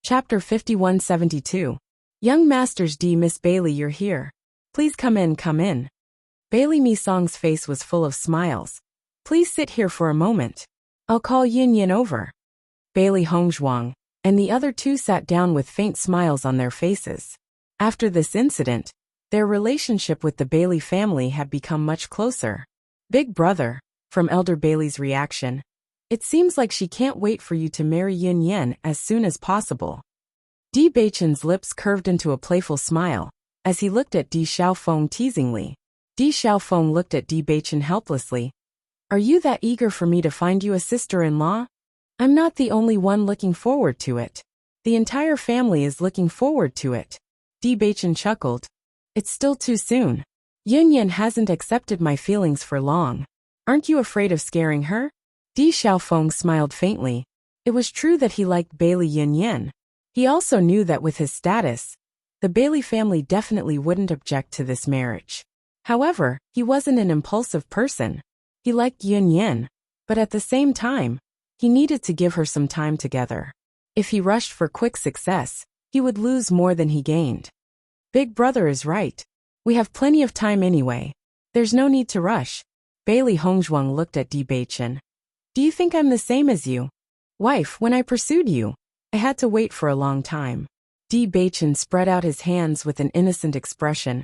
Chapter 5172. Young Masters D. Miss Bailey, you're here. Please come in, come in. Bailey Mi Song's face was full of smiles. Please sit here for a moment. I'll call Yin Yin over. Bailey Hongzhuang and the other two sat down with faint smiles on their faces. After this incident, their relationship with the Bailey family had become much closer. Big brother, from Elder Bailey's reaction, it seems like she can't wait for you to marry Yin Yin as soon as possible. Di Beichen's lips curved into a playful smile as he looked at Di Xiaofeng teasingly. Di Xiaofeng looked at Di Beichen helplessly. Are you that eager for me to find you a sister-in-law? I'm not the only one looking forward to it. The entire family is looking forward to it. Di Beichen chuckled. It's still too soon. Yin Yin hasn't accepted my feelings for long. Aren't you afraid of scaring her? Di Xiaofeng smiled faintly. It was true that he liked Bailey Yin Yin. He also knew that with his status, the Bailey family definitely wouldn't object to this marriage. However, he wasn't an impulsive person. He liked Yin Yin, but at the same time, he needed to give her some time together. If he rushed for quick success, he would lose more than he gained. Big brother is right. We have plenty of time anyway. There's no need to rush. Bailey Hongzhuang looked at Di Beichen. Do you think I'm the same as you? Wife, when I pursued you, I had to wait for a long time. Di Beichen spread out his hands with an innocent expression.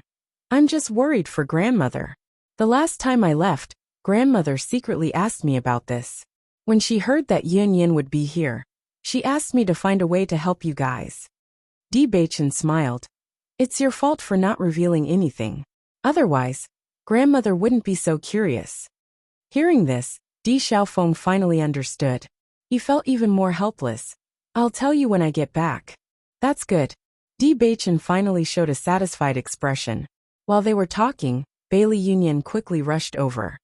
I'm just worried for grandmother. The last time I left, grandmother secretly asked me about this. When she heard that Yin Yin would be here, she asked me to find a way to help you guys. Di Beichen smiled. It's your fault for not revealing anything. Otherwise, grandmother wouldn't be so curious. Hearing this, Di Xiaofeng finally understood. He felt even more helpless. I'll tell you when I get back. That's good. Di Beichen finally showed a satisfied expression. While they were talking, Bailey Yin Yin quickly rushed over.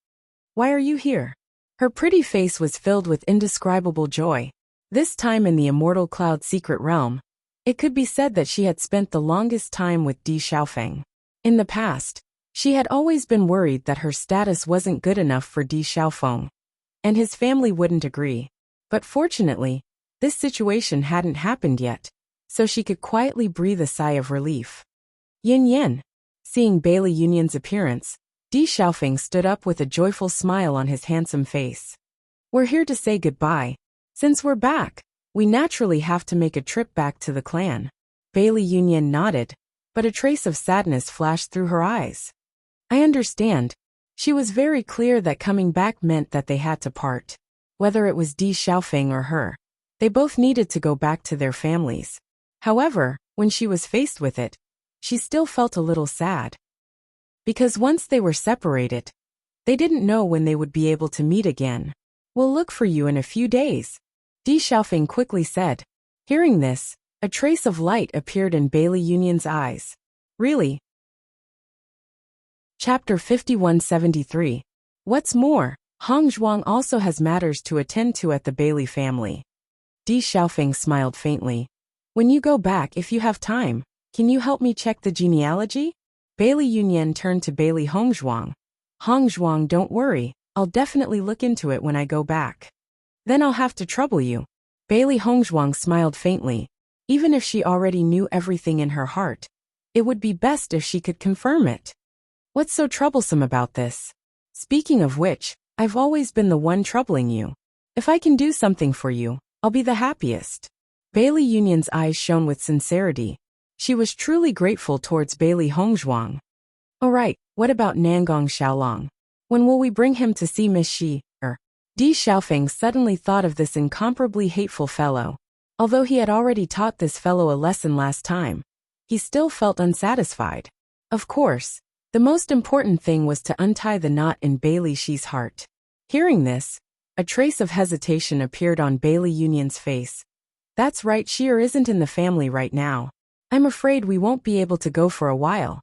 Why are you here? Her pretty face was filled with indescribable joy. This time in the Immortal Cloud secret realm, it could be said that she had spent the longest time with Di Xiaofeng. In the past, she had always been worried that her status wasn't good enough for Di Xiaofeng, and his family wouldn't agree. But fortunately, this situation hadn't happened yet, so she could quietly breathe a sigh of relief. Yin Yin. Seeing Bailey Yin Yin's appearance, Di Xiaofeng stood up with a joyful smile on his handsome face. We're here to say goodbye. Since we're back, we naturally have to make a trip back to the clan. Bailey Yin Yin nodded, but a trace of sadness flashed through her eyes. I understand. She was very clear that coming back meant that they had to part. Whether it was Di Xiaofeng or her, they both needed to go back to their families. However, when she was faced with it, she still felt a little sad. Because once they were separated, they didn't know when they would be able to meet again. We'll look for you in a few days, Di Xiaofeng quickly said. Hearing this, a trace of light appeared in Bailey Yin Yin's eyes. Really? Chapter 5173. What's more, Hongzhuang also has matters to attend to at the Bailey family. Di Xiaofeng smiled faintly. When you go back, if you have time, can you help me check the genealogy? Bailey Yin Yin turned to Bailey Hongzhuang. Hongzhuang, don't worry, I'll definitely look into it when I go back. Then I'll have to trouble you. Bailey Hongzhuang smiled faintly. Even if she already knew everything in her heart, it would be best if she could confirm it. What's so troublesome about this? Speaking of which, I've always been the one troubling you. If I can do something for you, I'll be the happiest. Bailey Yin Yin's eyes shone with sincerity. She was truly grateful towards Bailey Hongzhuang. Alright, what about Nangong Xiaolong? When will we bring him to see Miss Shi? Di Xiaofeng suddenly thought of this incomparably hateful fellow. Although he had already taught this fellow a lesson last time, he still felt unsatisfied. Of course, the most important thing was to untie the knot in Bailey Shi's heart. Hearing this, a trace of hesitation appeared on Bailey Yin Yin's face. That's right, Sheer isn't in the family right now. I'm afraid we won't be able to go for a while.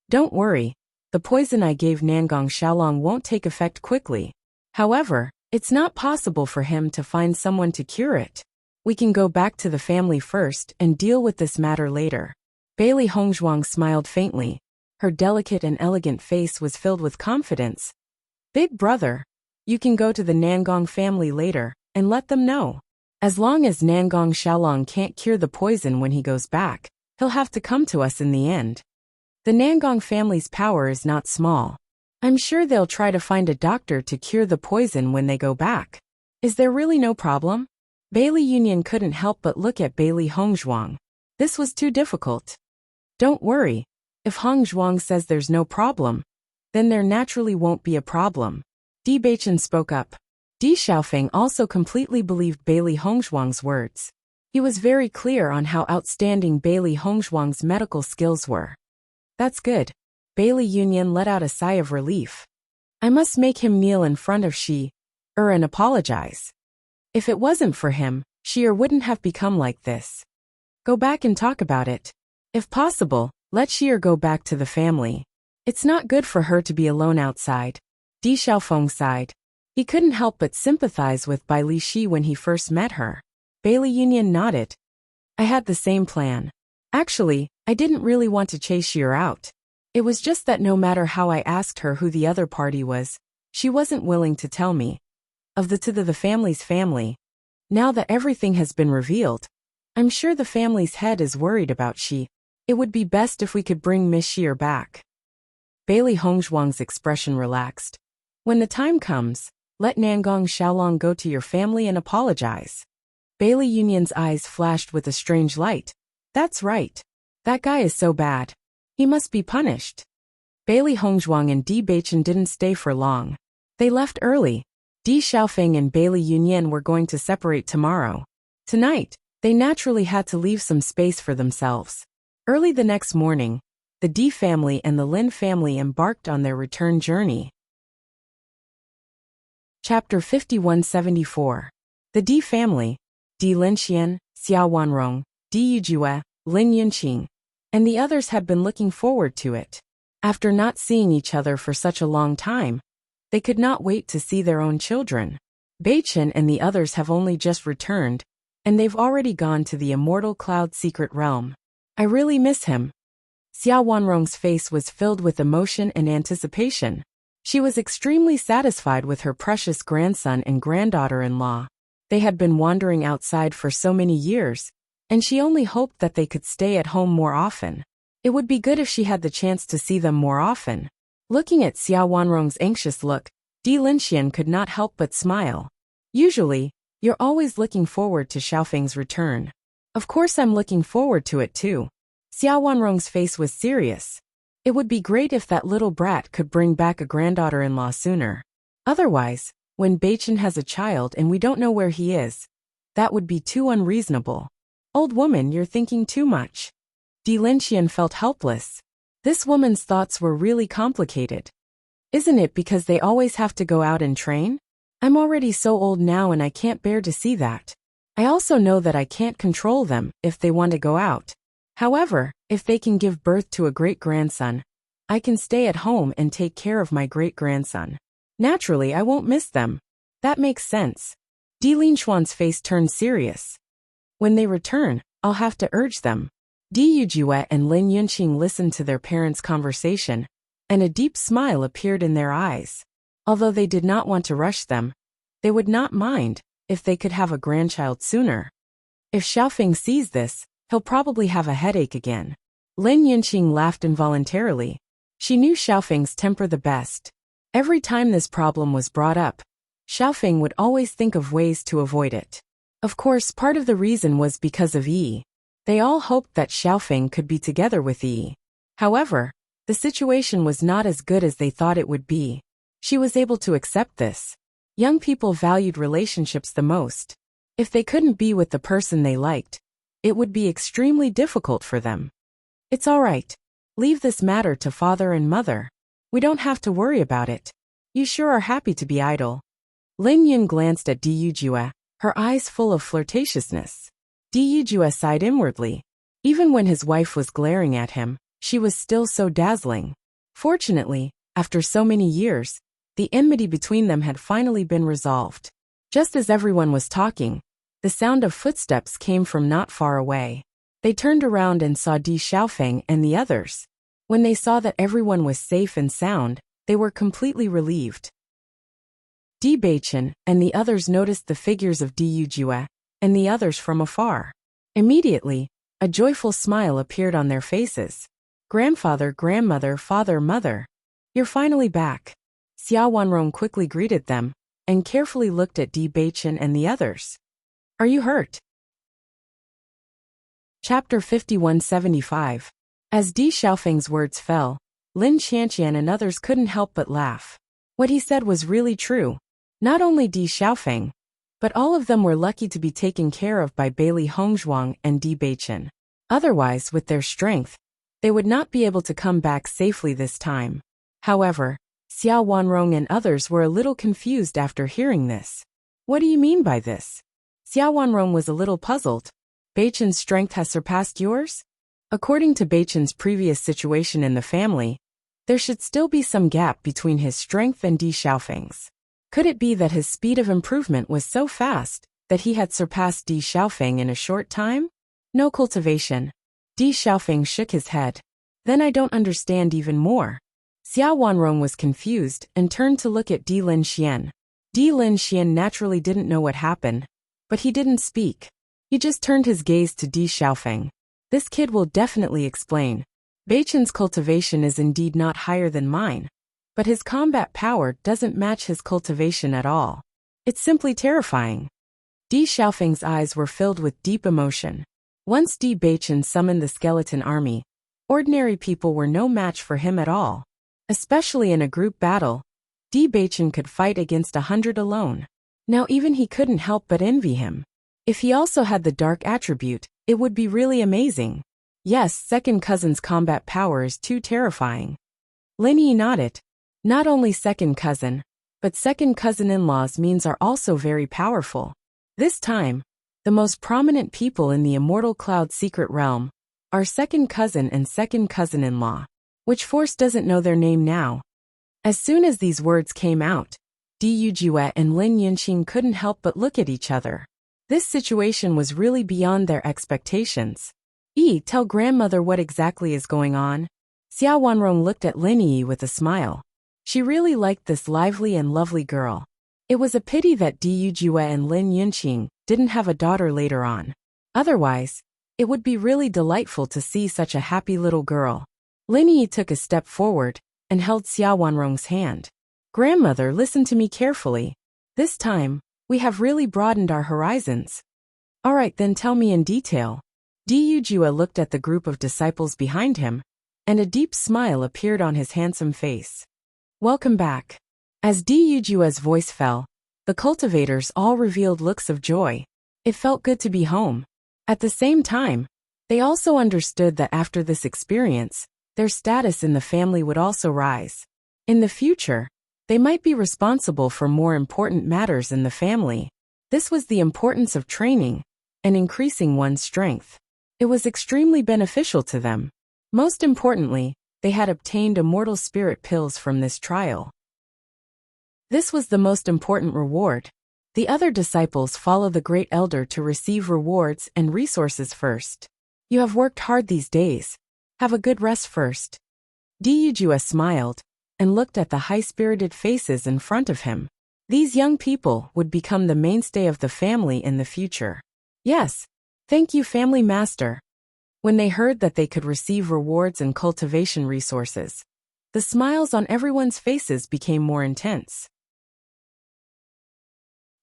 Don't worry, the poison I gave Nangong Xiaolong won't take effect quickly. However, it's not possible for him to find someone to cure it. We can go back to the family first and deal with this matter later. Bailey Hongzhuang smiled faintly. Her delicate and elegant face was filled with confidence. Big brother, you can go to the Nangong family later and let them know. As long as Nangong Xiaolong can't cure the poison when he goes back, he'll have to come to us in the end. The Nangong family's power is not small. I'm sure they'll try to find a doctor to cure the poison when they go back. Is there really no problem? Bailey Union couldn't help but look at Bailey Hongzhuang. This was too difficult. Don't worry. If Hongzhuang says there's no problem, then there naturally won't be a problem. Di Beichen spoke up. Di Xiaofeng also completely believed Bailey Hongzhuang's words. He was very clear on how outstanding Bailey Hongzhuang's medical skills were. That's good. Bailey Union let out a sigh of relief. I must make him kneel in front of and apologize. If it wasn't for him, Shi wouldn't have become like this. Go back and talk about it. If possible, let Shi go back to the family. It's not good for her to be alone outside. Di Xiaofeng sighed. He couldn't help but sympathize with Bai Li Shi when he first met her. Bailey Union nodded. I had the same plan. Actually, I didn't really want to chase Shi out. It was just that no matter how I asked her who the other party was, she wasn't willing to tell me. Of the family's family. Now that everything has been revealed, I'm sure the family's head is worried about Shi. It would be best if we could bring Miss Shi back. Bailey Hongzhuang's expression relaxed. When the time comes, let Nangong Xiaolong go to your family and apologize. Bailey Union's eyes flashed with a strange light. That's right. That guy is so bad. He must be punished. Bailey Hongzhuang and Di Beichen didn't stay for long. They left early. Di Xiaofeng and Bailey Union were going to separate tomorrow. Tonight, they naturally had to leave some space for themselves. Early the next morning, the Di family and the Lin family embarked on their return journey. Chapter 5174. The Di family, Di Linxian, Xia Wanrong, Di Yujue, Lin Yunqing, and the others had been looking forward to it. After not seeing each other for such a long time, they could not wait to see their own children. Beichen and the others have only just returned, and they've already gone to the immortal cloud secret realm. I really miss him. Xia Wanrong's face was filled with emotion and anticipation. She was extremely satisfied with her precious grandson and granddaughter-in-law. They had been wandering outside for so many years, and she only hoped that they could stay at home more often. It would be good if she had the chance to see them more often. Looking at Xia Wanrong's anxious look, Di Linxian could not help but smile. Usually, you're always looking forward to Xiaofeng's return. Of course I'm looking forward to it too. Xia Wanrong's face was serious. It would be great if that little brat could bring back a granddaughter-in-law sooner. Otherwise, when Beichen has a child and we don't know where he is, that would be too unreasonable. Old woman, you're thinking too much. Di Linxian felt helpless. This woman's thoughts were really complicated. Isn't it because they always have to go out and train? I'm already so old now and I can't bear to see that. I also know that I can't control them if they want to go out. However, if they can give birth to a great-grandson, I can stay at home and take care of my great-grandson. Naturally, I won't miss them. That makes sense. Di Linxuan's face turned serious. When they return, I'll have to urge them. Di Yujue and Lin Yunqing listened to their parents' conversation, and a deep smile appeared in their eyes. Although they did not want to rush them, they would not mind if they could have a grandchild sooner. If Xiaofeng sees this, he'll probably have a headache again. Lin Yunqing laughed involuntarily. She knew Xiaofeng's temper the best. Every time this problem was brought up, Xiaofeng would always think of ways to avoid it. Of course, part of the reason was because of Yi. They all hoped that Xiaofeng could be together with Yi. However, the situation was not as good as they thought it would be. She was able to accept this. Young people valued relationships the most. If they couldn't be with the person they liked, it would be extremely difficult for them. It's all right. Leave this matter to father and mother. We don't have to worry about it. You sure are happy to be idle. Lin Yun glanced at Di Yujue, her eyes full of flirtatiousness. Di Yujue sighed inwardly. Even when his wife was glaring at him, she was still so dazzling. Fortunately, after so many years, the enmity between them had finally been resolved. Just as everyone was talking, the sound of footsteps came from not far away. They turned around and saw Di Xiaofeng and the others. When they saw that everyone was safe and sound, they were completely relieved. Di Beichen and the others noticed the figures of Di Yujue, and the others from afar. Immediately, a joyful smile appeared on their faces. Grandfather, grandmother, father, mother. You're finally back. Xiao Wanrong quickly greeted them, and carefully looked at Bewitching and the others. Are you hurt? Chapter 5175. As Di Xiaofeng's words fell, Lin Qianqian and others couldn't help but laugh. What he said was really true. Not only Di Xiaofeng, but all of them were lucky to be taken care of by Bailey Hongzhuang and Di Beichen. Otherwise, with their strength, they would not be able to come back safely this time. However, Xiao Wanrong and others were a little confused after hearing this. What do you mean by this? Xiao Wanrong was a little puzzled. Beichen's strength has surpassed yours? According to Beichen's previous situation in the family, there should still be some gap between his strength and Di Xiaofeng's. Could it be that his speed of improvement was so fast that he had surpassed Di Xiaofeng in a short time? No cultivation. Di Xiaofeng shook his head. Then I don't understand even more. Xiao Wanrong was confused and turned to look at Di Lin Xian. Di Lin Xian naturally didn't know what happened, but he didn't speak. He just turned his gaze to Di Xiaofeng. This kid will definitely explain. Beichen's cultivation is indeed not higher than mine, but his combat power doesn't match his cultivation at all. It's simply terrifying. Di Xiaofeng's eyes were filled with deep emotion. Once Di Beichen summoned the skeleton army, ordinary people were no match for him at all. Especially in a group battle, Di Beichen could fight against 100 alone. Now even he couldn't help but envy him. If he also had the dark attribute, it would be really amazing. Yes, second cousin's combat power is too terrifying. Lin Yi nodded. Not only second cousin, but second cousin-in-laws means are also very powerful. This time, the most prominent people in the Immortal Cloud secret realm are second cousin and second cousin-in-law. Which force doesn't know their name now? As soon as these words came out, Di Yujue and Lin Yunqing couldn't help but look at each other. This situation was really beyond their expectations. Tell grandmother what exactly is going on. Xiao Wanrong looked at Lin Yi with a smile. She really liked this lively and lovely girl. It was a pity that Di Yujue and Lin Yunqing didn't have a daughter later on. Otherwise, it would be really delightful to see such a happy little girl. Lin Yi took a step forward and held Xiao Wanrong's hand. Grandmother, listen to me carefully. This time, we have really broadened our horizons. All right, then tell me in detail. Di Yujue looked at the group of disciples behind him, and a deep smile appeared on his handsome face. Welcome back. As Di Yujue's voice fell, the cultivators all revealed looks of joy. It felt good to be home. At the same time, they also understood that after this experience, their status in the family would also rise. In the future, they might be responsible for more important matters in the family. This was the importance of training and increasing one's strength. It was extremely beneficial to them. Most importantly, they had obtained immortal spirit pills from this trial. This was the most important reward. The other disciples follow the great elder to receive rewards and resources first. You have worked hard these days. Have a good rest first. Di Yujue smiled and looked at the high-spirited faces in front of him. These young people would become the mainstay of the family in the future. Yes, thank you, family master. When they heard that they could receive rewards and cultivation resources, the smiles on everyone's faces became more intense.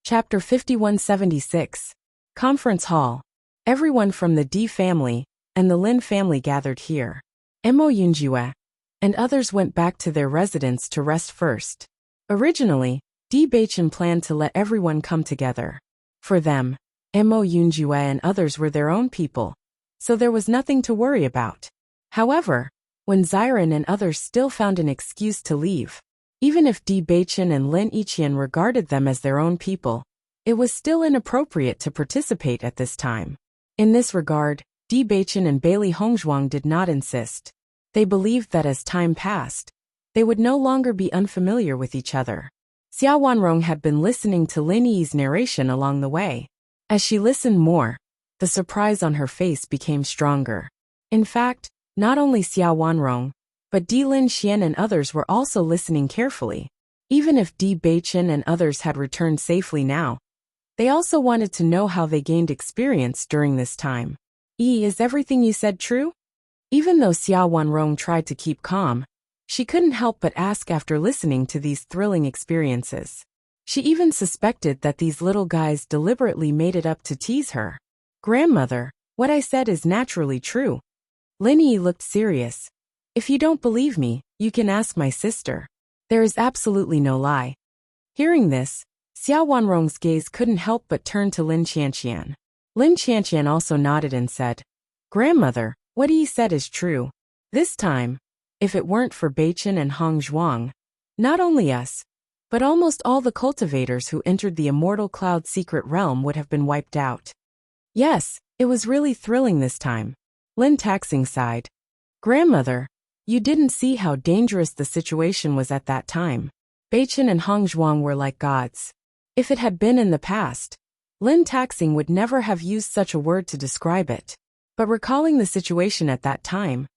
Chapter 5176. Conference Hall. Everyone from the Di family and the Lin family gathered here. Mo Yunjue and others went back to their residence to rest first. Originally, Di Beichen planned to let everyone come together. For them, Mo Yunjue and others were their own people, so there was nothing to worry about. However, when Xiren and others still found an excuse to leave, even if Di Beichen and Lin Yiqian regarded them as their own people, it was still inappropriate to participate at this time. In this regard, Di Beichen and Bailey Hongzhuang did not insist. They believed that as time passed, they would no longer be unfamiliar with each other. Xiao Wanrong had been listening to Lin Yi's narration along the way. As she listened more, the surprise on her face became stronger. In fact, not only Xiao Wanrong, but Di Lin Xian and others were also listening carefully. Even if Di Beichen and others had returned safely now, They also wanted to know how they gained experience during this time. Is everything you said true? Even though Xia Wanrong tried to keep calm, she couldn't help but ask after listening to these thrilling experiences. She even suspected that these little guys deliberately made it up to tease her. Grandmother, what I said is naturally true. Lin Yi looked serious. If you don't believe me, you can ask my sister. There is absolutely no lie. Hearing this, Xia Wanrong's gaze couldn't help but turn to Lin Qianqian. Lin Qianqian also nodded and said, Grandmother, what he said is true. This time, if it weren't for Beichen and Hong Zhuang, not only us, but almost all the cultivators who entered the Immortal Cloud secret realm would have been wiped out. Yes, it was really thrilling this time. Lin Taxing sighed. Grandmother, you didn't see how dangerous the situation was at that time. Beichen and Hong Zhuang were like gods. If it had been in the past, Lin Taxing would never have used such a word to describe it. But recalling the situation at that time,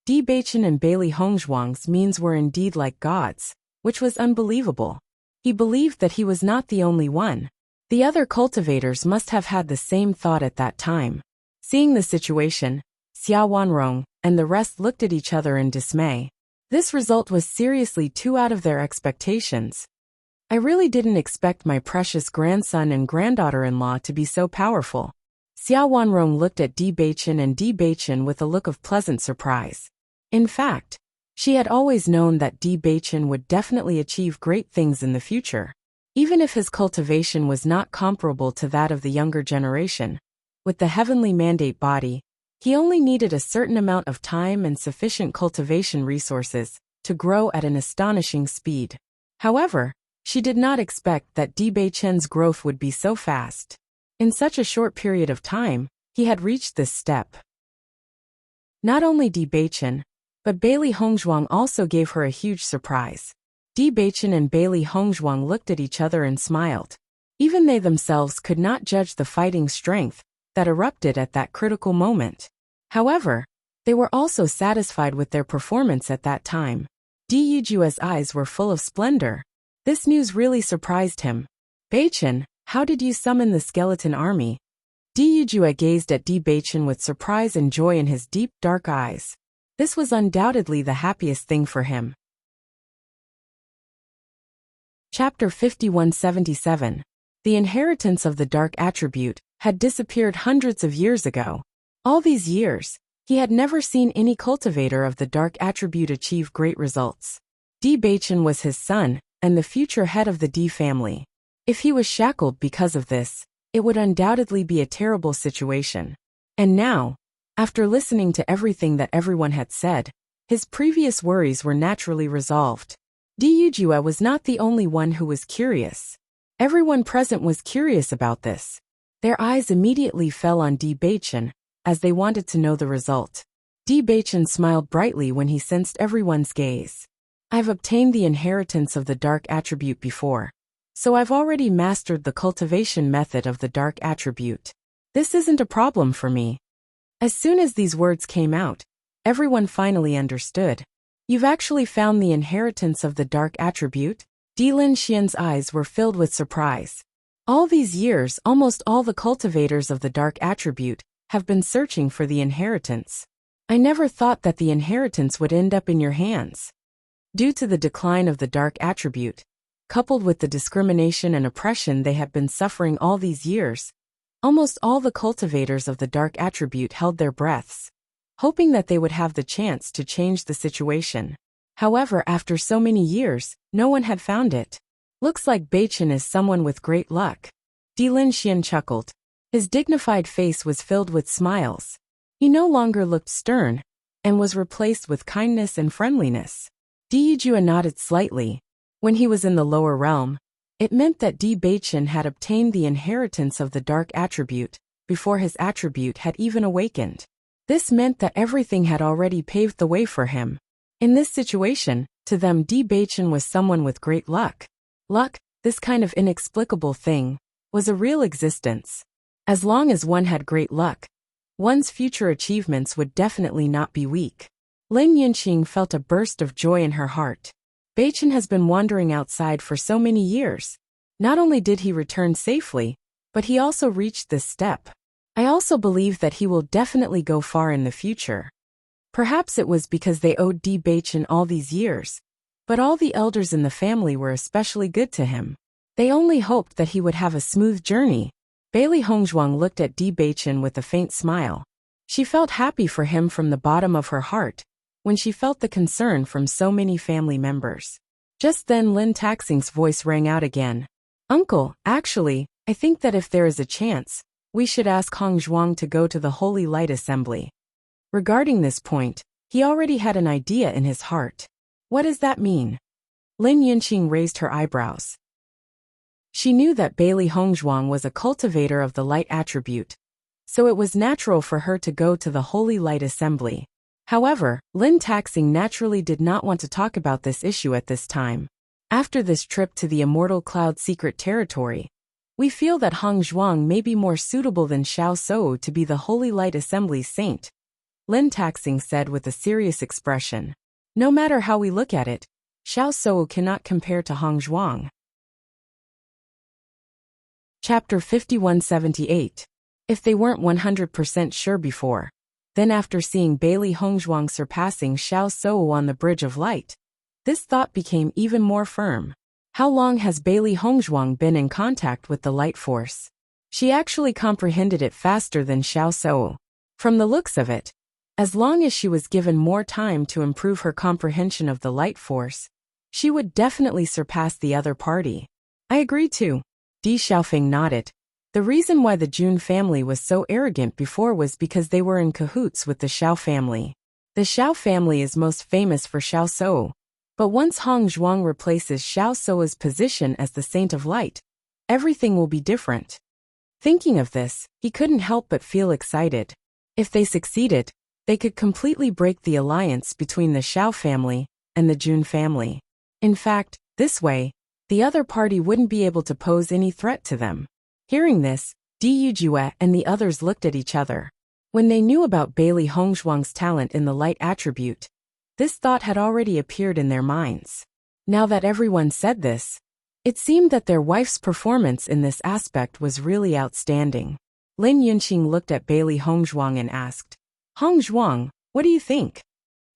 Di Beichen and Bailey Hongzhuang's means were indeed like gods, which was unbelievable. He believed that he was not the only one. The other cultivators must have had the same thought at that time. Seeing the situation, Xia Wanrong and the rest looked at each other in dismay. This result was seriously too out of their expectations. I really didn't expect my precious grandson and granddaughter-in-law to be so powerful. Xia Wanrong looked at Di Beichen and Di Beichen with a look of pleasant surprise. In fact, she had always known that Di Beichen would definitely achieve great things in the future. Even if his cultivation was not comparable to that of the younger generation, with the heavenly mandate body, he only needed a certain amount of time and sufficient cultivation resources to grow at an astonishing speed. However, she did not expect that Di Beichen's growth would be so fast. In such a short period of time, he had reached this step. Not only Di Beichen, but Bailey Hongzhuang also gave her a huge surprise. Di Beichen and Bailey Hongzhuang looked at each other and smiled. Even they themselves could not judge the fighting strength that erupted at that critical moment. However, they were also satisfied with their performance at that time. Di Yujua's eyes were full of splendor. This news really surprised him. Beichen, how did you summon the skeleton army? Di Yujua gazed at Di Beichen with surprise and joy in his deep, dark eyes. This was undoubtedly the happiest thing for him. Chapter 5177. The inheritance of the dark attribute had disappeared hundreds of years ago. All these years, he had never seen any cultivator of the dark attribute achieve great results. Di Beichen was his son, and the future head of the Di family. If he was shackled because of this, it would undoubtedly be a terrible situation. And now, after listening to everything that everyone had said, his previous worries were naturally resolved. Di Yujua was not the only one who was curious. Everyone present was curious about this. Their eyes immediately fell on Di Beichen, as they wanted to know the result. Di Beichen smiled brightly when he sensed everyone's gaze. I've obtained the inheritance of the dark attribute before, so I've already mastered the cultivation method of the dark attribute. This isn't a problem for me. As soon as these words came out, everyone finally understood. You've actually found the inheritance of the dark attribute? Di Linxian's eyes were filled with surprise. All these years, almost all the cultivators of the dark attribute have been searching for the inheritance. I never thought that the inheritance would end up in your hands. Due to the decline of the dark attribute, coupled with the discrimination and oppression they have been suffering all these years, almost all the cultivators of the dark attribute held their breaths, hoping that they would have the chance to change the situation. However, after so many years, no one had found it. Looks like Beichen is someone with great luck. Di Linxian chuckled. His dignified face was filled with smiles. He no longer looked stern, and was replaced with kindness and friendliness. Di Yujua nodded slightly. When he was in the lower realm, it meant that Di Beichen had obtained the inheritance of the dark attribute before his attribute had even awakened. This meant that everything had already paved the way for him. In this situation, to them Di Beichen was someone with great luck. Luck, this kind of inexplicable thing, was a real existence. As long as one had great luck, one's future achievements would definitely not be weak. Lin Yunqing felt a burst of joy in her heart. Beichen has been wandering outside for so many years. Not only did he return safely, But he also reached this step. I also believe that he will definitely go far in the future. Perhaps it was because they owed Bewitching all these years. But all the elders in the family were especially good to him. They only hoped that he would have a smooth journey. Bailey Hongzhuang looked at Bewitching with a faint smile. She felt happy for him from the bottom of her heart, when she felt the concern from so many family members. Just then Lin Taxing's voice rang out again. Uncle, actually, I think that if there is a chance, we should ask Hongzhuang to go to the Holy Light Assembly. Regarding this point, he already had an idea in his heart. What does that mean? Lin Yunqing raised her eyebrows. She knew that Bailey Hongzhuang was a cultivator of the light attribute, so it was natural for her to go to the Holy Light Assembly. However, Lin Taxing naturally did not want to talk about this issue at this time. After this trip to the Immortal Cloud Secret Territory, we feel that Hongzhuang may be more suitable than Xiao Shou to be the Holy Light Assembly's saint, Lin Taxing said with a serious expression. No matter how we look at it, Xiao Shou cannot compare to Hongzhuang. Chapter 5178. If they weren't 100% sure before, then after seeing Bailey Hongzhuang surpassing Xiao Shou on the Bridge of Light, this thought became even more firm. How long has Bailey Hongzhuang been in contact with the light force? She actually comprehended it faster than Xiao Shou. From the looks of it, as long as she was given more time to improve her comprehension of the light force, she would definitely surpass the other party. I agree too. Di Xiaofeng nodded. The reason why the Jun family was so arrogant before was because they were in cahoots with the Xiao family. The Xiao family is most famous for Xiao Shou, but once Hongzhuang replaces Xiao Shou's position as the Saint of Light, everything will be different. Thinking of this, he couldn't help but feel excited. If they succeeded, they could completely break the alliance between the Xiao family and the Jun family. In fact, this way, the other party wouldn't be able to pose any threat to them. Hearing this, Di Yujue and the others looked at each other. When they knew about Bailey Hongzhuang's talent in the light attribute, this thought had already appeared in their minds. Now that everyone said this, it seemed that their wife's performance in this aspect was really outstanding. Lin Yunqing looked at Bailey Hongzhuang and asked, Hongzhuang, what do you think?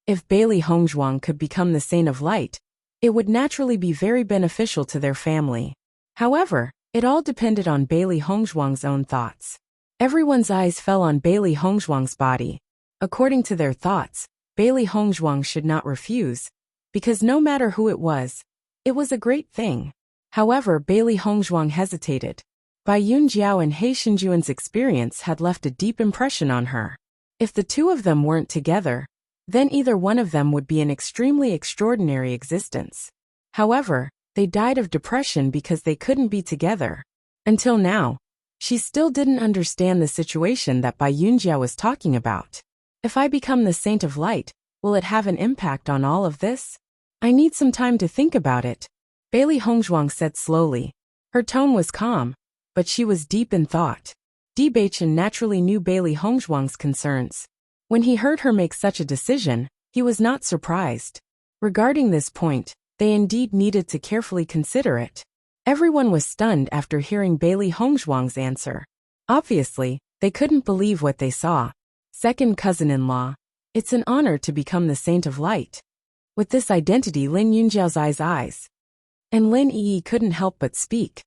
If Bailey Hongzhuang could become the Saint of Light, it would naturally be very beneficial to their family. However, it all depended on Bailey Hongzhuang's own thoughts. Everyone's eyes fell on Bailey Hongzhuang's body. According to their thoughts, Bailey Hongzhuang should not refuse, because no matter who it was a great thing. However, Bailey Hongzhuang hesitated. Bai Yunjiao and He Shinjuan's experience had left a deep impression on her. If the two of them weren't together, then either one of them would be an extremely extraordinary existence. However, they died of depression because they couldn't be together. Until now, she still didn't understand the situation that Bai Yunjia was talking about. If I become the Saint of Light, will it have an impact on all of this? I need some time to think about it, Bailey Hongzhuang said slowly. Her tone was calm, but she was deep in thought. Di Baichen naturally knew Bailey Hongzhuang's concerns. When he heard her make such a decision, he was not surprised. Regarding this point, they indeed needed to carefully consider it. Everyone was stunned after hearing Bailey Hongzhuang's answer. Obviously, they couldn't believe what they saw. Second cousin-in-law, it's an honor to become the Saint of Light. With this identity, Lin Yunjiao's eyes. And Lin Yi couldn't help but speak.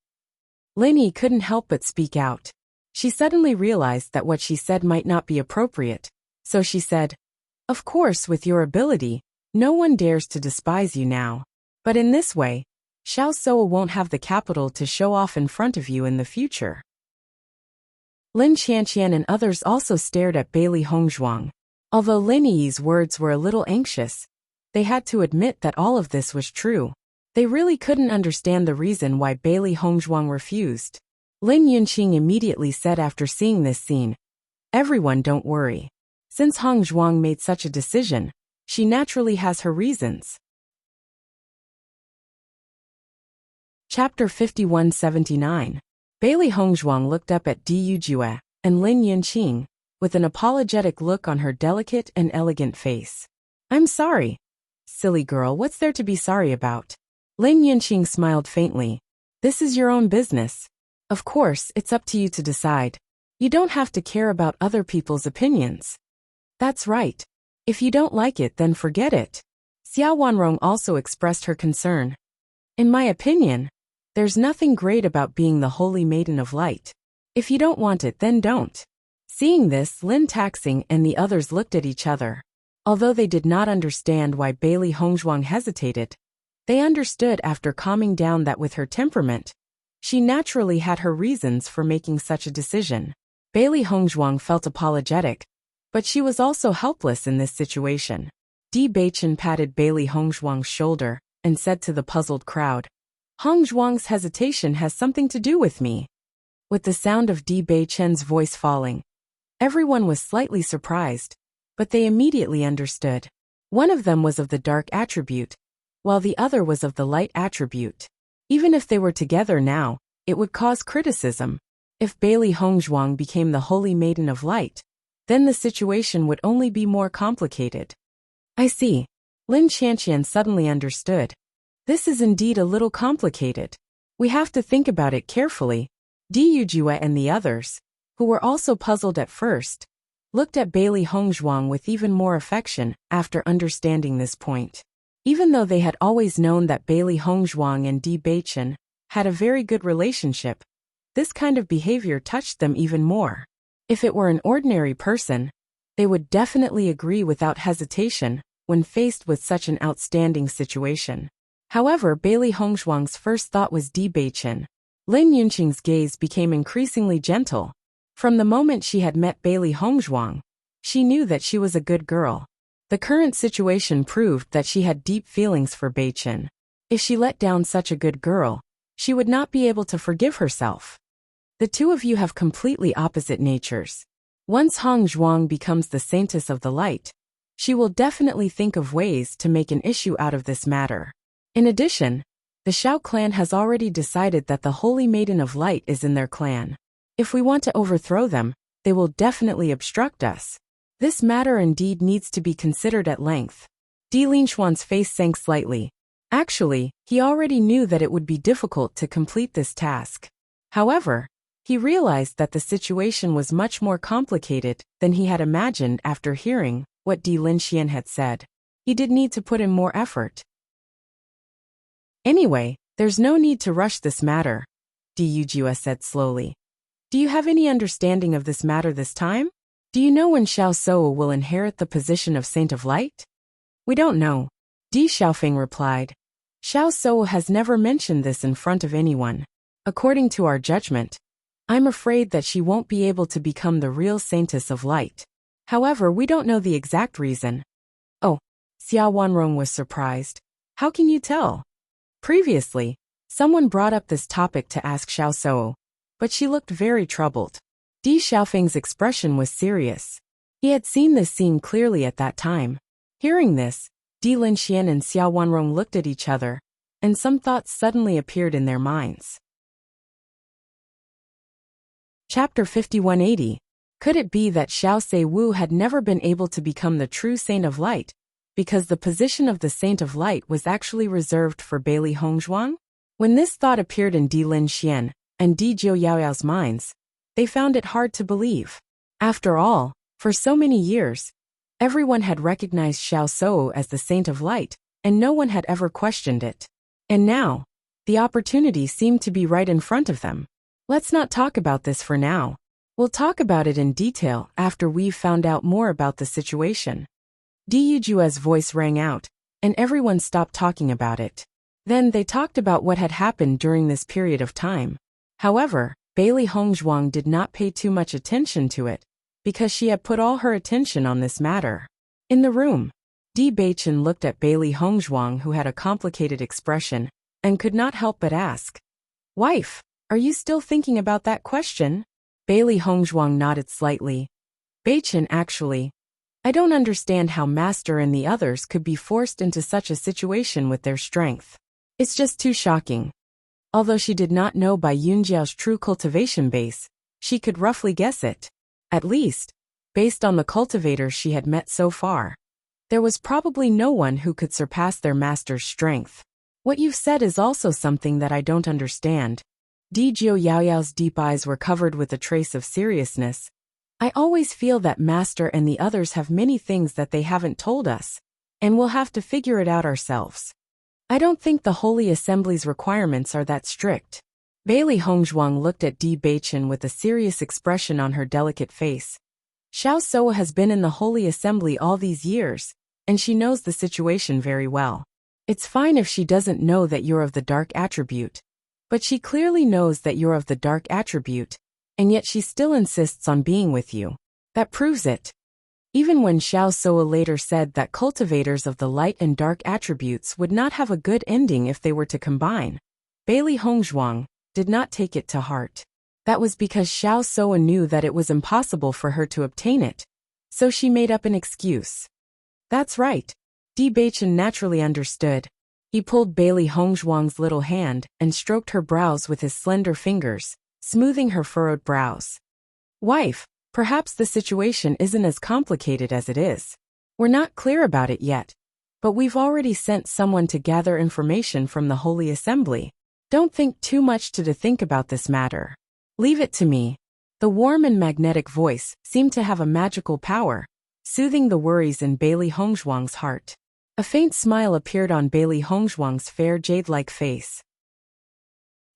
Lin Yi couldn't help but speak out. She suddenly realized that what she said might not be appropriate. So she said, Of course, with your ability, no one dares to despise you now. But in this way, Xiao Shou won't have the capital to show off in front of you in the future. Lin Qianqian and others also stared at Bailey Hongzhuang. Although Lin Yi's words were a little anxious, they had to admit that all of this was true. They really couldn't understand the reason why Bailey Hongzhuang refused. Lin Yunqing immediately said after seeing this scene, Everyone don't worry. Since Hongzhuang made such a decision, she naturally has her reasons. Chapter 5179. Bailey Hongzhuang looked up at Di Yujue and Lin Yunqing, with an apologetic look on her delicate and elegant face. I'm sorry. Silly girl, what's there to be sorry about? Lin Yunqing smiled faintly. This is your own business. Of course, it's up to you to decide. You don't have to care about other people's opinions. That's right. If you don't like it, then forget it. Xiao Wanrong also expressed her concern. In my opinion, there's nothing great about being the holy maiden of light. If you don't want it, then don't. Seeing this, Lin Taxing and the others looked at each other. Although they did not understand why Bailey Hongzhuang hesitated, they understood after calming down that with her temperament, she naturally had her reasons for making such a decision. Bailey Hongzhuang felt apologetic, but she was also helpless in this situation. Di Beichen patted Bailey Hongzhuang's shoulder and said to the puzzled crowd, Hongzhuang's hesitation has something to do with me. With the sound of Di Beichen's voice falling, everyone was slightly surprised, but they immediately understood. One of them was of the dark attribute, while the other was of the light attribute. Even if they were together now, it would cause criticism. If Bailey Hongzhuang became the Holy Maiden of Light, then the situation would only be more complicated. I see. Lin Qianqian suddenly understood. This is indeed a little complicated. We have to think about it carefully. Di Yujue and the others, who were also puzzled at first, looked at Bailey Hongzhuang with even more affection after understanding this point. Even though they had always known that Bailey Hongzhuang and Di Beichen had a very good relationship, this kind of behavior touched them even more. If it were an ordinary person, they would definitely agree without hesitation when faced with such an outstanding situation. However, Bailey Hongzhuang's first thought was Di Beichen. Lin Yunqing's gaze became increasingly gentle. From the moment she had met Bailey Hongzhuang, she knew that she was a good girl. The current situation proved that she had deep feelings for Beichen. If she let down such a good girl, she would not be able to forgive herself. The two of you have completely opposite natures. Once Hongzhuang becomes the saintess of the light, she will definitely think of ways to make an issue out of this matter. In addition, the Xiao clan has already decided that the Holy Maiden of Light is in their clan. If we want to overthrow them, they will definitely obstruct us. This matter indeed needs to be considered at length. Di Linshuan's face sank slightly. Actually, he already knew that it would be difficult to complete this task. However, he realized that the situation was much more complicated than he had imagined after hearing what Di Linxian had said. He did need to put in more effort. Anyway, there's no need to rush this matter, Di Yujue said slowly. Do you have any understanding of this matter this time? Do you know when Xiao Sou will inherit the position of Saint of Light? We don't know, Di Xiaofeng replied. Xiao Sou has never mentioned this in front of anyone. According to our judgment, I'm afraid that she won't be able to become the real Saintess of Light. However, we don't know the exact reason. Oh, Xiao Wanrong was surprised. How can you tell? Previously, someone brought up this topic to ask Xiao Sou, but she looked very troubled. Di Xiaofeng's expression was serious. He had seen this scene clearly at that time. Hearing this, Di Linxian and Xiao Wanrong looked at each other, and some thoughts suddenly appeared in their minds. Chapter 5180. Could it be that Xiao Seiwu had never been able to become the true Saint of Light, because the position of the Saint of Light was actually reserved for Bailey Hongzhuang? When this thought appeared in Di Linxian and Di Jiu Yaoyao's minds, they found it hard to believe. After all, for so many years, everyone had recognized Xiao Sou as the Saint of Light, and no one had ever questioned it. And now, the opportunity seemed to be right in front of them. Let's not talk about this for now. We'll talk about it in detail after we've found out more about the situation. Di Yujue's voice rang out, and everyone stopped talking about it. Then they talked about what had happened during this period of time. However, Bailey Hongzhuang did not pay too much attention to it, because she had put all her attention on this matter. In the room, Di Beichen looked at Bailey Hongzhuang, who had a complicated expression, and could not help but ask, "Wife, are you still thinking about that question?" Bailey Hongzhuang nodded slightly. Beichen, actually, I don't understand how Master and the others could be forced into such a situation with their strength. It's just too shocking. Although she did not know Bai Yunjiao's true cultivation base, she could roughly guess it. At least, based on the cultivators she had met so far, there was probably no one who could surpass their master's strength. What you've said is also something that I don't understand. Di Jiu Yaoyao's deep eyes were covered with a trace of seriousness. I always feel that Master and the others have many things that they haven't told us, and we'll have to figure it out ourselves. I don't think the Holy Assembly's requirements are that strict. Bailey Hongzhuang looked at Di Beichen with a serious expression on her delicate face. Xiao Soa has been in the Holy Assembly all these years, and she knows the situation very well. It's fine if she doesn't know that you're of the dark attribute. But she clearly knows that you're of the dark attribute, and yet she still insists on being with you. That proves it. Even when Xiao Soa later said that cultivators of the light and dark attributes would not have a good ending if they were to combine, Bailey Hongzhuang did not take it to heart. That was because Xiao Soa knew that it was impossible for her to obtain it, so she made up an excuse. That's right. Di Beichen naturally understood. He pulled Bailey Hongzhuang's little hand and stroked her brows with his slender fingers, smoothing her furrowed brows. Wife, perhaps the situation isn't as complicated as it is. We're not clear about it yet, but we've already sent someone to gather information from the Holy Assembly. Don't think too much to think about this matter. Leave it to me. The warm and magnetic voice seemed to have a magical power, soothing the worries in Bailey Hongzhuang's heart. A faint smile appeared on Bailey Hongzhuang's fair jade-like face.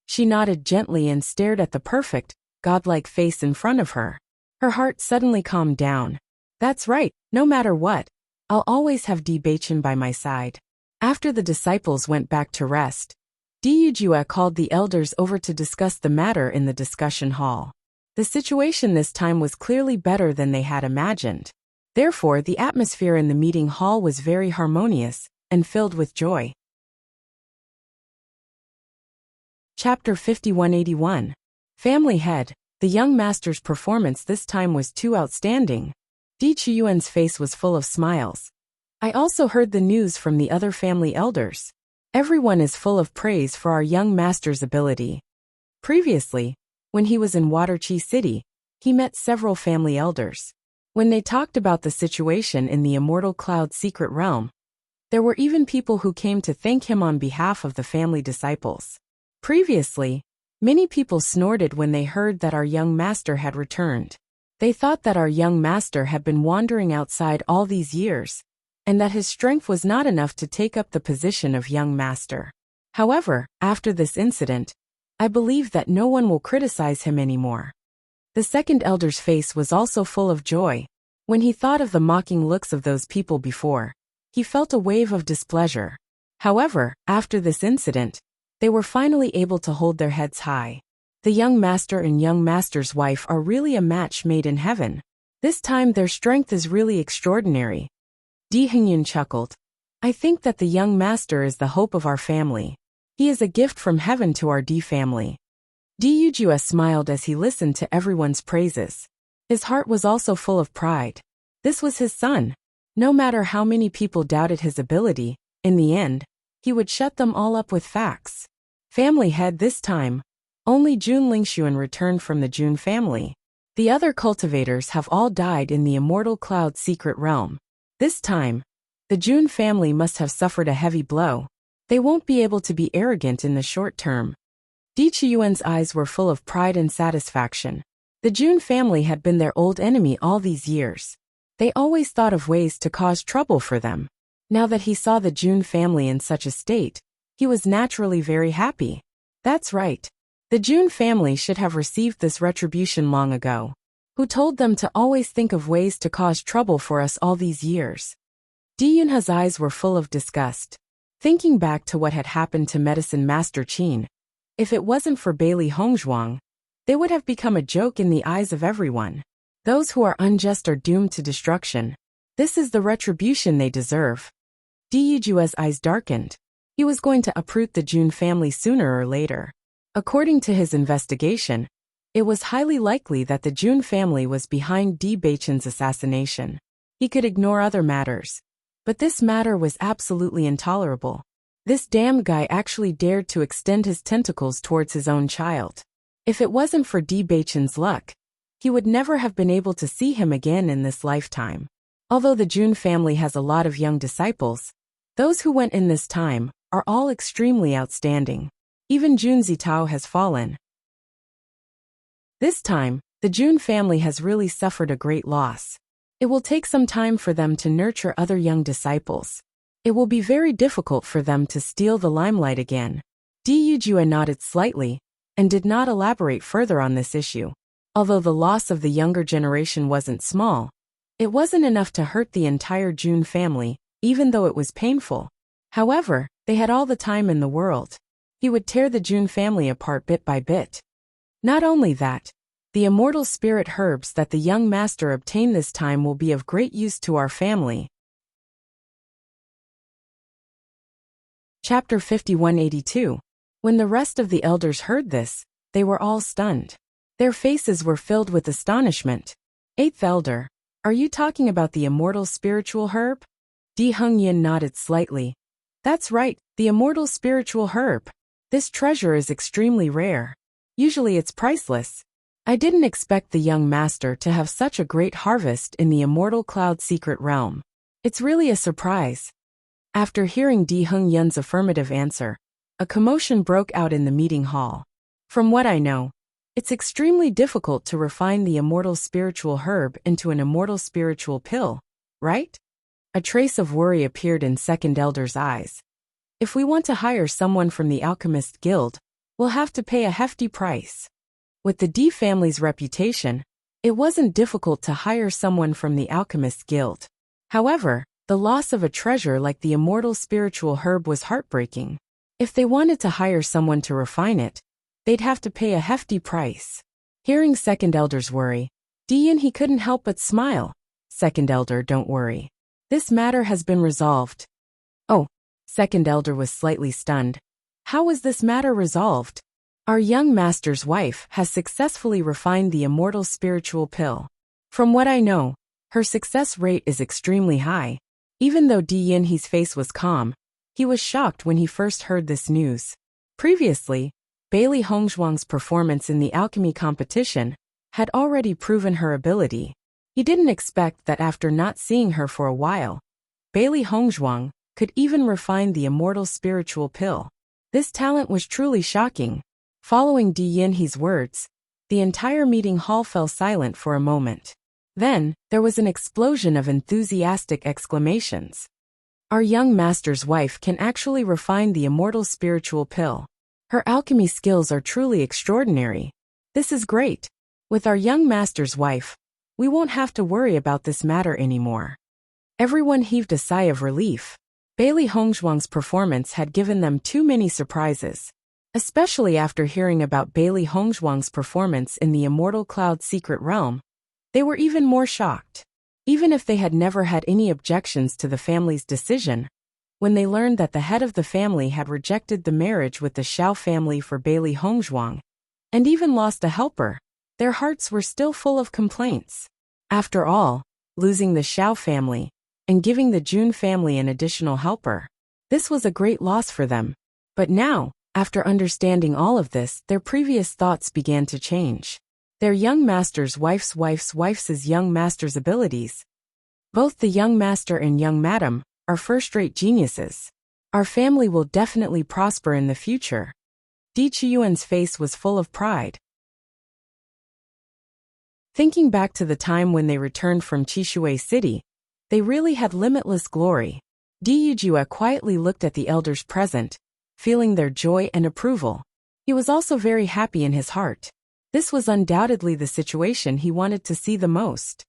She nodded gently and stared at the perfect, godlike face in front of her. Her heart suddenly calmed down. That's right, no matter what, I'll always have Di Beichen by my side. After the disciples went back to rest, Di Yujue called the elders over to discuss the matter in the discussion hall. The situation this time was clearly better than they had imagined. Therefore, the atmosphere in the meeting hall was very harmonious and filled with joy. Chapter 5181. Family Head. The young master's performance this time was too outstanding. Di Chiyuan's face was full of smiles. I also heard the news from the other family elders. Everyone is full of praise for our young master's ability. Previously, when he was in Waterqi City, he met several family elders. When they talked about the situation in the Immortal Cloud secret realm, there were even people who came to thank him on behalf of the family disciples. Previously, many people snorted when they heard that our young master had returned. They thought that our young master had been wandering outside all these years, and that his strength was not enough to take up the position of young master. However, after this incident, I believe that no one will criticize him anymore. The second elder's face was also full of joy. When he thought of the mocking looks of those people before, he felt a wave of displeasure. However, after this incident, they were finally able to hold their heads high. The young master and young master's wife are really a match made in heaven. This time their strength is really extraordinary. Di Hengyun chuckled. I think that the young master is the hope of our family. He is a gift from heaven to our Di family. Di Yujue smiled as he listened to everyone's praises. His heart was also full of pride. This was his son. No matter how many people doubted his ability, in the end, he would shut them all up with facts. Family head this time. Only Jun Lingxuan returned from the Jun family. The other cultivators have all died in the Immortal Cloud secret realm. This time, the Jun family must have suffered a heavy blow. They won't be able to be arrogant in the short term. Di Chiyuan's eyes were full of pride and satisfaction. The Jun family had been their old enemy all these years. They always thought of ways to cause trouble for them. Now that he saw the Jun family in such a state, he was naturally very happy. That's right. The Jun family should have received this retribution long ago. Who told them to always think of ways to cause trouble for us all these years? Di Yunha's eyes were full of disgust. Thinking back to what had happened to Medicine Master Qin, if it wasn't for Bailey Hongzhuang, they would have become a joke in the eyes of everyone. Those who are unjust are doomed to destruction. This is the retribution they deserve. Di Yujue's eyes darkened. He was going to uproot the Jun family sooner or later. According to his investigation, it was highly likely that the Jun family was behind Di Beichen's assassination. He could ignore other matters, but this matter was absolutely intolerable. This damn guy actually dared to extend his tentacles towards his own child. If it wasn't for Di Beichen's luck, he would never have been able to see him again in this lifetime. Although the Jun family has a lot of young disciples, those who went in this time are all extremely outstanding. Even Jun Zitao has fallen. This time, the Jun family has really suffered a great loss. It will take some time for them to nurture other young disciples. It will be very difficult for them to steal the limelight again. Di Yujue nodded slightly, and did not elaborate further on this issue. Although the loss of the younger generation wasn't small, it wasn't enough to hurt the entire Jun family, even though it was painful. However, they had all the time in the world. He would tear the Jun family apart bit by bit. Not only that, the immortal spirit herbs that the young master obtained this time will be of great use to our family. Chapter 5182. When the rest of the elders heard this, they were all stunned. Their faces were filled with astonishment. Eighth elder, are you talking about the immortal spiritual herb? Di Hengyan nodded slightly. That's right, the immortal spiritual herb. This treasure is extremely rare. Usually it's priceless. I didn't expect the young master to have such a great harvest in the immortal cloud secret realm. It's really a surprise. After hearing Di Hengyan's affirmative answer, a commotion broke out in the meeting hall. From what I know, it's extremely difficult to refine the immortal spiritual herb into an immortal spiritual pill, right? A trace of worry appeared in Second Elder's eyes. If we want to hire someone from the Alchemist Guild, we'll have to pay a hefty price. With the Di family's reputation, it wasn't difficult to hire someone from the Alchemist Guild. However, the loss of a treasure like the immortal spiritual herb was heartbreaking. If they wanted to hire someone to refine it, they'd have to pay a hefty price. Hearing Second Elder's worry, he couldn't help but smile. Second Elder, don't worry. This matter has been resolved. Oh, Second Elder was slightly stunned. How was this matter resolved? Our young master's wife has successfully refined the immortal spiritual pill. From what I know, her success rate is extremely high. Even though Di Yinhe's face was calm, he was shocked when he first heard this news. Previously, Bailey Hongzhuang's performance in the alchemy competition had already proven her ability. He didn't expect that after not seeing her for a while, Bailey Hongzhuang could even refine the immortal spiritual pill. This talent was truly shocking. Following Di Yinhe's words, the entire meeting hall fell silent for a moment. Then, there was an explosion of enthusiastic exclamations. Our young master's wife can actually refine the immortal spiritual pill. Her alchemy skills are truly extraordinary. This is great. With our young master's wife, we won't have to worry about this matter anymore. Everyone heaved a sigh of relief. Bailey Hongzhuang's performance had given them too many surprises. Especially after hearing about Bailey Hongzhuang's performance in the Immortal Cloud Secret Realm, they were even more shocked. Even if they had never had any objections to the family's decision, when they learned that the head of the family had rejected the marriage with the Xiao family for Bailey Hongzhuang, and even lost a helper, their hearts were still full of complaints. After all, losing the Xiao family, and giving the Jun family an additional helper, this was a great loss for them. But now, after understanding all of this, their previous thoughts began to change. Their young master's wife's young master's abilities. Both the young master and young madam are first-rate geniuses. Our family will definitely prosper in the future. Di Qiyuan's face was full of pride. Thinking back to the time when they returned from Qishui City, they really had limitless glory. Di Yujue quietly looked at the elders present, feeling their joy and approval. He was also very happy in his heart. This was undoubtedly the situation he wanted to see the most.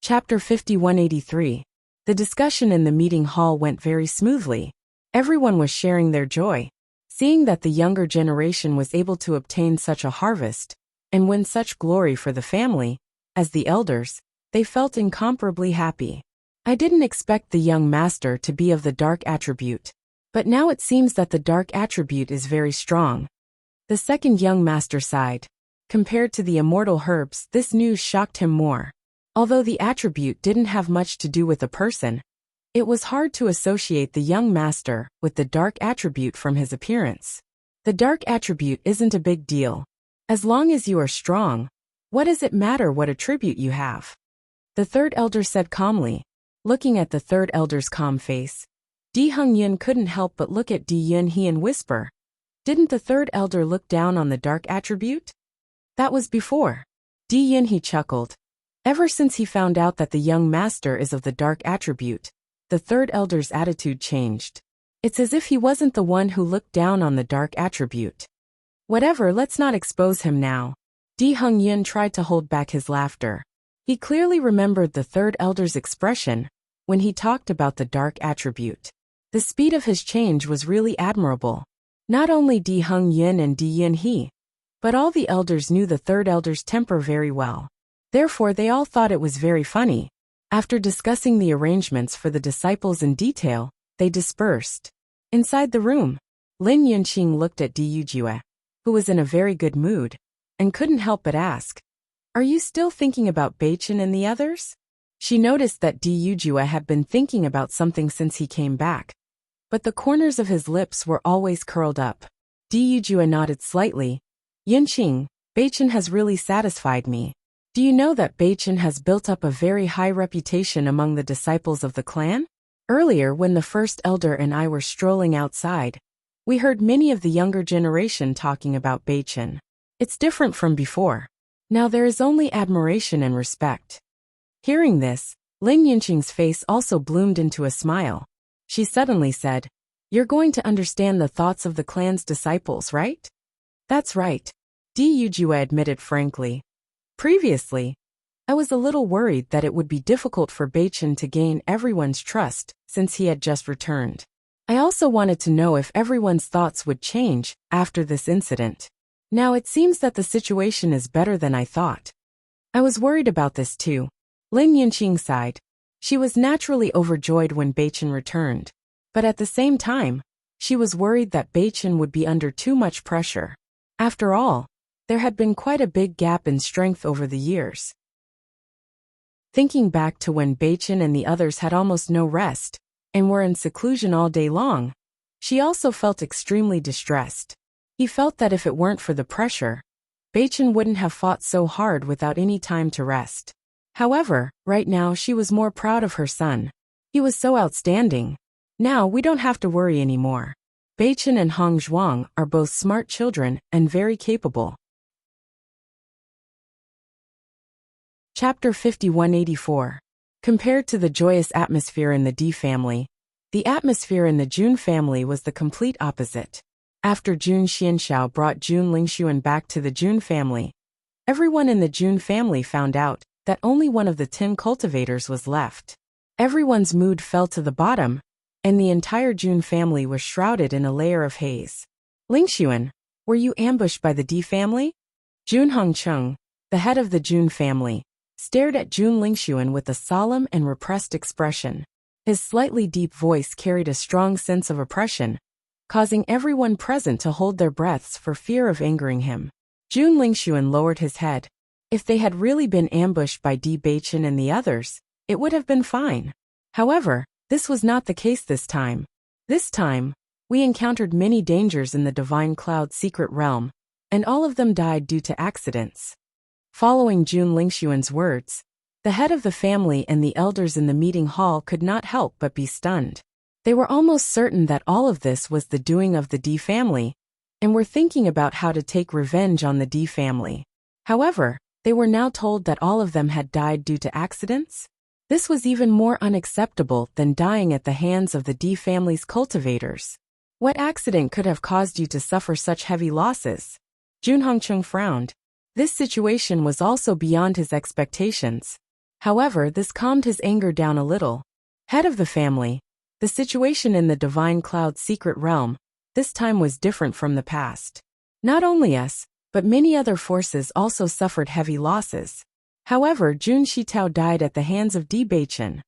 Chapter 5183. The discussion in the meeting hall went very smoothly. Everyone was sharing their joy, seeing that the younger generation was able to obtain such a harvest, and win such glory for the family. As the elders, they felt incomparably happy. I didn't expect the young master to be of the dark attribute, but now it seems that the dark attribute is very strong. The second young master sighed. Compared to the immortal herbs, this news shocked him more. Although the attribute didn't have much to do with a person, it was hard to associate the young master with the dark attribute from his appearance. The dark attribute isn't a big deal. As long as you are strong, what does it matter what attribute you have? The third elder said calmly. Looking at the third elder's calm face, Di Hengyan couldn't help but look at Di Yunhe and whisper, Didn't the third elder look down on the dark attribute? That was before. Di Yin, he chuckled. Ever since he found out that the young master is of the dark attribute, the third elder's attitude changed. It's as if he wasn't the one who looked down on the dark attribute. Whatever, let's not expose him now. Di Hung Yin tried to hold back his laughter. He clearly remembered the third elder's expression when he talked about the dark attribute. The speed of his change was really admirable. Not only Di Hung Yin and Di Yin He, but all the elders knew the third elder's temper very well. Therefore they all thought it was very funny. After discussing the arrangements for the disciples in detail, they dispersed. Inside the room, Lin Yunqing looked at Di Yujue, who was in a very good mood, and couldn't help but ask, "Are you still thinking about Beichen and the others?" She noticed that Di Yujue had been thinking about something since he came back, but the corners of his lips were always curled up. Di Yujue nodded slightly. "Yunqing, Beichen has really satisfied me. Do you know that Beichen has built up a very high reputation among the disciples of the clan? Earlier, when the first elder and I were strolling outside, we heard many of the younger generation talking about Beichen. It's different from before. Now there is only admiration and respect." Hearing this, Lin Yunqing's face also bloomed into a smile. She suddenly said, "You're going to understand the thoughts of the clan's disciples, right?" "That's right," Di Yujue admitted frankly. "Previously, I was a little worried that it would be difficult for Beichen to gain everyone's trust since he had just returned. I also wanted to know if everyone's thoughts would change after this incident. Now it seems that the situation is better than I thought. I was worried about this too." Lin Yunqing sighed. She was naturally overjoyed when Beichen returned, but at the same time, she was worried that Beichen would be under too much pressure. After all, there had been quite a big gap in strength over the years. Thinking back to when Beichen and the others had almost no rest and were in seclusion all day long, she also felt extremely distressed. He felt that if it weren't for the pressure, Beichen wouldn't have fought so hard without any time to rest. However, right now she was more proud of her son. He was so outstanding. Now we don't have to worry anymore. Beichen and Hong Zhuang are both smart children and very capable. Chapter 5184. Compared to the joyous atmosphere in the Di family, the atmosphere in the Jun family was the complete opposite. After Jun Xianxiao brought Jun Lingshuan back to the Jun family, everyone in the Jun family found out that only one of the tin cultivators was left. Everyone's mood fell to the bottom, and the entire Jun family was shrouded in a layer of haze. "Lingshuan, were you ambushed by the Di family?" Jun Hongcheng, the head of the Jun family, stared at Jun Lingshuan with a solemn and repressed expression. His slightly deep voice carried a strong sense of oppression, causing everyone present to hold their breaths for fear of angering him. Jun Lingshuan lowered his head. If they had really been ambushed by Di Beichen and the others, it would have been fine. However, this was not the case this time. This time, we encountered many dangers in the Divine Cloud secret realm, and all of them died due to accidents. Following Jun Lingshuan's words, the head of the family and the elders in the meeting hall could not help but be stunned. They were almost certain that all of this was the doing of the Di family, and were thinking about how to take revenge on the Di family. However, they were now told that all of them had died due to accidents. This was even more unacceptable than dying at the hands of the Di family's cultivators. What accident could have caused you to suffer such heavy losses? Jun Hongcheng frowned. This situation was also beyond his expectations. However, this calmed his anger down a little. Head of the family, the situation in the Divine Cloud secret realm, this time was different from the past. Not only us, but many other forces also suffered heavy losses. However, Jun Shitao died at the hands of Di Beichen.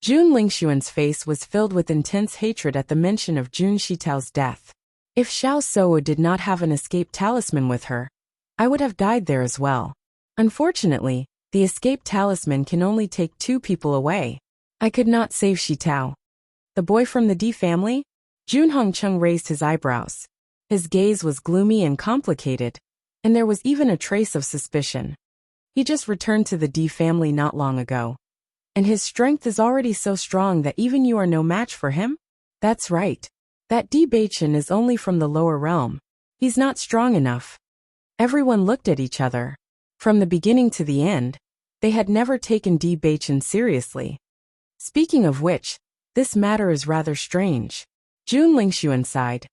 Jun Lingshuan's face was filled with intense hatred at the mention of Jun Shitao's death. If Xiao Sou did not have an escape talisman with her, I would have died there as well. Unfortunately, the escape talisman can only take 2 people away. I could not save Shitao. The boy from the Di family? Jun Hongcheng raised his eyebrows. His gaze was gloomy and complicated, and there was even a trace of suspicion. He just returned to the Di family not long ago. And his strength is already so strong that even you are no match for him? That's right. That Di Beichen is only from the lower realm. He's not strong enough. Everyone looked at each other. From the beginning to the end, they had never taken Bewitching seriously. Speaking of which, this matter is rather strange. Jun Lingxuan sighed.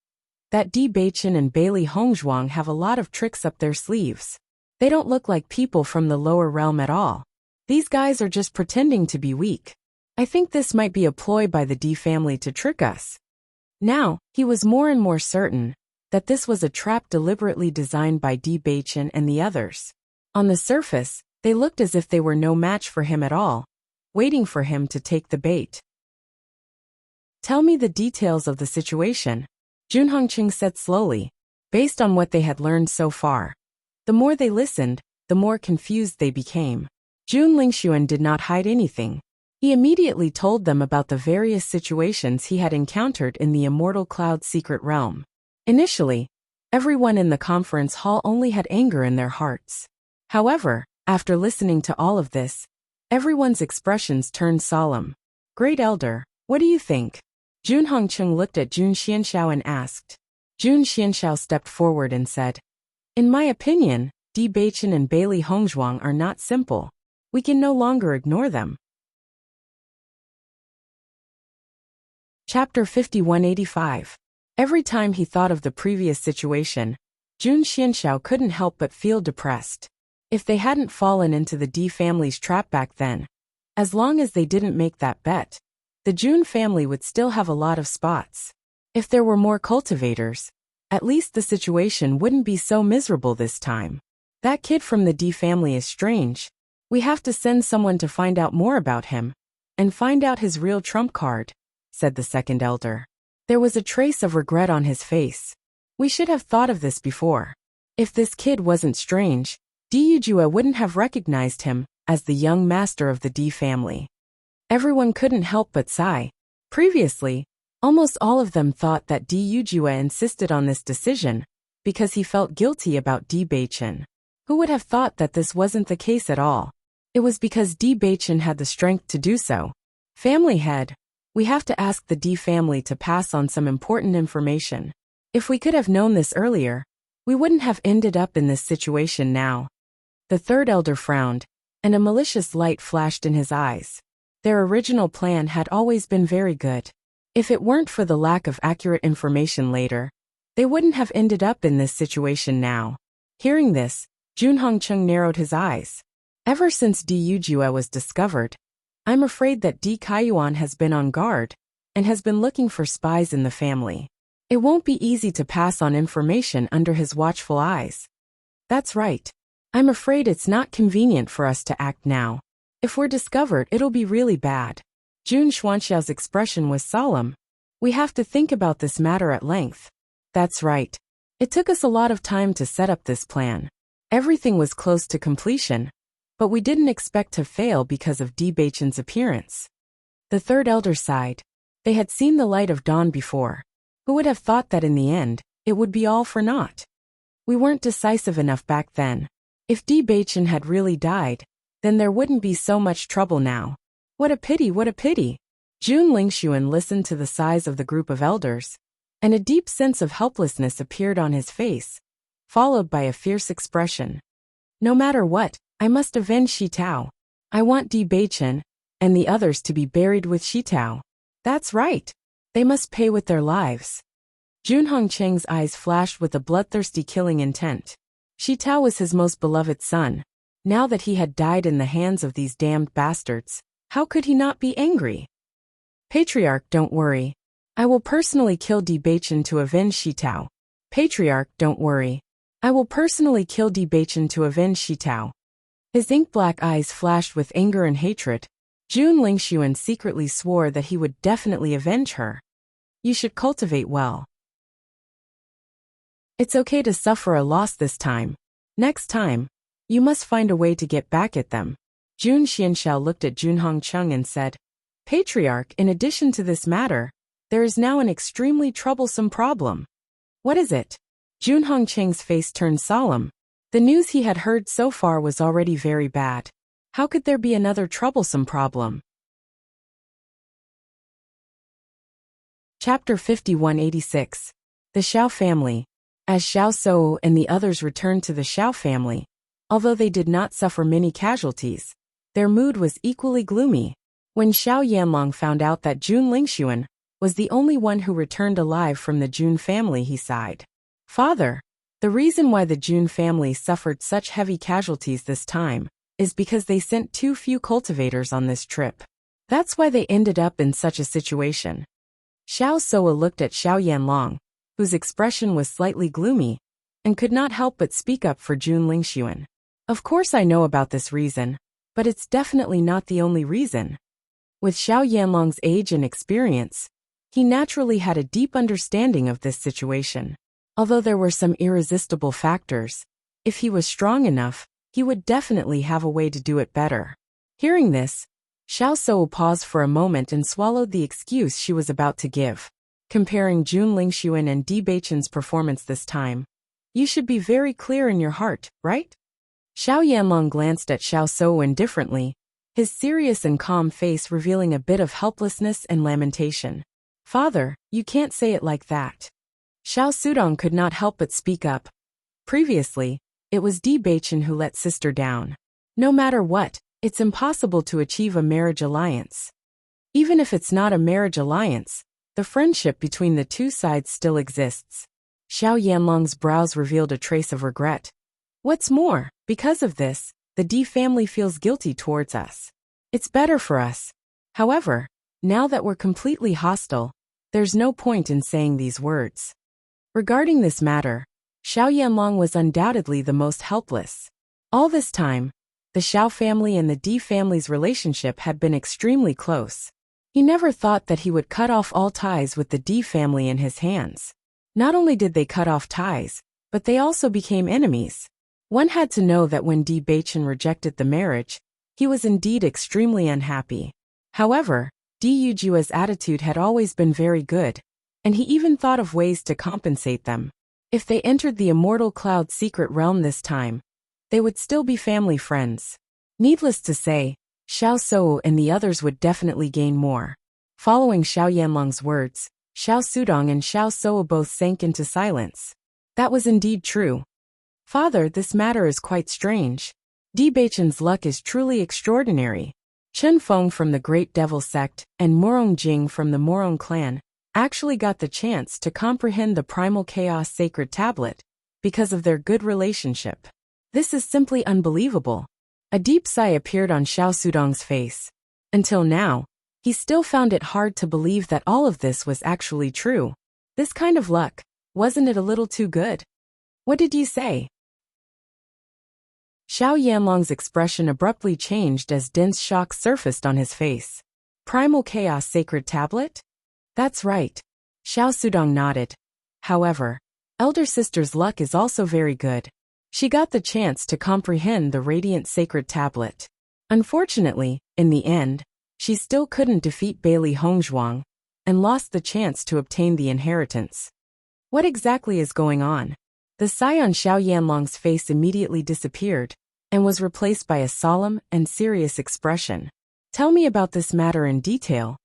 That Bewitching and Bailey Hongzhuang have a lot of tricks up their sleeves. They don't look like people from the lower realm at all. These guys are just pretending to be weak. I think this might be a ploy by the D family to trick us. Now, he was more and more certain that this was a trap deliberately designed by Bewitching and the others. On the surface, they looked as if they were no match for him at all, waiting for him to take the bait. Tell me the details of the situation, Jun Hongqing said slowly, based on what they had learned so far. The more they listened, the more confused they became. Jun Lingxuan did not hide anything. He immediately told them about the various situations he had encountered in the Immortal Cloud's secret realm. Initially, everyone in the conference hall only had anger in their hearts. However, after listening to all of this, everyone's expressions turned solemn. Great Elder, what do you think? Jun Hongqing looked at Jun Xianxiao and asked. Jun Xianxiao stepped forward and said, in my opinion, Bewitching and Bailey Hongzhuang are not simple. We can no longer ignore them. Chapter 5185. Every time he thought of the previous situation, Jun Xianxiao couldn't help but feel depressed. If they hadn't fallen into the D family's trap back then, as long as they didn't make that bet, the Jun family would still have a lot of spots. If there were more cultivators, at least the situation wouldn't be so miserable this time. That kid from the D family is strange. We have to send someone to find out more about him, and find out his real trump card, said the second elder. There was a trace of regret on his face. We should have thought of this before. If this kid wasn't strange, Diyujua wouldn't have recognized him as the young master of the D family. Everyone couldn't help but sigh. Previously, almost all of them thought that Diyujua insisted on this decision because he felt guilty about Bewitching. Who would have thought that this wasn't the case at all? It was because Bewitching had the strength to do so. Family head, we have to ask the D family to pass on some important information. If we could have known this earlier, we wouldn't have ended up in this situation now. The third elder frowned, and a malicious light flashed in his eyes. Their original plan had always been very good. If it weren't for the lack of accurate information later, they wouldn't have ended up in this situation now. Hearing this, Jun Hongqing narrowed his eyes. Ever since Diyujua was discovered, I'm afraid that Di Kaiyuan has been on guard, and has been looking for spies in the family. It won't be easy to pass on information under his watchful eyes. That's right. I'm afraid it's not convenient for us to act now. If we're discovered, it'll be really bad. Jun Xuanxiao's expression was solemn. We have to think about this matter at length. That's right. It took us a lot of time to set up this plan. Everything was close to completion, but we didn't expect to fail because of Bewitching's appearance. The third elder sighed. They had seen the light of dawn before. Who would have thought that in the end, it would be all for naught? We weren't decisive enough back then. If Bewitching had really died, then there wouldn't be so much trouble now. What a pity, what a pity. Jun Lingxuan listened to the sighs of the group of elders, and a deep sense of helplessness appeared on his face, followed by a fierce expression. No matter what, I must avenge Shitao. I want Bewitching and the others to be buried with Shitao. That's right. They must pay with their lives. Jun Hongqing's eyes flashed with a bloodthirsty killing intent. Shitao was his most beloved son. Now that he had died in the hands of these damned bastards, how could he not be angry? Patriarch, don't worry. I will personally kill Bewitching to avenge Shitao. Patriarch, don't worry. I will personally kill Bewitching to avenge Shitao. His ink-black eyes flashed with anger and hatred. Jun Lingxuan secretly swore that he would definitely avenge her. You should cultivate well. It's okay to suffer a loss this time. Next time, you must find a way to get back at them. Jun Xianxiao looked at Jun Hongqing and said, Patriarch, in addition to this matter, there is now an extremely troublesome problem. What is it? Jun Hongqing's face turned solemn. The news he had heard so far was already very bad. How could there be another troublesome problem? Chapter 5186. The Xiao Family. As Xiao Souwu and the others returned to the Xiao family, although they did not suffer many casualties, their mood was equally gloomy. When Xiao Yanlong found out that Jun Lingxuan was the only one who returned alive from the Jun family, he sighed. Father, the reason why the Jun family suffered such heavy casualties this time is because they sent too few cultivators on this trip. That's why they ended up in such a situation. Xiao Souwu looked at Xiao Yanlong, whose expression was slightly gloomy, and could not help but speak up for Jun Lingxuan. Of course I know about this reason, but it's definitely not the only reason. With Xiao Yanlong's age and experience, he naturally had a deep understanding of this situation. Although there were some irresistible factors, if he was strong enough, he would definitely have a way to do it better. Hearing this, Xiao Souwu paused for a moment and swallowed the excuse she was about to give. Comparing Jun Lingxuan and Bewitching's performance this time, you should be very clear in your heart, right? Xiao Yanlong glanced at Xiao Souwu indifferently, his serious and calm face revealing a bit of helplessness and lamentation. Father, you can't say it like that. Xiao Sudong could not help but speak up. Previously, it was Bewitching who let sister down. No matter what, it's impossible to achieve a marriage alliance. Even if it's not a marriage alliance, the friendship between the two sides still exists. Xiao Yanlong's brows revealed a trace of regret. What's more, because of this, the D family feels guilty towards us. It's better for us. However, now that we're completely hostile, there's no point in saying these words. Regarding this matter, Xiao Yanlong was undoubtedly the most helpless. All this time, the Xiao family and the D family's relationship had been extremely close. He never thought that he would cut off all ties with the D family in his hands. Not only did they cut off ties, but they also became enemies. One had to know that when Bewitching rejected the marriage, he was indeed extremely unhappy. However, Yujua's attitude had always been very good, and he even thought of ways to compensate them. If they entered the Immortal Cloud secret realm this time, they would still be family friends. Needless to say, Xiao Souwu and the others would definitely gain more. Following Xiao Yanlong's words, Xiao Sudong and Xiao Souwu both sank into silence. That was indeed true. Father, this matter is quite strange. Bewitching's luck is truly extraordinary. Chen Feng from the Great Devil Sect and Morong Jing from the Morong clan actually got the chance to comprehend the Primal Chaos Sacred Tablet because of their good relationship. This is simply unbelievable. A deep sigh appeared on Xiao Sudong's face. Until now, he still found it hard to believe that all of this was actually true. This kind of luck, wasn't it a little too good? What did you say? Xiao Yanlong's expression abruptly changed as dense shock surfaced on his face. Primal Chaos Sacred Tablet? That's right. Xiao Sudong nodded. However, elder sister's luck is also very good. She got the chance to comprehend the Radiant Sacred Tablet. Unfortunately, in the end, she still couldn't defeat Bailey Hongzhuang and lost the chance to obtain the inheritance. What exactly is going on? The sigh on Xiao Yanlong's face immediately disappeared and was replaced by a solemn and serious expression. Tell me about this matter in detail.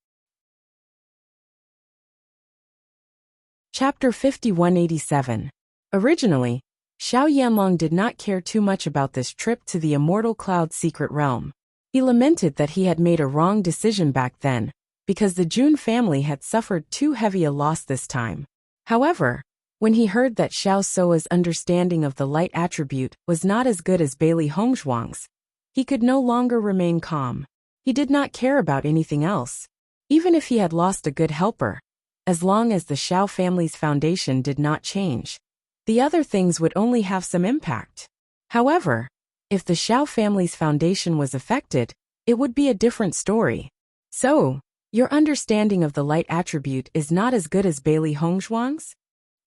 Chapter 5187. Originally, Xiao Yanlong did not care too much about this trip to the Immortal Cloud secret realm. He lamented that he had made a wrong decision back then, because the Jun family had suffered too heavy a loss this time. However, when he heard that Xiao Souwu's understanding of the light attribute was not as good as Bailey Hongzhuang's, he could no longer remain calm. He did not care about anything else. Even if he had lost a good helper, as long as the Xiao family's foundation did not change, the other things would only have some impact. However, if the Xiao family's foundation was affected, it would be a different story. So, your understanding of the light attribute is not as good as Bailey Hongzhuang's?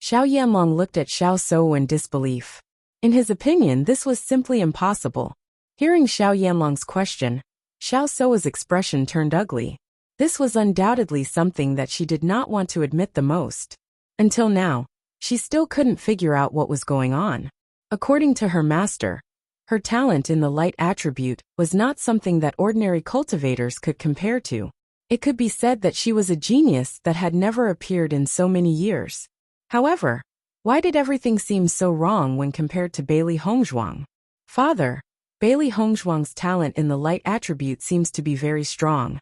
Xiao Yanlong looked at Xiao Souwu in disbelief. In his opinion, this was simply impossible. Hearing Xiao Yanlong's question, Xiao Souwu's expression turned ugly. This was undoubtedly something that she did not want to admit the most. Until now, she still couldn't figure out what was going on. According to her master, her talent in the light attribute was not something that ordinary cultivators could compare to. It could be said that she was a genius that had never appeared in so many years. However, Why did everything seem so wrong when compared to Bailey Hongzhuang? Father, Bailey Hongzhuang's talent in the light attribute seems to be very strong.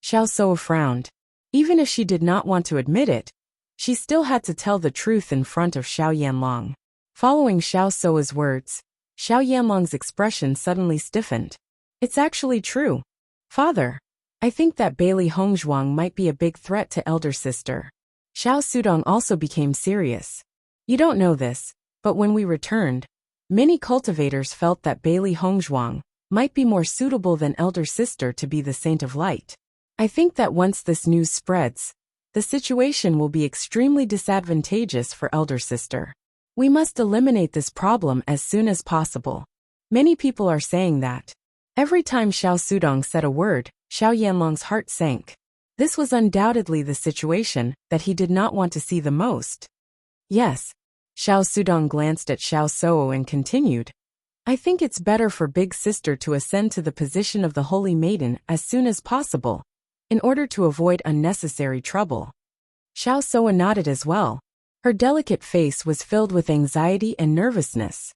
Xiao Suo frowned. Even if she did not want to admit it, she still had to tell the truth in front of Xiao Yanlong. Following Xiao Suo's words, Xiao Yanlong's expression suddenly stiffened. It's actually true. Father, I think that Bailey Hongzhuang might be a big threat to elder sister. Xiao Sudong also became serious. You don't know this, but when we returned, many cultivators felt that Bailey Hongzhuang might be more suitable than elder sister to be the Saint of Light. I think that once this news spreads, the situation will be extremely disadvantageous for elder sister. We must eliminate this problem as soon as possible. Many people are saying that. Every time Xiao Sudong said a word, Xiao Yanlong's heart sank. This was undoubtedly the situation that he did not want to see the most. Yes. Xiao Sudong glanced at Xiao Suo and continued. I think it's better for big sister to ascend to the position of the Holy Maiden as soon as possible, in order to avoid unnecessary trouble. Xiao Suo nodded as well. Her delicate face was filled with anxiety and nervousness.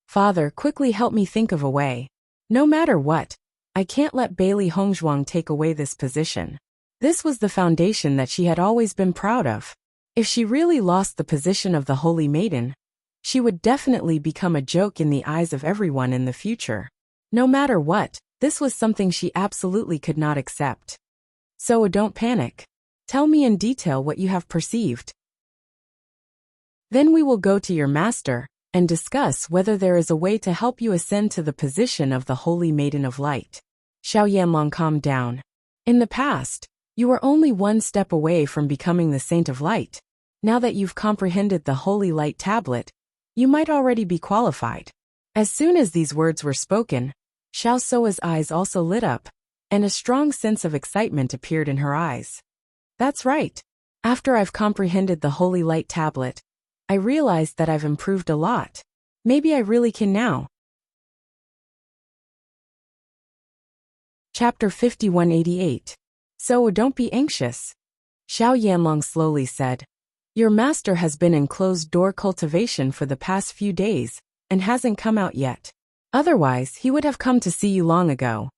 Father, quickly help me think of a way. No matter what, I can't let Bailey Hongzhuang take away this position. This was the foundation that she had always been proud of. If she really lost the position of the Holy Maiden, she would definitely become a joke in the eyes of everyone in the future. No matter what, this was something she absolutely could not accept. So don't panic. Tell me in detail what you have perceived. Then we will go to your master and discuss whether there is a way to help you ascend to the position of the Holy Maiden of Light. Xiao Yanlong calmed down. In the past, you were only one step away from becoming the Saint of Light. Now that you've comprehended the Holy Light Tablet, you might already be qualified. As soon as these words were spoken, Xiao Suo's eyes also lit up, and a strong sense of excitement appeared in her eyes. That's right. After I've comprehended the Holy Light Tablet, I realized that I've improved a lot. Maybe I really can now. Chapter 5188. So don't be anxious. Xiao Yanlong slowly said. Your master has been in closed-door cultivation for the past few days, and hasn't come out yet. Otherwise, he would have come to see you long ago.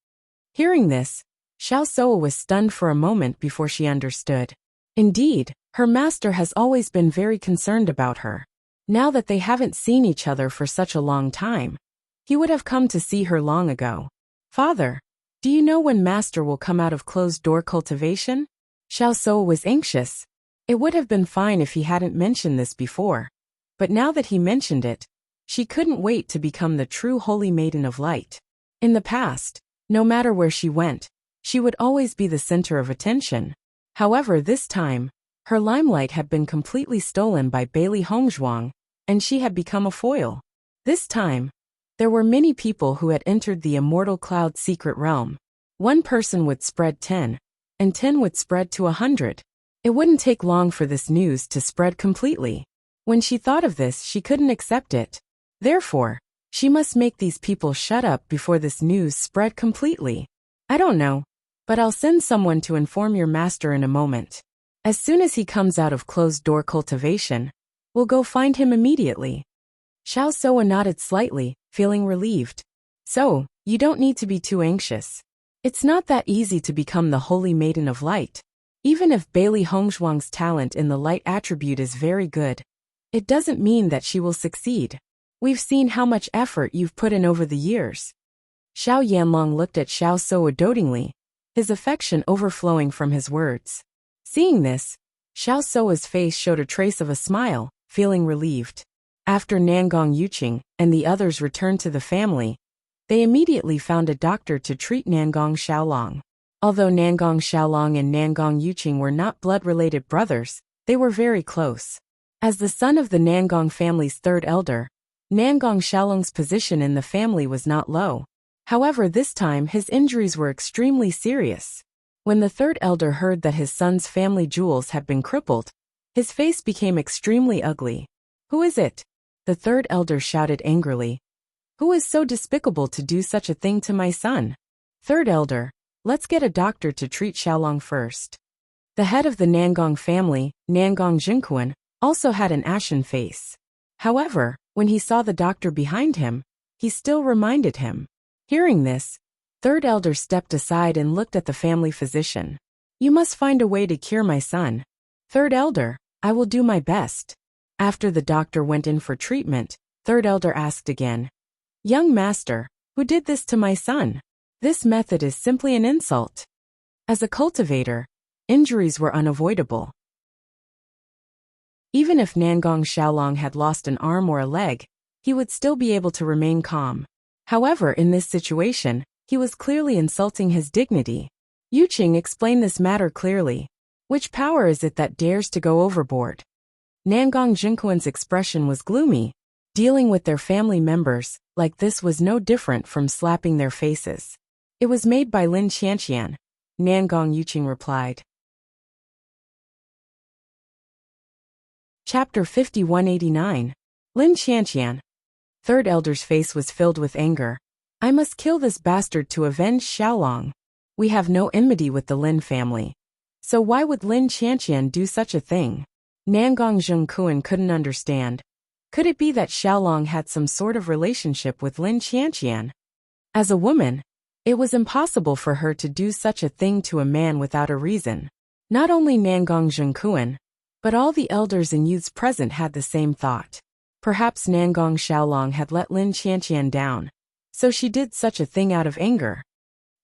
Hearing this, Xiao Suo was stunned for a moment before she understood. Indeed, her master has always been very concerned about her. Now that they haven't seen each other for such a long time, he would have come to see her long ago. Father, do you know when master will come out of closed-door cultivation? Xiao Suo was anxious. It would have been fine if he hadn't mentioned this before. But now that he mentioned it, she couldn't wait to become the true Holy Maiden of Light. In the past, no matter where she went, she would always be the center of attention. However, this time, her limelight had been completely stolen by Bailey Hongzhuang, and she had become a foil. This time, there were many people who had entered the Immortal Cloud secret realm. One person would spread 10, and 10 would spread to 100. It wouldn't take long for this news to spread completely. When she thought of this, she couldn't accept it. Therefore, she must make these people shut up before this news spread completely. I don't know, but I'll send someone to inform your master in a moment. As soon as he comes out of closed-door cultivation, we'll go find him immediately. Xiao Suo nodded slightly, feeling relieved. So, you don't need to be too anxious. It's not that easy to become the Holy Maiden of Light. Even if Bailey Hongzhuang's talent in the light attribute is very good, it doesn't mean that she will succeed. We've seen how much effort you've put in over the years. Xiao Yanlong looked at Xiao Suo dotingly, his affection overflowing from his words. Seeing this, Xiao Suo's face showed a trace of a smile, feeling relieved. After Nangong Yuqing and the others returned to the family, they immediately found a doctor to treat Nangong Xiaolong. Although Nangong Xiaolong and Nangong Yuqing were not blood-related brothers, they were very close. As the son of the Nangong family's third elder, Nangong Xiaolong's position in the family was not low. However, this time his injuries were extremely serious. When the third elder heard that his son's family jewels had been crippled, his face became extremely ugly. Who is it? The third elder shouted angrily. Who is so despicable to do such a thing to my son? Third elder, let's get a doctor to treat Xiaolong first. The head of the Nangong family, Nangong Jinquan, also had an ashen face. However, when he saw the doctor behind him, he still reminded him. Hearing this, third elder stepped aside and looked at the family physician. You must find a way to cure my son. Third elder, I will do my best. After the doctor went in for treatment, third elder asked again. Young master, who did this to my son? This method is simply an insult. As a cultivator, injuries were unavoidable. Even if Nangong Xiaolong had lost an arm or a leg, he would still be able to remain calm. However, in this situation, he was clearly insulting his dignity. Yuqing explained this matter clearly. Which power is it that dares to go overboard? Nangong Jinquan's expression was gloomy. Dealing with their family members like this was no different from slapping their faces. It was made by Lin Qianqian. Nangong Yuqing replied. Chapter 5189. Lin Qianqian. Third elder's face was filled with anger. I must kill this bastard to avenge Xiaolong. We have no enmity with the Lin family. So why would Lin Qianqian do such a thing? Nangong Zhengkuan couldn't understand. Could it be that Xiaolong had some sort of relationship with Lin Qianqian? As a woman, it was impossible for her to do such a thing to a man without a reason. Not only Nangong Zhengkuan, but all the elders and youths present had the same thought. Perhaps Nangong Xiaolong had let Lin Qianqian down, so she did such a thing out of anger.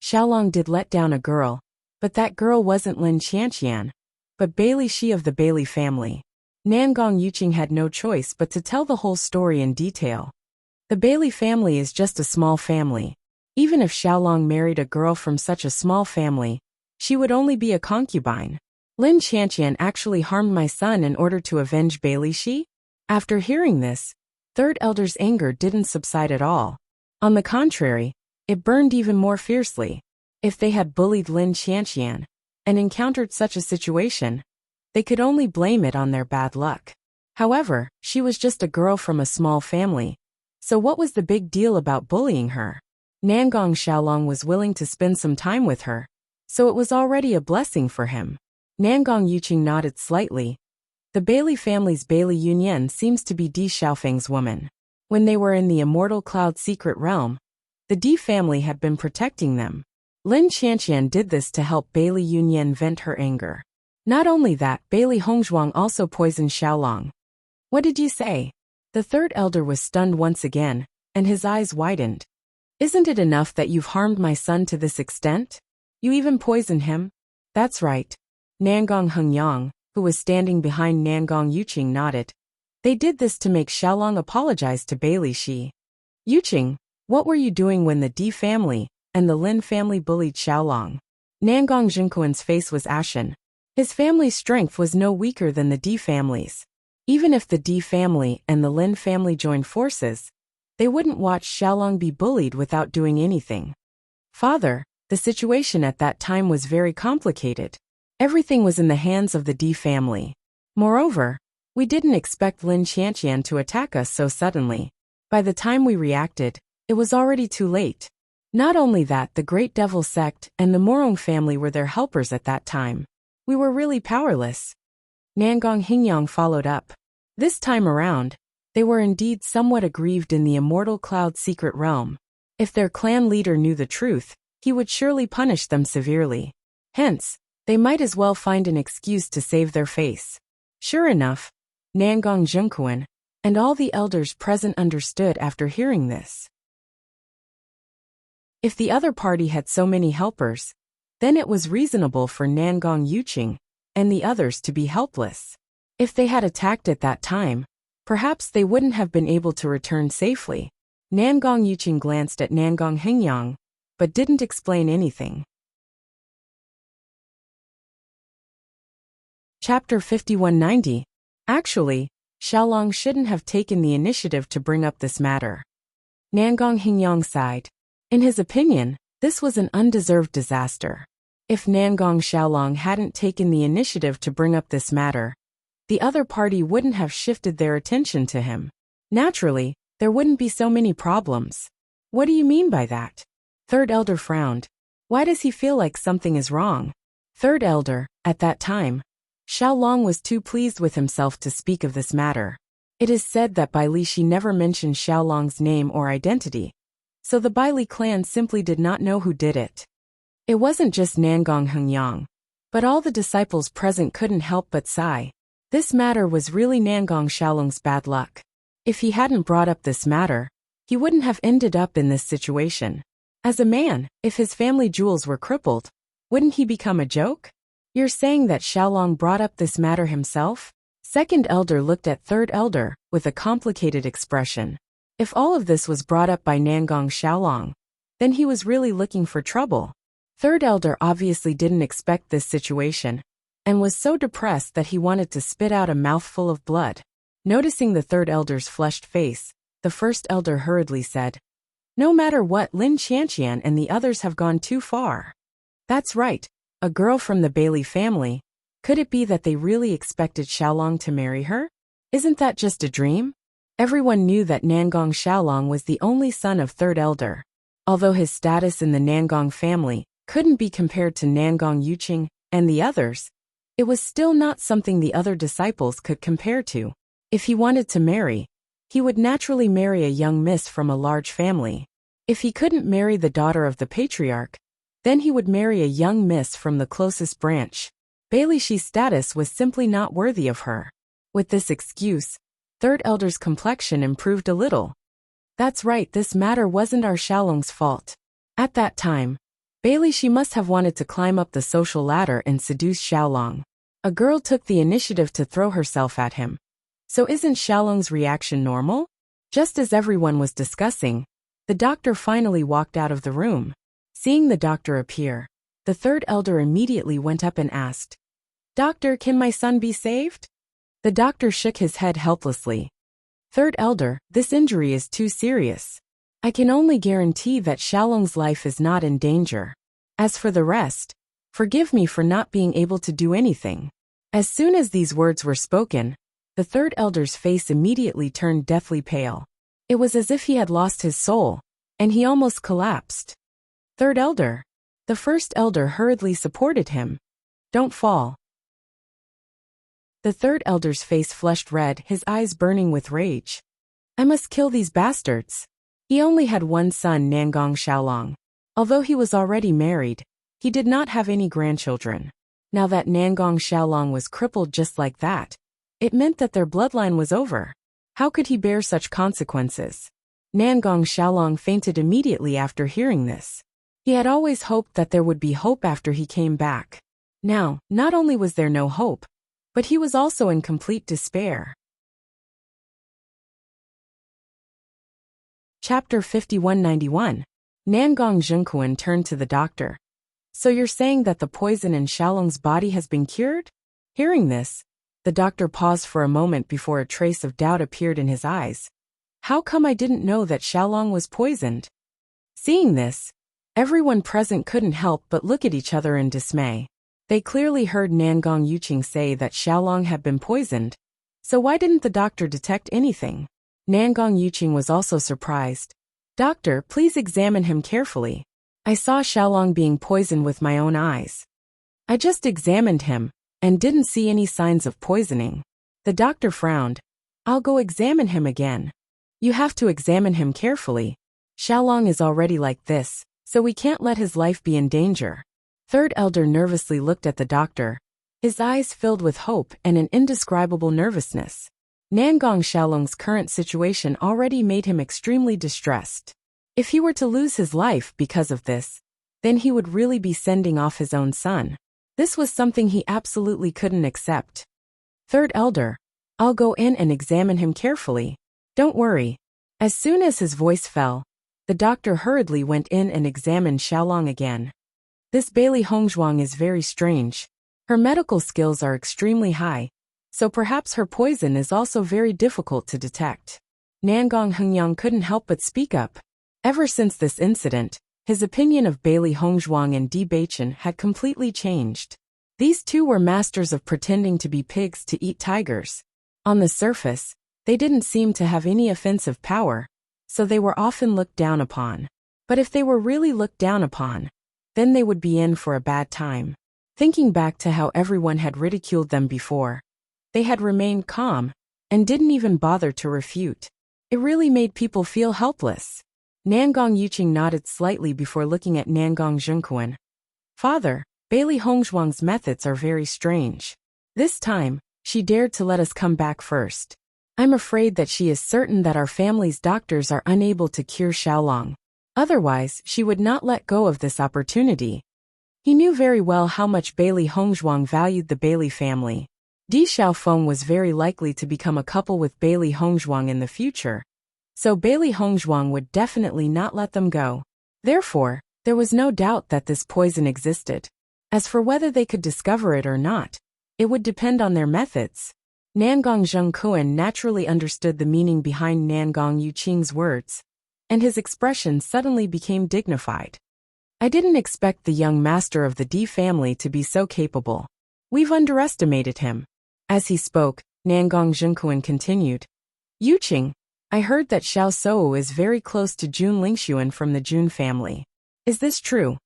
Xiaolong did let down a girl, but that girl wasn't Lin Qianqian, but Bailey Shi of the Bailey family. Nangong Yuqing had no choice but to tell the whole story in detail. The Bailey family is just a small family. Even if Xiaolong married a girl from such a small family, she would only be a concubine. Lin Qianqian actually harmed my son in order to avenge Bailey Shi? After hearing this, third elder's anger didn't subside at all. On the contrary, it burned even more fiercely. If they had bullied Lin Qianqian and encountered such a situation, they could only blame it on their bad luck. However, she was just a girl from a small family, so what was the big deal about bullying her? Nangong Xiaolong was willing to spend some time with her, so it was already a blessing for him. Nangong Yuqing nodded slightly. The Bailey family's Bailey Yunyan seems to be Di Xiaofeng's woman. When they were in the Immortal Cloud secret realm, the Di family had been protecting them. Lin Qianqian did this to help Bailey Yunyan vent her anger. Not only that, Bailey Hongzhuang also poisoned Xiaolong. What did you say? The third elder was stunned once again, and his eyes widened. Isn't it enough that you've harmed my son to this extent? You even poisoned him? That's right. Nangong Hengyang, who was standing behind Nangong Yuqing, nodded. They did this to make Xiaolong apologize to Bailey Shi. Yuqing, what were you doing when the Di family and the Lin family bullied Xiaolong? Nangong Jinquan's face was ashen. His family's strength was no weaker than the Di family's. Even if the Di family and the Lin family joined forces, they wouldn't watch Xiaolong be bullied without doing anything. Father, the situation at that time was very complicated. Everything was in the hands of the Di family. Moreover, we didn't expect Lin Qianqian to attack us so suddenly. By the time we reacted, it was already too late. Not only that, the Great Devil sect and the Morong family were their helpers at that time. We were really powerless. Nangong Hengyang followed up. This time around, they were indeed somewhat aggrieved in the Immortal Cloud secret realm. If their clan leader knew the truth, he would surely punish them severely. Hence, they might as well find an excuse to save their face. Sure enough, Nangong Zhengkuan and all the elders present understood after hearing this. If the other party had so many helpers, then it was reasonable for Nangong Yuqing and the others to be helpless. If they had attacked at that time, perhaps they wouldn't have been able to return safely. Nangong Yuqing glanced at Nangong Hengyang, but didn't explain anything. Chapter 5190. Actually, Xiaolong shouldn't have taken the initiative to bring up this matter. Nangong Hengyang sighed. In his opinion, this was an undeserved disaster. If Nangong Xiaolong hadn't taken the initiative to bring up this matter, the other party wouldn't have shifted their attention to him. Naturally, there wouldn't be so many problems. What do you mean by that? Third elder frowned. Why does he feel like something is wrong? Third elder, at that time, Xiaolong was too pleased with himself to speak of this matter. It is said that Bai Li she never mentioned Xiaolong's name or identity, so the Bai Li clan simply did not know who did it. It wasn't just Nangong Hengyang, but all the disciples present couldn't help but sigh. This matter was really Nangong Xiaolong's bad luck. If he hadn't brought up this matter, he wouldn't have ended up in this situation. As a man, if his family jewels were crippled, wouldn't he become a joke? You're saying that Xiaolong brought up this matter himself? Second elder looked at third elder with a complicated expression. If all of this was brought up by Nangong Xiaolong, then he was really looking for trouble. Third elder obviously didn't expect this situation, and was so depressed that he wanted to spit out a mouthful of blood. Noticing the third elder's flushed face, the first elder hurriedly said, "No matter what, Lin Qianqian and the others have gone too far." That's right, a girl from the Bailey family. Could it be that they really expected Xiaolong to marry her? Isn't that just a dream? Everyone knew that Nangong Xiaolong was the only son of third elder. Although his status in the Nangong family couldn't be compared to Nangong Yuqing and the others, it was still not something the other disciples could compare to. If he wanted to marry, he would naturally marry a young miss from a large family. If he couldn't marry the daughter of the patriarch, then he would marry a young miss from the closest branch. Bailey Shi's status was simply not worthy of her. With this excuse, third elder's complexion improved a little. That's right, this matter wasn't our Xiaolong's fault. At that time, Bailey Shi must have wanted to climb up the social ladder and seduce Xiaolong. A girl took the initiative to throw herself at him. So isn't Xiaolong's reaction normal? Just as everyone was discussing, the doctor finally walked out of the room. Seeing the doctor appear, the third elder immediately went up and asked, "Doctor, can my son be saved?" The doctor shook his head helplessly. "Third elder, this injury is too serious. I can only guarantee that Xiaolong's life is not in danger. As for the rest, forgive me for not being able to do anything." As soon as these words were spoken, the third elder's face immediately turned deathly pale. It was as if he had lost his soul, and he almost collapsed. "Third elder." The first elder hurriedly supported him. "Don't fall." The third elder's face flushed red, his eyes burning with rage. "I must kill these bastards." He only had one son, Nangong Xiaolong. Although he was already married, he did not have any grandchildren. Now that Nangong Xiaolong was crippled just like that, it meant that their bloodline was over. How could he bear such consequences? Nangong Xiaolong fainted immediately after hearing this. He had always hoped that there would be hope after he came back. Now, not only was there no hope, but he was also in complete despair. Chapter 5191. Nangong Zhengquan turned to the doctor. "So you're saying that the poison in Xiaolong's body has been cured?" Hearing this, the doctor paused for a moment before a trace of doubt appeared in his eyes. "How come I didn't know that Xiaolong was poisoned?" Seeing this, everyone present couldn't help but look at each other in dismay. They clearly heard Nangong Yuqing say that Xiaolong had been poisoned, so why didn't the doctor detect anything? Nangong Yuqing was also surprised. "Doctor, please examine him carefully. I saw Xiaolong being poisoned with my own eyes." "I just examined him, and didn't see any signs of poisoning." The doctor frowned. "I'll go examine him again." "You have to examine him carefully. Xiaolong is already like this, so we can't let his life be in danger." Third elder nervously looked at the doctor, his eyes filled with hope and an indescribable nervousness. Nangong Xiaolong's current situation already made him extremely distressed. If he were to lose his life because of this, then he would really be sending off his own son. This was something he absolutely couldn't accept. "Third elder, I'll go in and examine him carefully. Don't worry." As soon as his voice fell, the doctor hurriedly went in and examined Xiaolong again. This Bailey Hongzhuang is very strange. Her medical skills are extremely high, so perhaps her poison is also very difficult to detect. Nangong Hengyang couldn't help but speak up. Ever since this incident, his opinion of Bailey Hongzhuang and Bewitching had completely changed. These two were masters of pretending to be pigs to eat tigers. On the surface, they didn't seem to have any offensive power, so they were often looked down upon. But if they were really looked down upon, then they would be in for a bad time. Thinking back to how everyone had ridiculed them before, they had remained calm and didn't even bother to refute. It really made people feel helpless. Nangong Yuqing nodded slightly before looking at Nangong Zhengquan. Father, Bailey Hongzhuang's methods are very strange. This time, she dared to let us come back first. I'm afraid that she is certain that our family's doctors are unable to cure Xiaolong. Otherwise, she would not let go of this opportunity. He knew very well how much Bailey Hongzhuang valued the Bailey family. Di Xiaofeng was very likely to become a couple with Bailey Hongzhuang in the future, so Bailey Hongzhuang would definitely not let them go. Therefore, there was no doubt that this poison existed. As for whether they could discover it or not, it would depend on their methods. Nangong Zhengquan naturally understood the meaning behind Nangong Yuqing's words, and his expression suddenly became dignified. I didn't expect the young master of the Di family to be so capable. We've underestimated him. As he spoke, Nangong Zhengquan continued. Yuqing, I heard that Xiao Sou is very close to Jun Lingxuan from the Jun family. Is this true?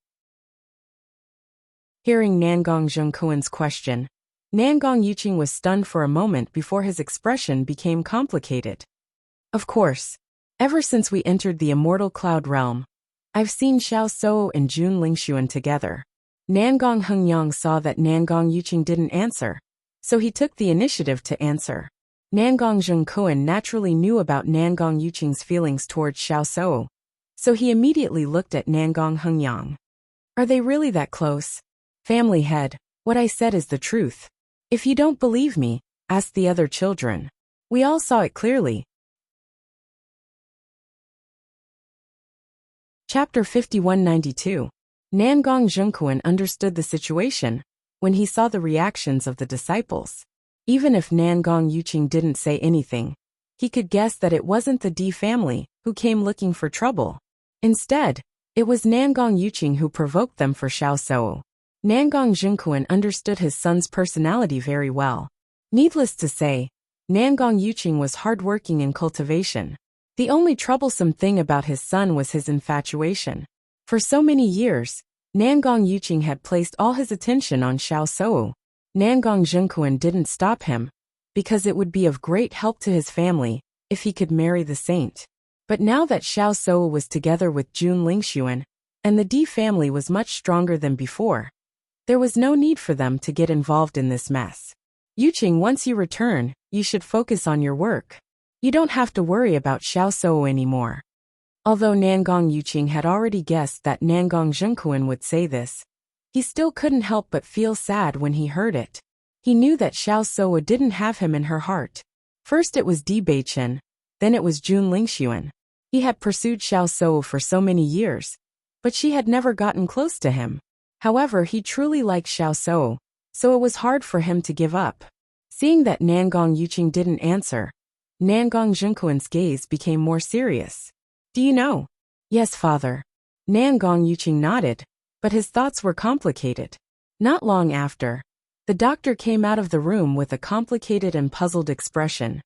Hearing Nangong Zhengquan's question, Nangong Yuqing was stunned for a moment before his expression became complicated. Of course. Ever since we entered the immortal cloud realm, I've seen Xiao Sou and Jun Lingxuan together. Nangong Hengyang saw that Nangong Yuqing didn't answer, so he took the initiative to answer. Nangong Zhengquan naturally knew about Nangong Yuqing's feelings towards Xiao Sou, so he immediately looked at Nangong Hengyang. Are they really that close? Family head, what I said is the truth. If you don't believe me, ask the other children. We all saw it clearly. Chapter 5192. Nangong Zhengquan understood the situation when he saw the reactions of the disciples. Even if Nangong Yuqing didn't say anything, he could guess that it wasn't the Di family who came looking for trouble. Instead, it was Nangong Yuqing who provoked them for Xiao Sou. Nangong Zhengquan understood his son's personality very well. Needless to say, Nangong Yuqing was hardworking in cultivation. The only troublesome thing about his son was his infatuation. For so many years, Nangong Yuqing had placed all his attention on Xiao Sou. Nangong Zhengquan didn't stop him, because it would be of great help to his family if he could marry the saint. But now that Xiao Sou was together with Jun Lingxuan, and the Di family was much stronger than before, there was no need for them to get involved in this mess. Yuqing, once you return, you should focus on your work. You don't have to worry about Xiao Sou anymore. Although Nangong Yuqing had already guessed that Nangong Zhengquan would say this, he still couldn't help but feel sad when he heard it. He knew that Xiao Sou didn't have him in her heart. First it was Di Beichen, then it was Jun Lingxuan. He had pursued Xiao Sou for so many years, but she had never gotten close to him. However, he truly liked Xiao Sou, so it was hard for him to give up. Seeing that Nangong Yuqing didn't answer, Nangong Zhengquan's gaze became more serious. Do you know? Yes, father. Nangong Yuqing nodded, but his thoughts were complicated. Not long after, the doctor came out of the room with a complicated and puzzled expression.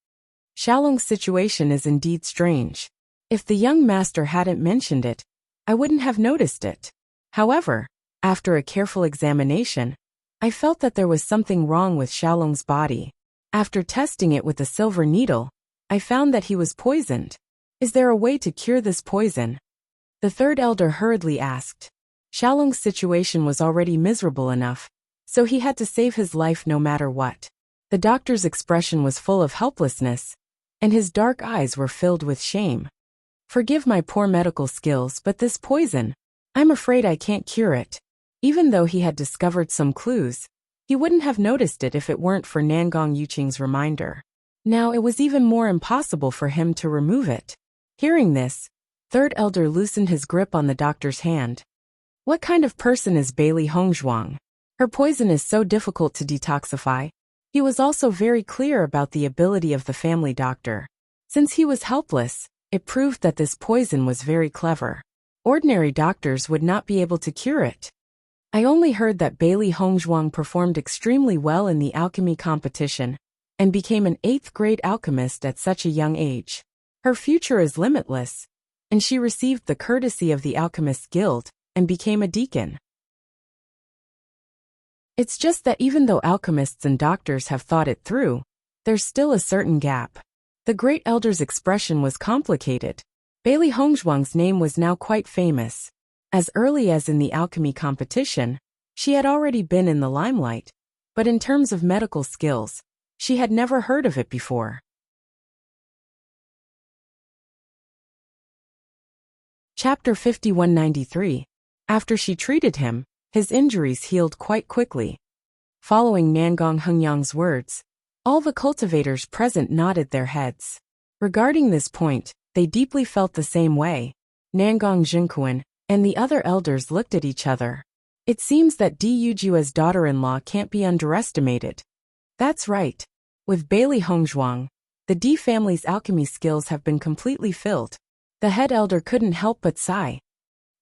Xiaolong's situation is indeed strange. If the young master hadn't mentioned it, I wouldn't have noticed it. However, after a careful examination, I felt that there was something wrong with Xiaolong's body. After testing it with a silver needle, I found that he was poisoned. Is there a way to cure this poison? The third elder hurriedly asked. Xiaolong's situation was already miserable enough, so he had to save his life no matter what. The doctor's expression was full of helplessness, and his dark eyes were filled with shame. Forgive my poor medical skills, but this poison, I'm afraid I can't cure it. Even though he had discovered some clues, he wouldn't have noticed it if it weren't for Nangong Yuqing's reminder. Now it was even more impossible for him to remove it. Hearing this, third elder loosened his grip on the doctor's hand. What kind of person is Bailey Hongzhuang? Her poison is so difficult to detoxify. He was also very clear about the ability of the family doctor. Since he was helpless, it proved that this poison was very clever. Ordinary doctors would not be able to cure it. I only heard that Bailey Hongzhuang performed extremely well in the alchemy competition and became an 8th grade alchemist at such a young age. Her future is limitless, and she received the courtesy of the Alchemist Guild and became a deacon. It's just that even though alchemists and doctors have thought it through, there's still a certain gap. The great elder's expression was complicated. Bailey Hongzhuang's name was now quite famous. As early as in the alchemy competition, she had already been in the limelight, but in terms of medical skills, she had never heard of it before. Chapter 5193. After she treated him, his injuries healed quite quickly. Following Nangong Hengyang's words, all the cultivators present nodded their heads. Regarding this point, they deeply felt the same way. Nangong Zhenkuan and the other elders looked at each other. It seems that Di Yujua's daughter-in-law can't be underestimated. That's right. With Bailey Hongzhuang, the Di family's alchemy skills have been completely filled. The head elder couldn't help but sigh.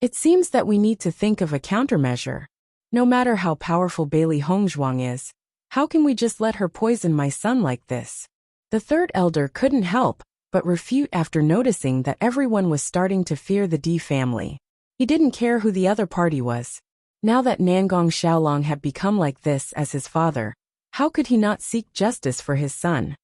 It seems that we need to think of a countermeasure. No matter how powerful Bailey Hongzhuang is, how can we just let her poison my son like this? The third elder couldn't help but refute after noticing that everyone was starting to fear the Di family. He didn't care who the other party was. Now that Nangong Xiaolong had become like this as his father, how could he not seek justice for his son?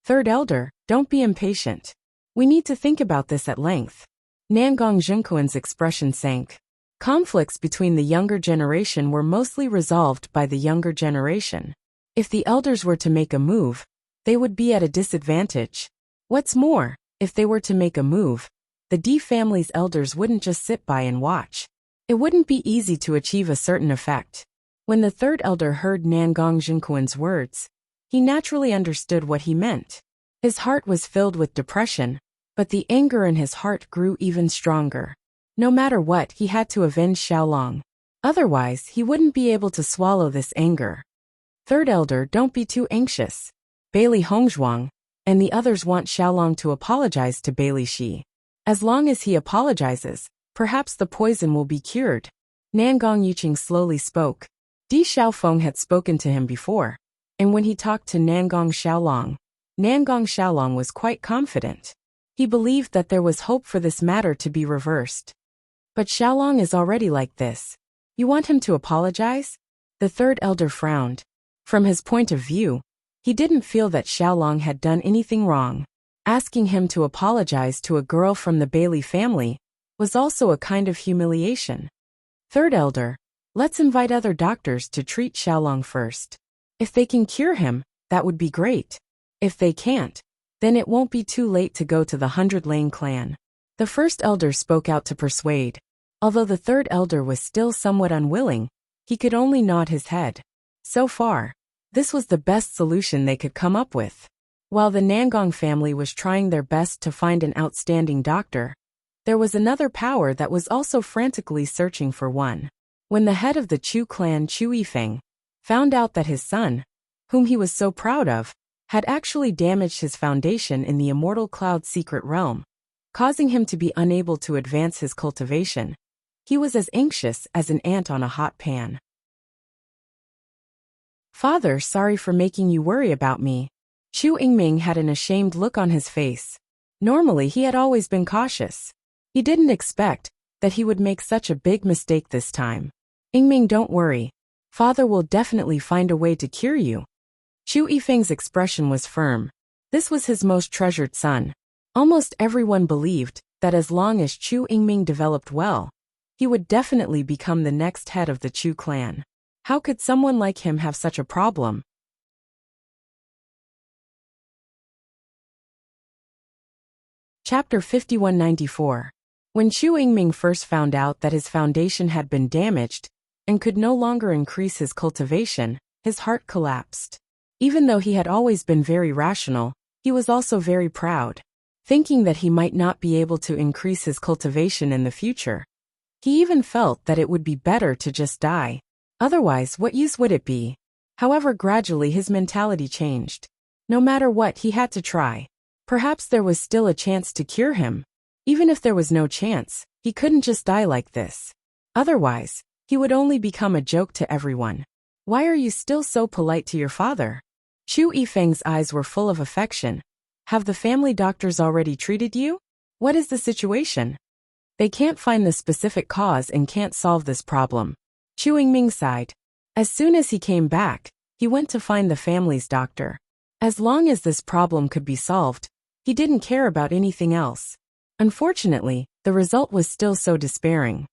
Third elder, don't be impatient. We need to think about this at length. Nangong Zhenkuan's expression sank. Conflicts between the younger generation were mostly resolved by the younger generation. If the elders were to make a move, they would be at a disadvantage. What's more, if they were to make a move, the Di family's elders wouldn't just sit by and watch. It wouldn't be easy to achieve a certain effect. When the third elder heard Nangong Zhenkuan's words, he naturally understood what he meant. His heart was filled with depression, but the anger in his heart grew even stronger. No matter what, he had to avenge Xiaolong. Otherwise, he wouldn't be able to swallow this anger. Third elder, don't be too anxious. Bailey Hongzhuang and the others want Xiaolong to apologize to Bailey Shi. As long as he apologizes, perhaps the poison will be cured. Nangong Yuqing slowly spoke. Di Xiaofeng had spoken to him before, and when he talked to Nangong Xiaolong was quite confident. He believed that there was hope for this matter to be reversed. But Xiaolong is already like this. You want him to apologize? The third elder frowned. From his point of view, he didn't feel that Xiaolong had done anything wrong. Asking him to apologize to a girl from the Bailey family was also a kind of humiliation. Third elder, let's invite other doctors to treat Xiaolong first. If they can cure him, that would be great. If they can't, then it won't be too late to go to the 100 Lane clan. The first elder spoke out to persuade. Although the third elder was still somewhat unwilling, he could only nod his head. So far, this was the best solution they could come up with. While the Nangong family was trying their best to find an outstanding doctor, there was another power that was also frantically searching for one. When the head of the Chu clan, Chu Yifeng, found out that his son, whom he was so proud of, had actually damaged his foundation in the Immortal Cloud secret realm, causing him to be unable to advance his cultivation, he was as anxious as an ant on a hot pan. Father, sorry for making you worry about me. Chu Yingming had an ashamed look on his face. Normally he had always been cautious. He didn't expect that he would make such a big mistake this time. Yingming, don't worry. Father will definitely find a way to cure you. Chu Yifeng's expression was firm. This was his most treasured son. Almost everyone believed that as long as Chu Yingming developed well, he would definitely become the next head of the Chu clan. How could someone like him have such a problem? Chapter 5194. When Chu Yingming first found out that his foundation had been damaged and could no longer increase his cultivation, his heart collapsed. Even though he had always been very rational, he was also very proud. Thinking that he might not be able to increase his cultivation in the future, he even felt that it would be better to just die. Otherwise, what use would it be? However, gradually his mentality changed. No matter what, he had to try. Perhaps there was still a chance to cure him. Even if there was no chance, he couldn't just die like this. Otherwise, he would only become a joke to everyone. Why are you still so polite to your father? Chu Yifeng's eyes were full of affection. Have the family doctors already treated you? What is the situation? They can't find the specific cause and can't solve this problem. Chu Yingming sighed. As soon as he came back, he went to find the family's doctor. As long as this problem could be solved, he didn't care about anything else. Unfortunately, the result was still so despairing.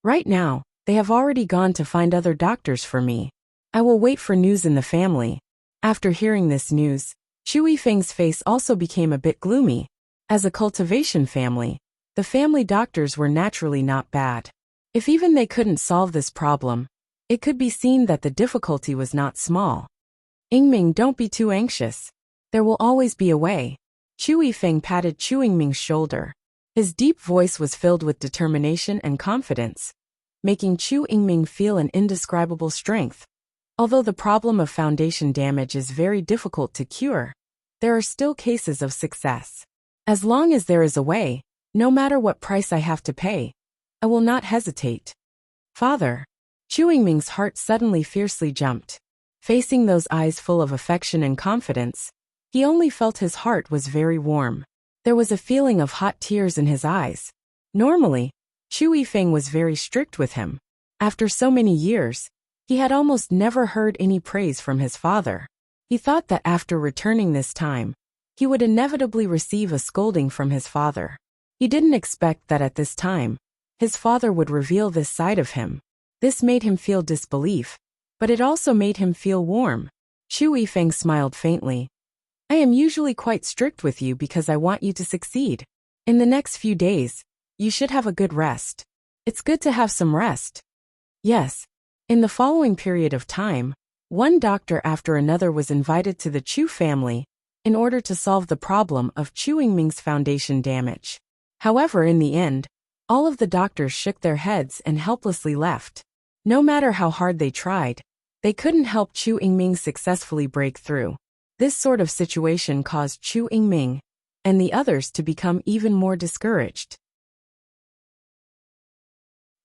Right now, they have already gone to find other doctors for me. I will wait for news in the family. After hearing this news, Chu Yifeng's face also became a bit gloomy. As a cultivation family, the family doctors were naturally not bad. If even they couldn't solve this problem, it could be seen that the difficulty was not small. Yingming, don't be too anxious. There will always be a way. Chu Yifeng patted Chu Yingming's shoulder. His deep voice was filled with determination and confidence, making Chu Yingming feel an indescribable strength. Although the problem of foundation damage is very difficult to cure, there are still cases of success. As long as there is a way, no matter what price I have to pay, I will not hesitate. Father. Chu Yingming's heart suddenly fiercely jumped. Facing those eyes full of affection and confidence, he only felt his heart was very warm. There was a feeling of hot tears in his eyes. Normally, Chu Yifeng was very strict with him. After so many years, he had almost never heard any praise from his father. He thought that after returning this time, he would inevitably receive a scolding from his father. He didn't expect that at this time, his father would reveal this side of him. This made him feel disbelief, but it also made him feel warm. Chu Yifeng smiled faintly. I am usually quite strict with you because I want you to succeed. In the next few days, you should have a good rest. It's good to have some rest. Yes. In the following period of time, one doctor after another was invited to the Chu family in order to solve the problem of Chu Yingming's foundation damage. However, in the end, all of the doctors shook their heads and helplessly left. No matter how hard they tried, they couldn't help Chu Yingming successfully break through. This sort of situation caused Chu Yingming and the others to become even more discouraged.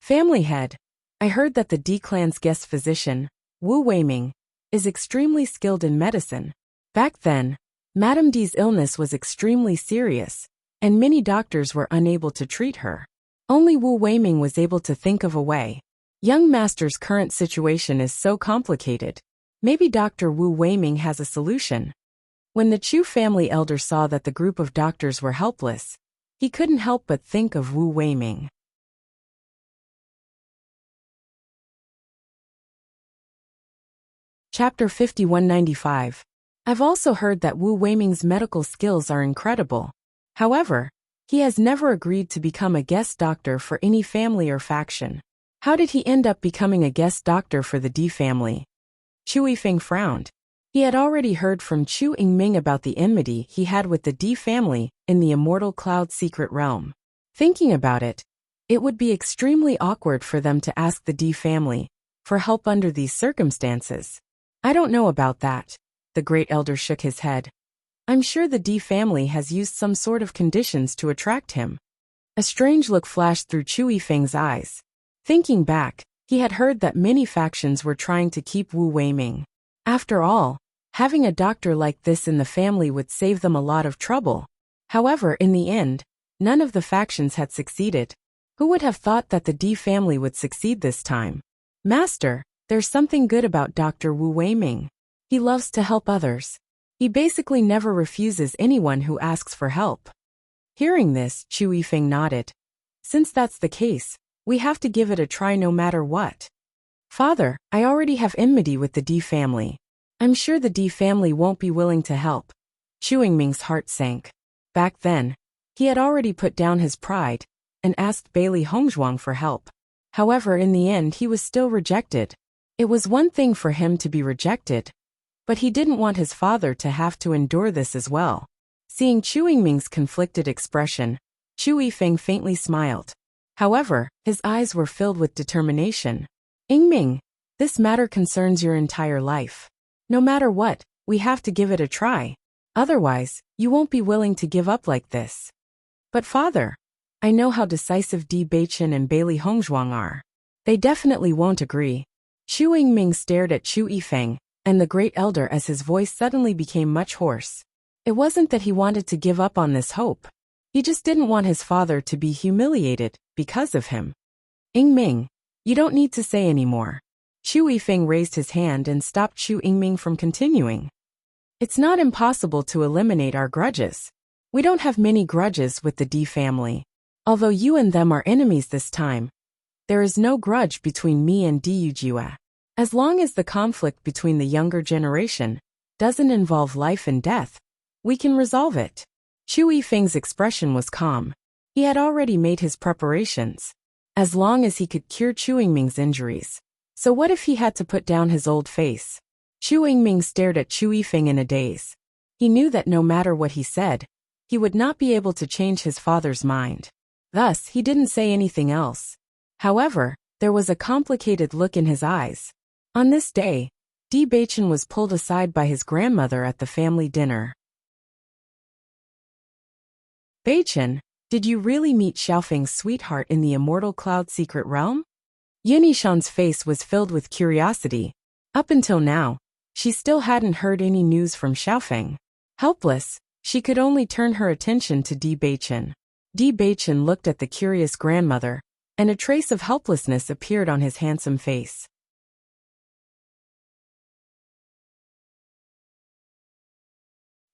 Family head. I heard that the D clan's guest physician, Wu Weiming, is extremely skilled in medicine. Back then, Madame D's illness was extremely serious, and many doctors were unable to treat her. Only Wu Weiming was able to think of a way. Young master's current situation is so complicated. Maybe Dr. Wu Weiming has a solution. When the Chu family elder saw that the group of doctors were helpless, he couldn't help but think of Wu Weiming. Chapter 5195. I've also heard that Wu Weiming's medical skills are incredible. However, he has never agreed to become a guest doctor for any family or faction. How did he end up becoming a guest doctor for the D family? Chu Yifeng frowned. He had already heard from Chu Yingming about the enmity he had with the D family in the Immortal Cloud secret realm. Thinking about it, it would be extremely awkward for them to ask the D family for help under these circumstances. I don't know about that. The great elder shook his head. I'm sure the D family has used some sort of conditions to attract him. A strange look flashed through Chu Yifeng's eyes. Thinking back, he had heard that many factions were trying to keep Wu Weiming. After all, having a doctor like this in the family would save them a lot of trouble. However, in the end, none of the factions had succeeded. Who would have thought that the D family would succeed this time? Master, there's something good about Dr. Wu Weiming. He loves to help others. He basically never refuses anyone who asks for help. Hearing this, Chu Yifeng nodded. Since that's the case, we have to give it a try no matter what. Father, I already have enmity with the D family. I'm sure the D family won't be willing to help. Chu Yingming's heart sank. Back then, he had already put down his pride and asked Bailey Hongzhuang for help. However, in the end he was still rejected. It was one thing for him to be rejected, but he didn't want his father to have to endure this as well. Seeing Chu Yingming's conflicted expression, Chu Yifeng faintly smiled. However, his eyes were filled with determination. Yingming, this matter concerns your entire life. No matter what, we have to give it a try. Otherwise, you won't be willing to give up like this. But father, I know how decisive Bewitching and Bailey Hongzhuang are. They definitely won't agree. Chu Yingming stared at Chu Yifeng and the great elder as his voice suddenly became much hoarse. It wasn't that he wanted to give up on this hope. He just didn't want his father to be humiliated because of him. Yingming, you don't need to say any more. Chu Yifeng raised his hand and stopped Chu Yingming from continuing. It's not impossible to eliminate our grudges. We don't have many grudges with the D family. Although you and them are enemies this time, there is no grudge between me and Diyujia. As long as the conflict between the younger generation doesn't involve life and death, we can resolve it. Chu Yifeng's expression was calm. He had already made his preparations. As long as he could cure Chu Yingming's injuries. So what if he had to put down his old face? Chu Yingming stared at Chu Yifeng in a daze. He knew that no matter what he said, he would not be able to change his father's mind. Thus, he didn't say anything else. However, there was a complicated look in his eyes. On this day, Bewitching was pulled aside by his grandmother at the family dinner. Bewitching, did you really meet Xiaofeng's sweetheart in the immortal cloud secret realm? Yunishan's face was filled with curiosity. Up until now, she still hadn't heard any news from Xiaofeng. Helpless, she could only turn her attention to Bewitching. Bewitching looked at the curious grandmother, and a trace of helplessness appeared on his handsome face.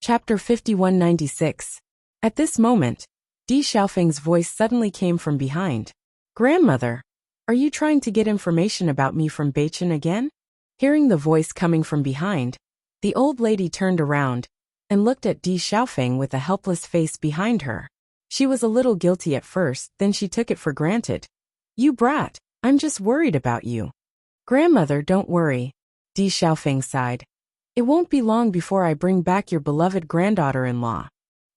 Chapter 5196. At this moment, Di Xiaofeng's voice suddenly came from behind. Grandmother, are you trying to get information about me from Bewitching again? Hearing the voice coming from behind, the old lady turned around and looked at Di Xiaofeng with a helpless face behind her. She was a little guilty at first, then she took it for granted. You brat, I'm just worried about you. Grandmother, don't worry. Di Xiaofeng sighed. It won't be long before I bring back your beloved granddaughter-in-law.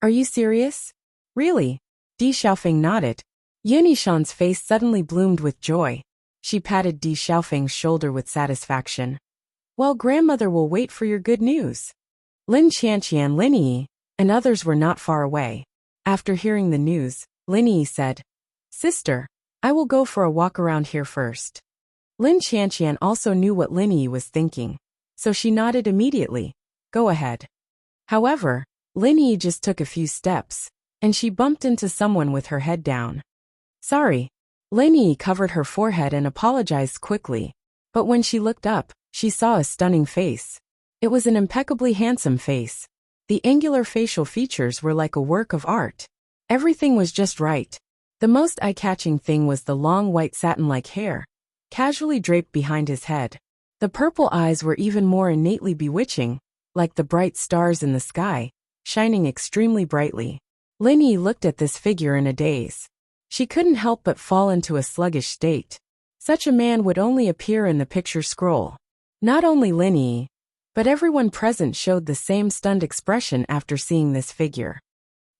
Are you serious? Really? Di Xiaofeng nodded. Yunishan's face suddenly bloomed with joy. She patted Di Xiaofeng's shoulder with satisfaction. Well, grandmother will wait for your good news. Lin Qianqian, Lin Yi, and others were not far away. After hearing the news, Lin Yi said, Sister, I will go for a walk around here first. Lin Qianqian also knew what Lin Yi was thinking, so she nodded immediately. Go ahead. However, Lin Yi just took a few steps, and she bumped into someone with her head down. Sorry. Lin Yi covered her forehead and apologized quickly, but when she looked up, she saw a stunning face. It was an impeccably handsome face. The angular facial features were like a work of art. Everything was just right. The most eye-catching thing was the long white satin-like hair, casually draped behind his head. The purple eyes were even more innately bewitching, like the bright stars in the sky, shining extremely brightly. Lin Yi looked at this figure in a daze. She couldn't help but fall into a sluggish state. Such a man would only appear in the picture scroll. Not only Lin Yi, but everyone present showed the same stunned expression after seeing this figure.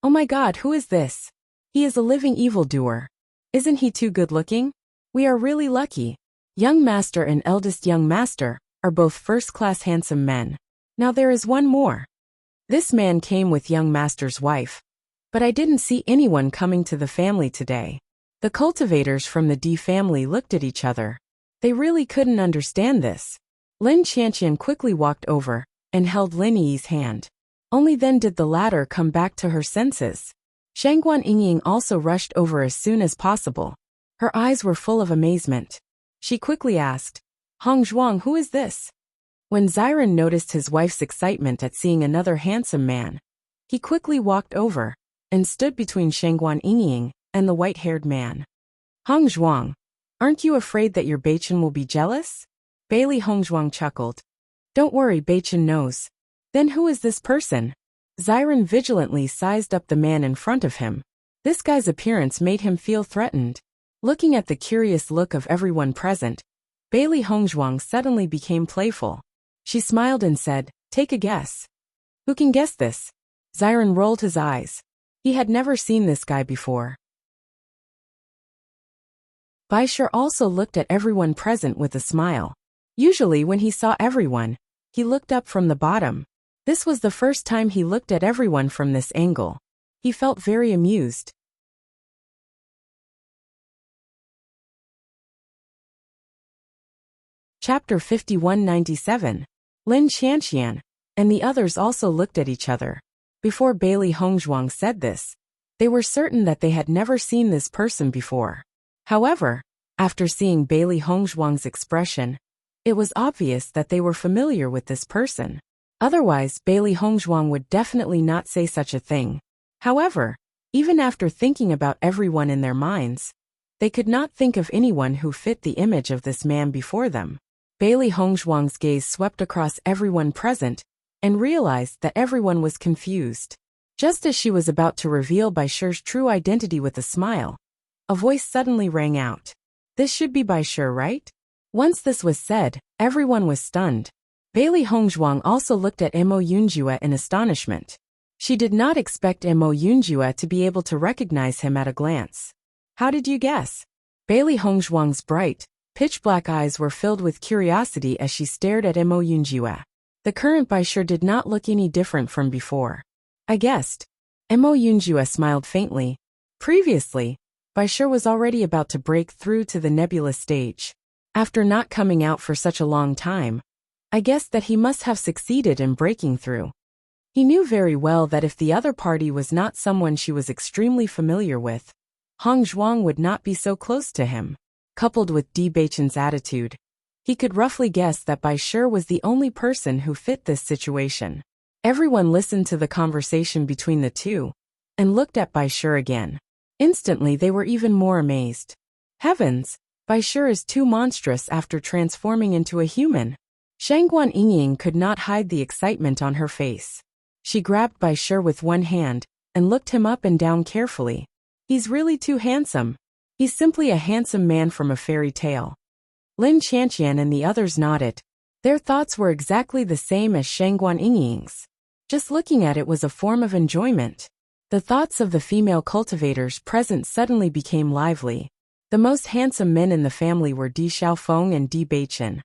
Oh my God, who is this? He is a living evildoer. Isn't he too good-looking? We are really lucky. Young master and eldest young master are both first-class handsome men. Now there is one more. This man came with young master's wife, but I didn't see anyone coming to the family today. The cultivators from the D family looked at each other. They really couldn't understand this. Lin Qianqian quickly walked over and held Lin Yi's hand. Only then did the latter come back to her senses. Shangguan Yingying also rushed over as soon as possible. Her eyes were full of amazement. She quickly asked, Hong Zhuang, who is this? When Xiren noticed his wife's excitement at seeing another handsome man, he quickly walked over and stood between Shangguan Yingying and the white-haired man. Hong Zhuang, aren't you afraid that your Bewitching will be jealous? Bailey Hong Zhuang chuckled. Don't worry, Bewitching knows. Then who is this person? Xiren vigilantly sized up the man in front of him. This guy's appearance made him feel threatened. Looking at the curious look of everyone present, Bailey Hong Zhuang suddenly became playful. She smiled and said, Take a guess. Who can guess this? Xiren rolled his eyes. He had never seen this guy before. Baishar also looked at everyone present with a smile. Usually when he saw everyone, he looked up from the bottom. This was the first time he looked at everyone from this angle. He felt very amused. Chapter 5197. Lin Qianqian and the others also looked at each other. Before Bailey Hong Zhuang said this, they were certain that they had never seen this person before. However, after seeing Bailey Hong Zhuang's expression, It was obvious that they were familiar with this person. Otherwise, Bailey Hongzhuang would definitely not say such a thing. However, even after thinking about everyone in their minds, they could not think of anyone who fit the image of this man before them. Bailey Hongzhuang's gaze swept across everyone present and realized that everyone was confused. Just as she was about to reveal Bai Shi's true identity with a smile, a voice suddenly rang out. "This should be Bai Shi, right?" Once this was said, everyone was stunned. Bailey Hongzhuang also looked at Mo Yunjue in astonishment. She did not expect Mo Yunjue to be able to recognize him at a glance. "How did you guess?" Bailey Hongzhuang's bright, pitch-black eyes were filled with curiosity as she stared at Mo Yunjue. The current Bai Shi did not look any different from before. "I guessed." Mo Yunjue smiled faintly. Previously, Bai Shi was already about to break through to the nebulous stage. After not coming out for such a long time, I guessed that he must have succeeded in breaking through. He knew very well that if the other party was not someone she was extremely familiar with, Hongzhuang would not be so close to him. Coupled with Bewitching's attitude, he could roughly guess that Bai Shi was the only person who fit this situation. Everyone listened to the conversation between the two and looked at Bai Shi again. Instantly they were even more amazed. Heavens! Bai Shi is too monstrous after transforming into a human. Shangguan Yingying could not hide the excitement on her face. She grabbed Bai Shi with one hand and looked him up and down carefully. He's really too handsome. He's simply a handsome man from a fairy tale. Lin Qianqian and the others nodded. Their thoughts were exactly the same as Shangguan Yingying's. Just looking at it was a form of enjoyment. The thoughts of the female cultivators present suddenly became lively. The most handsome men in the family were Di Xiaofeng and Di Beichen.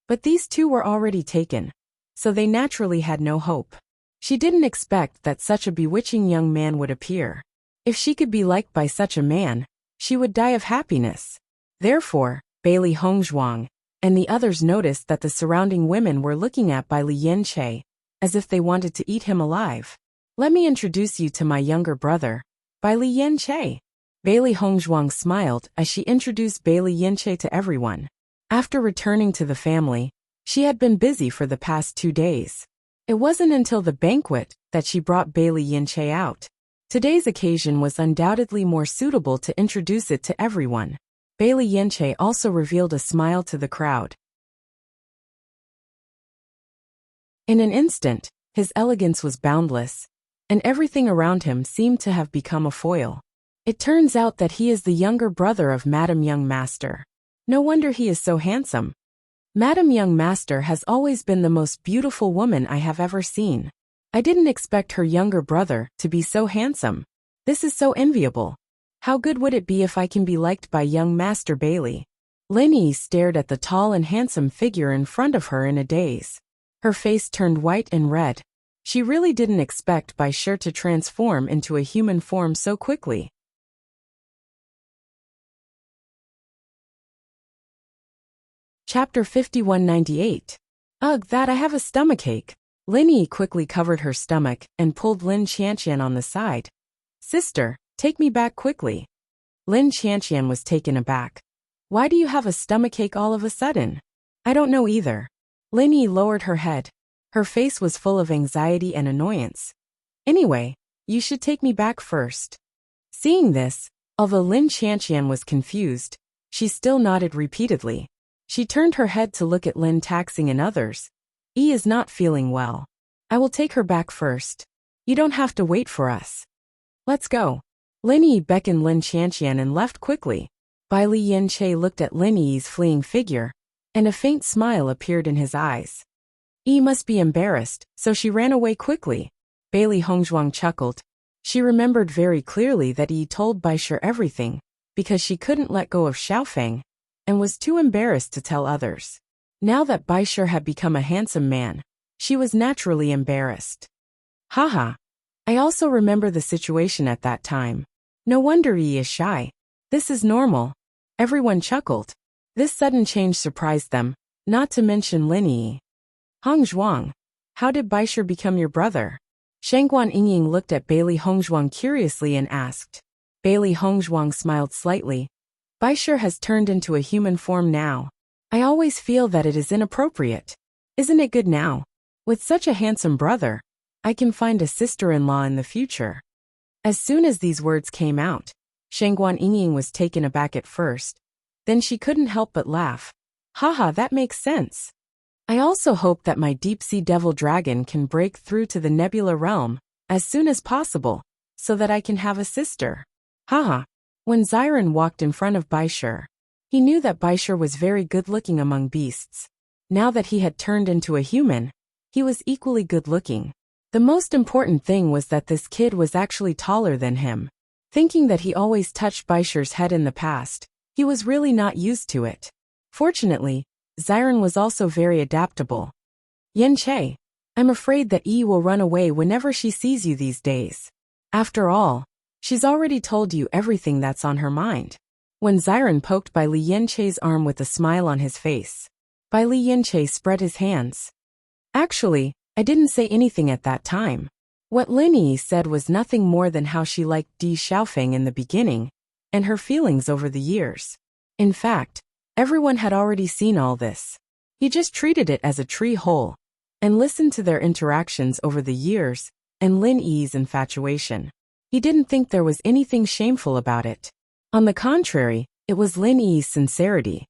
But these two were already taken, so they naturally had no hope. She didn't expect that such a bewitching young man would appear. If she could be liked by such a man, she would die of happiness. Therefore, Bailey Hongzhuang and the others noticed that the surrounding women were looking at Bai Li Yanqi, as if they wanted to eat him alive. "Let me introduce you to my younger brother, Bai Li Yanqi." Bailey Hongzhuang smiled as she introduced Bai Li Yanqi to everyone. After returning to the family, she had been busy for the past 2 days. It wasn't until the banquet that she brought Bai Li Yanqi out. Today's occasion was undoubtedly more suitable to introduce it to everyone. Bai Li Yanqi also revealed a smile to the crowd. In an instant, his elegance was boundless, and everything around him seemed to have become a foil. It turns out that he is the younger brother of Madam Young Master. No wonder he is so handsome. Madam Young Master has always been the most beautiful woman I have ever seen. I didn't expect her younger brother to be so handsome. This is so enviable. How good would it be if I can be liked by young Master Bailey? Lin Yi stared at the tall and handsome figure in front of her in a daze. Her face turned white and red. She really didn't expect Bai Shi to transform into a human form so quickly. Chapter 5198. Ugh, that I have a stomachache. Lin Yi quickly covered her stomach and pulled Lin Qianqian on the side. "Sister, take me back quickly." Lin Qianqian was taken aback. "Why do you have a stomachache all of a sudden?" "I don't know either." Lin Yi lowered her head. Her face was full of anxiety and annoyance. "Anyway, you should take me back first." Seeing this, although Lin Qianqian was confused, she still nodded repeatedly. She turned her head to look at Lin Taxing and others. "Yi is not feeling well. I will take her back first. You don't have to wait for us. Let's go." Lin Yi beckoned Lin Qianqian and left quickly. Bai Li Yanqi looked at Lin Yi's fleeing figure, and a faint smile appeared in his eyes. Yi must be embarrassed, so she ran away quickly. Bailey Hongzhuang chuckled. She remembered very clearly that Yi told Bai Shi everything, because she couldn't let go of Xiaofeng, and was too embarrassed to tell others. Now that Bai Shi had become a handsome man, she was naturally embarrassed. Haha. I also remember the situation at that time. No wonder Yi is shy. This is normal. Everyone chuckled. This sudden change surprised them, not to mention Lin Yi. "Hongzhuang, how did Bai Shi become your brother?" Shangguan Yingying looked at Bailey Hongzhuang curiously and asked. Bailey Hongzhuang smiled slightly. "Bai Shi has turned into a human form now. I always feel that it is inappropriate. Isn't it good now? With such a handsome brother, I can find a sister-in-law in the future. As soon as these words came out, Shangguan Yingying was taken aback at first. Then she couldn't help but laugh. Haha, that makes sense. I also hope that my deep-sea devil dragon can break through to the nebula realm as soon as possible, so that I can have a sister. Haha. When Xiren walked in front of Baishur, he knew that Baishur was very good-looking among beasts. Now that he had turned into a human, he was equally good-looking. The most important thing was that this kid was actually taller than him. Thinking that he always touched Baishur's head in the past, he was really not used to it. Fortunately, Xiren was also very adaptable. Yen-che, I'm afraid that Yi will run away whenever she sees you these days. After all, she's already told you everything that's on her mind. When Xiren poked Bai Li Yen-che's arm with a smile on his face, Bai Li Yen-che spread his hands. Actually, I didn't say anything at that time. What Lin Yi said was nothing more than how she liked Di Xiaofeng in the beginning, and her feelings over the years. In fact, everyone had already seen all this. He just treated it as a tree hole, and listened to their interactions over the years, and Lin Yi's infatuation. He didn't think there was anything shameful about it. On the contrary, it was Lin Yi's sincerity.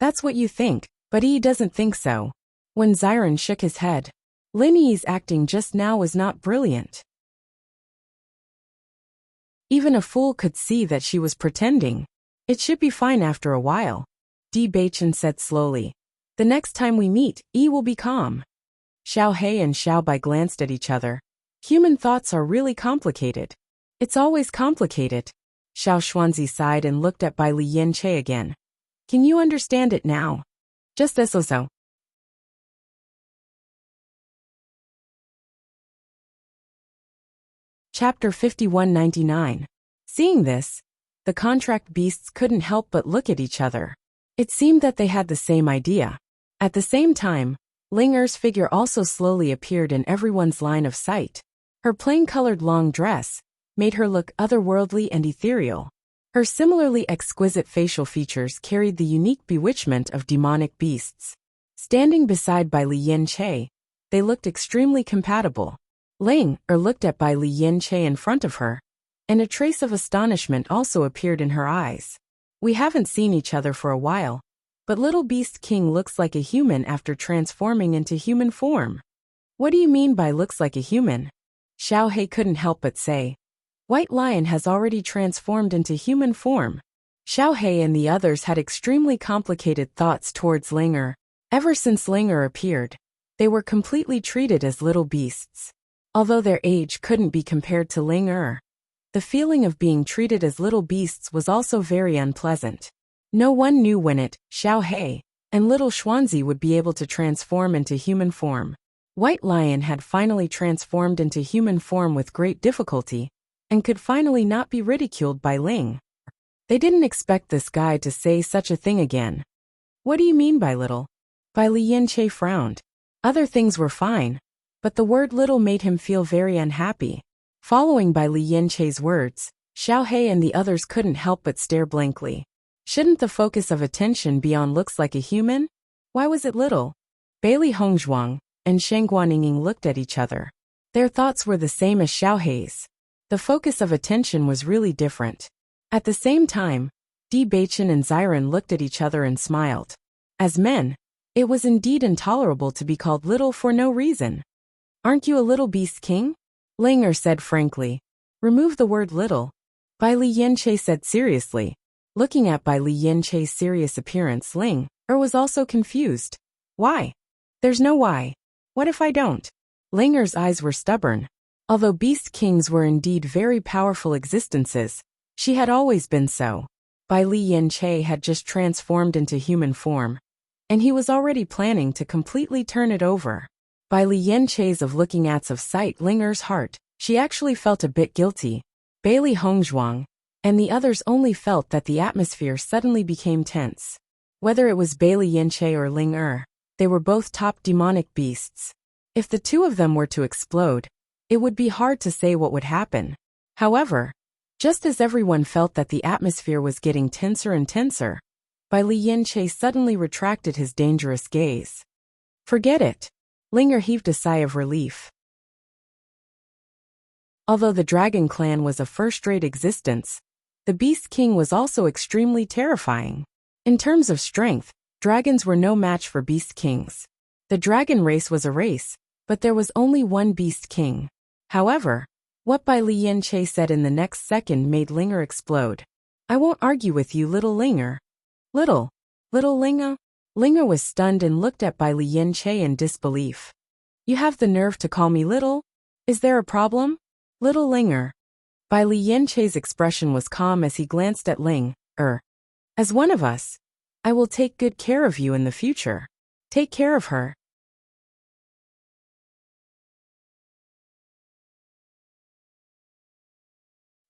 That's what you think, but Yi doesn't think so. When Xiren shook his head, Lin Yi's acting just now was not brilliant. Even a fool could see that she was pretending. It should be fine after a while. Di Baichen said slowly. The next time we meet, Yi will be calm. Xiao He and Xiao Bai glanced at each other. Human thoughts are really complicated. It's always complicated. Xiao Xuanzi sighed and looked at Bai Li Yen-che again. Can you understand it now? Just as so. Chapter 5199. Seeing this, the contract beasts couldn't help but look at each other. It seemed that they had the same idea. At the same time, Ling Er's figure also slowly appeared in everyone's line of sight. Her plain-colored long dress made her look otherworldly and ethereal. Her similarly exquisite facial features carried the unique bewitchment of demonic beasts. Standing beside Bai Li Yen-che, they looked extremely compatible. Ling Er looked at Bai Li Yen-che in front of her, and a trace of astonishment also appeared in her eyes. We haven't seen each other for a while, but Little Beast King looks like a human after transforming into human form. What do you mean by looks like a human? Xiao He couldn't help but say. White Lion has already transformed into human form. Xiao He and the others had extremely complicated thoughts towards Ling Er. Ever since Ling Er appeared, they were completely treated as little beasts. Although their age couldn't be compared to Ling Er, the feeling of being treated as little beasts was also very unpleasant. No one knew when it, Xiao He, and little Xuanzi would be able to transform into human form. White Lion had finally transformed into human form with great difficulty, and could finally not be ridiculed by Ling. They didn't expect this guy to say such a thing again. What do you mean by little? Bai Li Yen-che frowned. Other things were fine, but the word little made him feel very unhappy. Following Bai Li Yen-che's words, Xiao He and the others couldn't help but stare blankly. Shouldn't the focus of attention be on looks like a human? Why was it little? Bailey Hongzhuang and Shangguan Yingying looked at each other. Their thoughts were the same as Xiao He's. The focus of attention was really different. At the same time, Di Baichen and Xiren looked at each other and smiled. As men, it was indeed intolerable to be called little for no reason. Aren't you a little beast king? Ling Er said frankly. Remove the word little. Bai Li Yen-che said seriously. Looking at Bai Li Yen-che's serious appearance, Ling Er was also confused. Why? There's no why. What if I don't? Ling Er's eyes were stubborn. Although beast kings were indeed very powerful existences, she had always been so. Bai Li Yen-che had just transformed into human form, and he was already planning to completely turn it over. Bai Li Yen-che's of looking at's of sight Ling Er's heart, she actually felt a bit guilty. Bailey Hongzhuang and the others only felt that the atmosphere suddenly became tense. Whether it was Bailey Yen-che or Ling Er, they were both top demonic beasts. If the two of them were to explode, it would be hard to say what would happen. However, just as everyone felt that the atmosphere was getting tenser and tenser, Bai Lianche suddenly retracted his dangerous gaze. Forget it. Linger heaved a sigh of relief. Although the Dragon Clan was a first-rate existence, the Beast King was also extremely terrifying. In terms of strength, dragons were no match for Beast Kings. The dragon race was a race, but there was only one Beast King. However, what Bai Lianche said in the next second made Linger explode. I won't argue with you, little Linger. Little Linger? Linger was stunned and looked at Bai Lianche in disbelief. You have the nerve to call me little? Is there a problem? Little Linger. Bai Lianche's expression was calm as he glanced at Ling. As one of us, I will take good care of you in the future. Take care of her.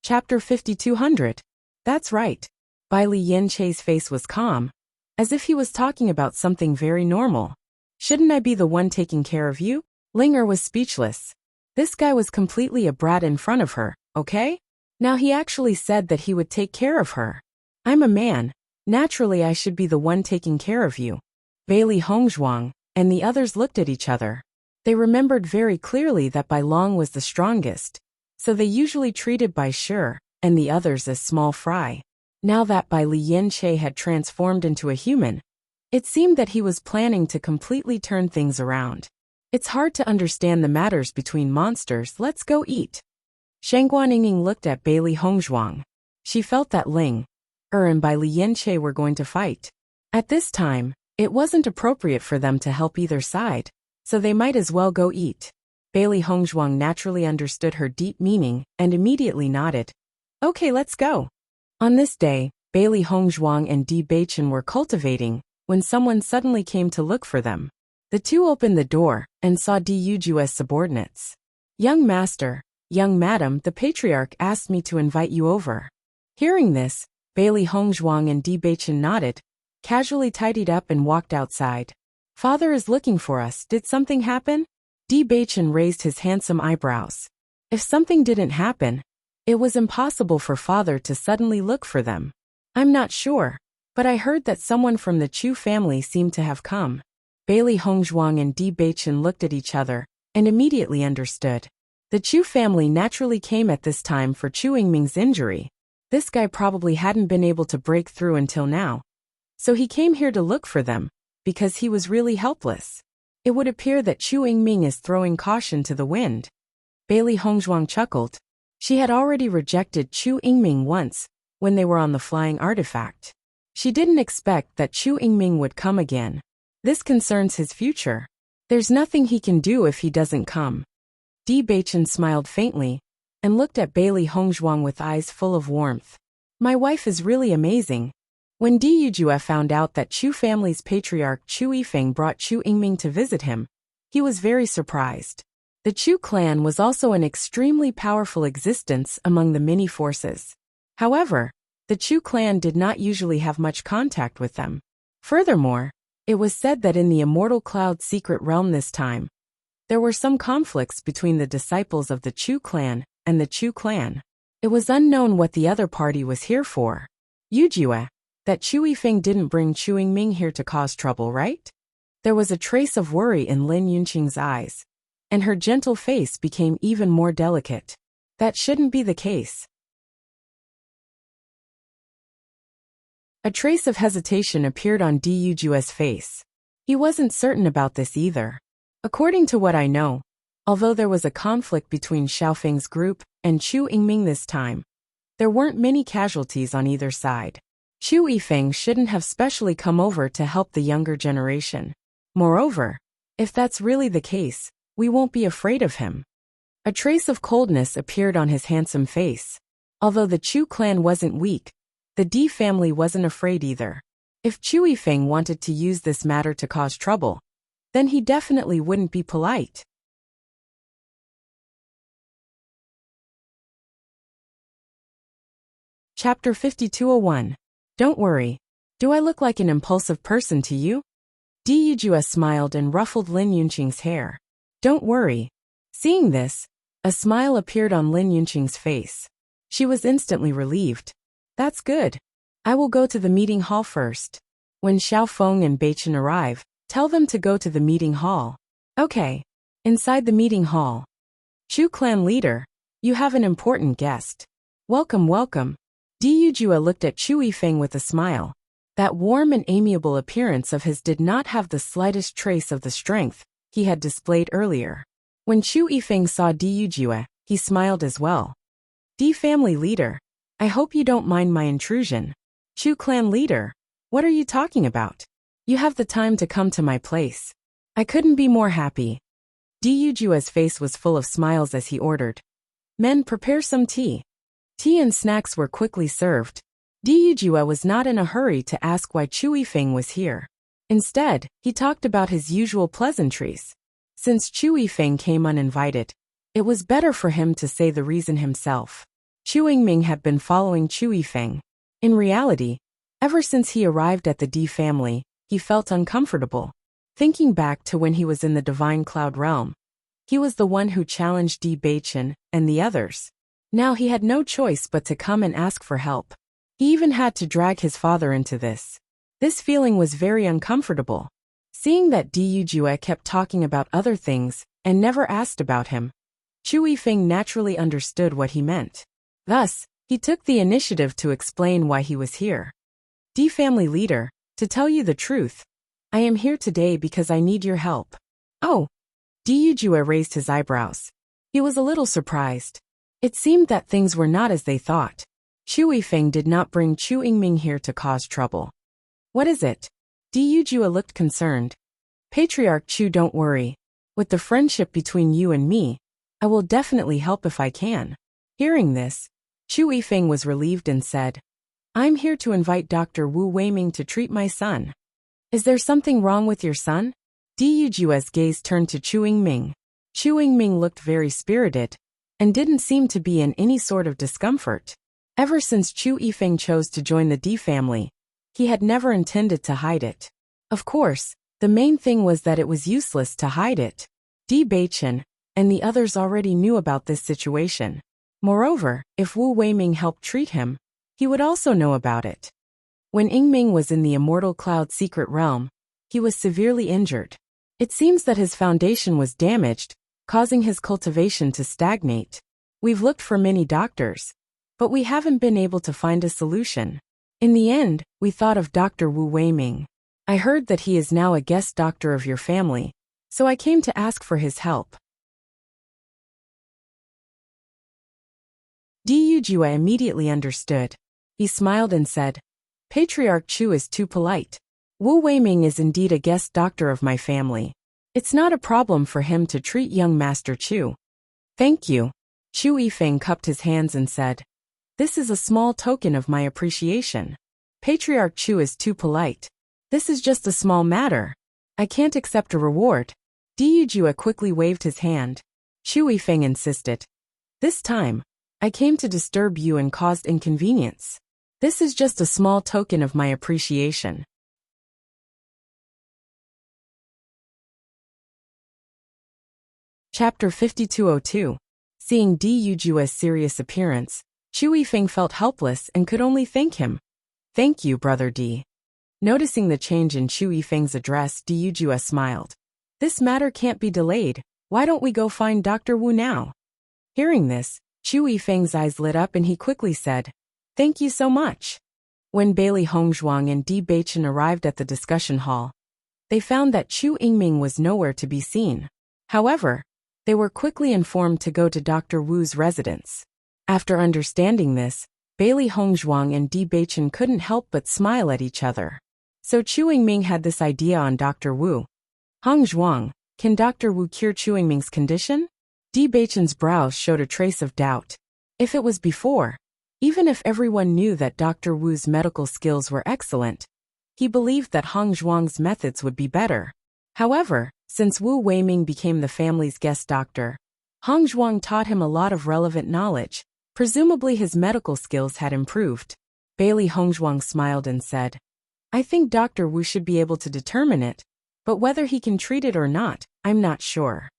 Chapter 5200. That's right. Bai Lianche's face was calm, as if he was talking about something very normal. Shouldn't I be the one taking care of you? Linger was speechless. This guy was completely a brat in front of her, okay? Now he actually said that he would take care of her. I'm a man. Naturally I should be the one taking care of you. Bailey Hongzhuang and the others looked at each other. They remembered very clearly that Bai Long was the strongest, so they usually treated Bai Shi and the others as small fry. Now that Bai Lianche had transformed into a human, it seemed that he was planning to completely turn things around. It's hard to understand the matters between monsters. Let's go eat. Shangguaninging looked at Bailey Hongzhuang. She felt that Ling and Bai Lianche were going to fight. At this time, it wasn't appropriate for them to help either side, so they might as well go eat. Bailey Hongzhuang naturally understood her deep meaning and immediately nodded. Okay, let's go. On this day, Bailey Hongzhuang and Bewitching were cultivating when someone suddenly came to look for them. The two opened the door and saw Duju's subordinates. Young master, young madam, the patriarch asked me to invite you over. Hearing this, Bailey Hongzhuang and Bewitching nodded, casually tidied up and walked outside. Father is looking for us. Did something happen? Bewitching raised his handsome eyebrows. If something didn't happen, it was impossible for father to suddenly look for them. I'm not sure, but I heard that someone from the Chu family seemed to have come. Bailey Hongzhuang and Bewitching looked at each other and immediately understood. The Chu family naturally came at this time for Chu Yingming's injury. This guy probably hadn't been able to break through until now, so he came here to look for them, because he was really helpless. It would appear that Chu Yingming is throwing caution to the wind. Bailey Hongzhuang chuckled. She had already rejected Chu Yingming once, when they were on the flying artifact. She didn't expect that Chu Yingming would come again. This concerns his future. There's nothing he can do if he doesn't come. Bewitching smiled faintly and looked at Bailey Hongzhuang with eyes full of warmth. My wife is really amazing. When Duju found out that Chu family's patriarch Chu Yifeng brought Chu Yingming to visit him, he was very surprised. The Chu clan was also an extremely powerful existence among the many forces. However, the Chu clan did not usually have much contact with them. Furthermore, it was said that in the Immortal Cloud secret realm this time, there were some conflicts between the disciples of the Chu clan and the Chu clan. It was unknown what the other party was here for. Yujue, that Chu Yifeng didn't bring Chu Yingming here to cause trouble, right? There was a trace of worry in Lin Yunqing's eyes, and her gentle face became even more delicate. That shouldn't be the case. A trace of hesitation appeared on Duju's face. He wasn't certain about this either. According to what I know, although there was a conflict between Xiaofeng's group and Chu Yingming this time, there weren't many casualties on either side. Chu Yifeng shouldn't have specially come over to help the younger generation. Moreover, if that's really the case, we won't be afraid of him. A trace of coldness appeared on his handsome face. Although the Chu clan wasn't weak, the Di family wasn't afraid either. If Chu Yifeng wanted to use this matter to cause trouble, then he definitely wouldn't be polite. Chapter 5201. Don't worry. Do I look like an impulsive person to you? Duju smiled and ruffled Lin Yunqing's hair. Don't worry. Seeing this, a smile appeared on Lin Yunqing's face. She was instantly relieved. That's good. I will go to the meeting hall first. When Xiaofeng and Beichen arrive, tell them to go to the meeting hall. Okay. Inside the meeting hall. Chu clan leader, you have an important guest. Welcome, welcome. Di Yujue looked at Chu Yifeng with a smile. That warm and amiable appearance of his did not have the slightest trace of the strength he had displayed earlier. When Chu Yifeng saw Di Yujue, he smiled as well. Di family leader, I hope you don't mind my intrusion. Chu clan leader, what are you talking about? You have the time to come to my place. I couldn't be more happy. Di Yujue's face was full of smiles as he ordered. Men, prepare some tea. Tea and snacks were quickly served. Di Yujue was not in a hurry to ask why Chu Yifeng was here. Instead, he talked about his usual pleasantries. Since Chu Yifeng came uninvited, it was better for him to say the reason himself. Chu Yingming had been following Chu Yifeng. In reality, ever since he arrived at the Di family, he felt uncomfortable. Thinking back to when he was in the Divine Cloud Realm, he was the one who challenged Di Beichen and the others. Now he had no choice but to come and ask for help. He even had to drag his father into this. This feeling was very uncomfortable. Seeing that Di Yujue kept talking about other things and never asked about him, Chu Yifeng naturally understood what he meant. Thus, he took the initiative to explain why he was here. Di family leader, to tell you the truth, I am here today because I need your help. Oh. Di Yujue raised his eyebrows. He was a little surprised. It seemed that things were not as they thought. Chu Yifeng did not bring Chu Yingming here to cause trouble. What is it? Di Yujue looked concerned. Patriarch Chu, don't worry. With the friendship between you and me, I will definitely help if I can. Hearing this, Chu Yifeng was relieved and said, I'm here to invite Dr. Wu Weiming to treat my son. Is there something wrong with your son? Di Yujue's gaze turned to Chu Yingming. Chu Yingming looked very spirited and didn't seem to be in any sort of discomfort. Ever since Chu Yifeng chose to join the Di family, he had never intended to hide it. Of course, the main thing was that it was useless to hide it. Di Beichen and the others already knew about this situation. Moreover, if Wu Weiming helped treat him, he would also know about it. When Yingming was in the Immortal Cloud Secret Realm, he was severely injured. It seems that his foundation was damaged, causing his cultivation to stagnate. We've looked for many doctors, but we haven't been able to find a solution. In the end, we thought of Dr. Wu Weiming. I heard that he is now a guest doctor of your family, so I came to ask for his help. Di Yujue immediately understood. He smiled and said, Patriarch Chu is too polite. Wu Weiming is indeed a guest doctor of my family. It's not a problem for him to treat young Master Chu. Thank you. Chu Yifeng cupped his hands and said, This is a small token of my appreciation. Patriarch Chu is too polite. This is just a small matter. I can't accept a reward. Di Yujue quickly waved his hand. Chu Yifeng insisted. This time, I came to disturb you and caused inconvenience. This is just a small token of my appreciation. Chapter 5202. Seeing Di Yujue's serious appearance, Chu Yifeng felt helpless and could only thank him. Thank you, Brother Di. Noticing the change in Chu Yifeng's address, Di Yujue smiled. This matter can't be delayed. Why don't we go find Dr. Wu now? Hearing this, Chu Yifeng's eyes lit up and he quickly said, Thank you so much. When Bailey Hongzhuang and Di Beichen arrived at the discussion hall, they found that Chu Yingming was nowhere to be seen. However, they were quickly informed to go to Dr. Wu's residence. After understanding this, Bailey Hongzhuang and Di Beichen couldn't help but smile at each other. So Chu Yingming had this idea on Dr. Wu. Hongzhuang, can Dr. Wu cure Chu Yingming's condition? Di Beichen's brows showed a trace of doubt. If it was before, even if everyone knew that Dr. Wu's medical skills were excellent, he believed that Hongzhuang's methods would be better. However, since Wu Weiming became the family's guest doctor, Hongzhuang taught him a lot of relevant knowledge. Presumably his medical skills had improved. Bailey Hongzhuang smiled and said, I think Dr. Wu should be able to determine it, but whether he can treat it or not, I'm not sure.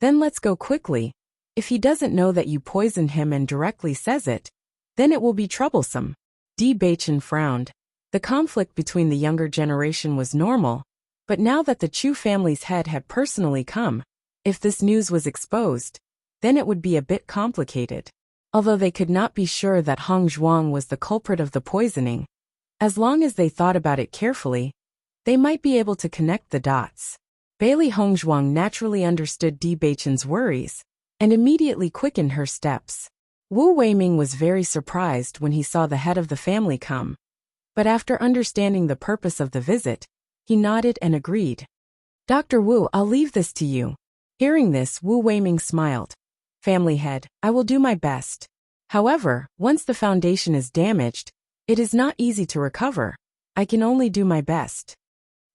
Then let's go quickly. If he doesn't know that you poisoned him and directly says it, then it will be troublesome. Di Beichen frowned. The conflict between the younger generation was normal, but now that the Chu family's head had personally come, if this news was exposed, then it would be a bit complicated. Although they could not be sure that Hong Zhuang was the culprit of the poisoning, as long as they thought about it carefully, they might be able to connect the dots. Bailey Hongzhuang naturally understood Di Beichen's worries and immediately quickened her steps. Wu Weiming was very surprised when he saw the head of the family come, but after understanding the purpose of the visit, he nodded and agreed. Dr. Wu, I'll leave this to you. Hearing this, Wu Weiming smiled. Family head, I will do my best. However, once the foundation is damaged, it is not easy to recover. I can only do my best.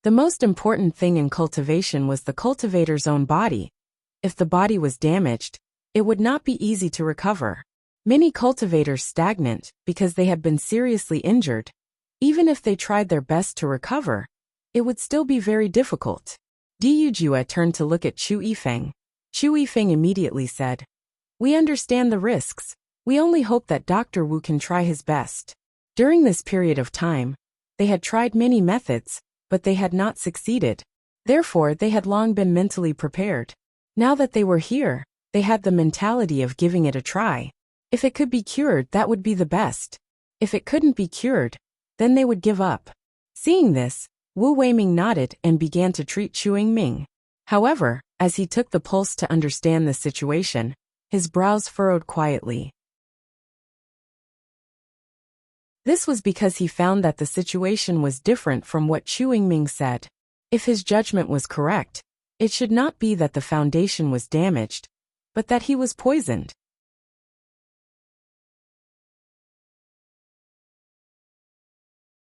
The most important thing in cultivation was the cultivator's own body. If the body was damaged, it would not be easy to recover. Many cultivators stagnant because they had been seriously injured. Even if they tried their best to recover, it would still be very difficult. Di Yujue turned to look at Chu Yifeng. Chu Yifeng immediately said, We understand the risks. We only hope that Dr. Wu can try his best. During this period of time, they had tried many methods, but they had not succeeded. Therefore, they had long been mentally prepared. Now that they were here, they had the mentality of giving it a try. If it could be cured, that would be the best. If it couldn't be cured, then they would give up. Seeing this, Wu Weiming nodded and began to treat Chu Yingming. However, as he took the pulse to understand the situation, his brows furrowed quietly. This was because he found that the situation was different from what Chu Yingming said. If his judgment was correct, it should not be that the foundation was damaged, but that he was poisoned.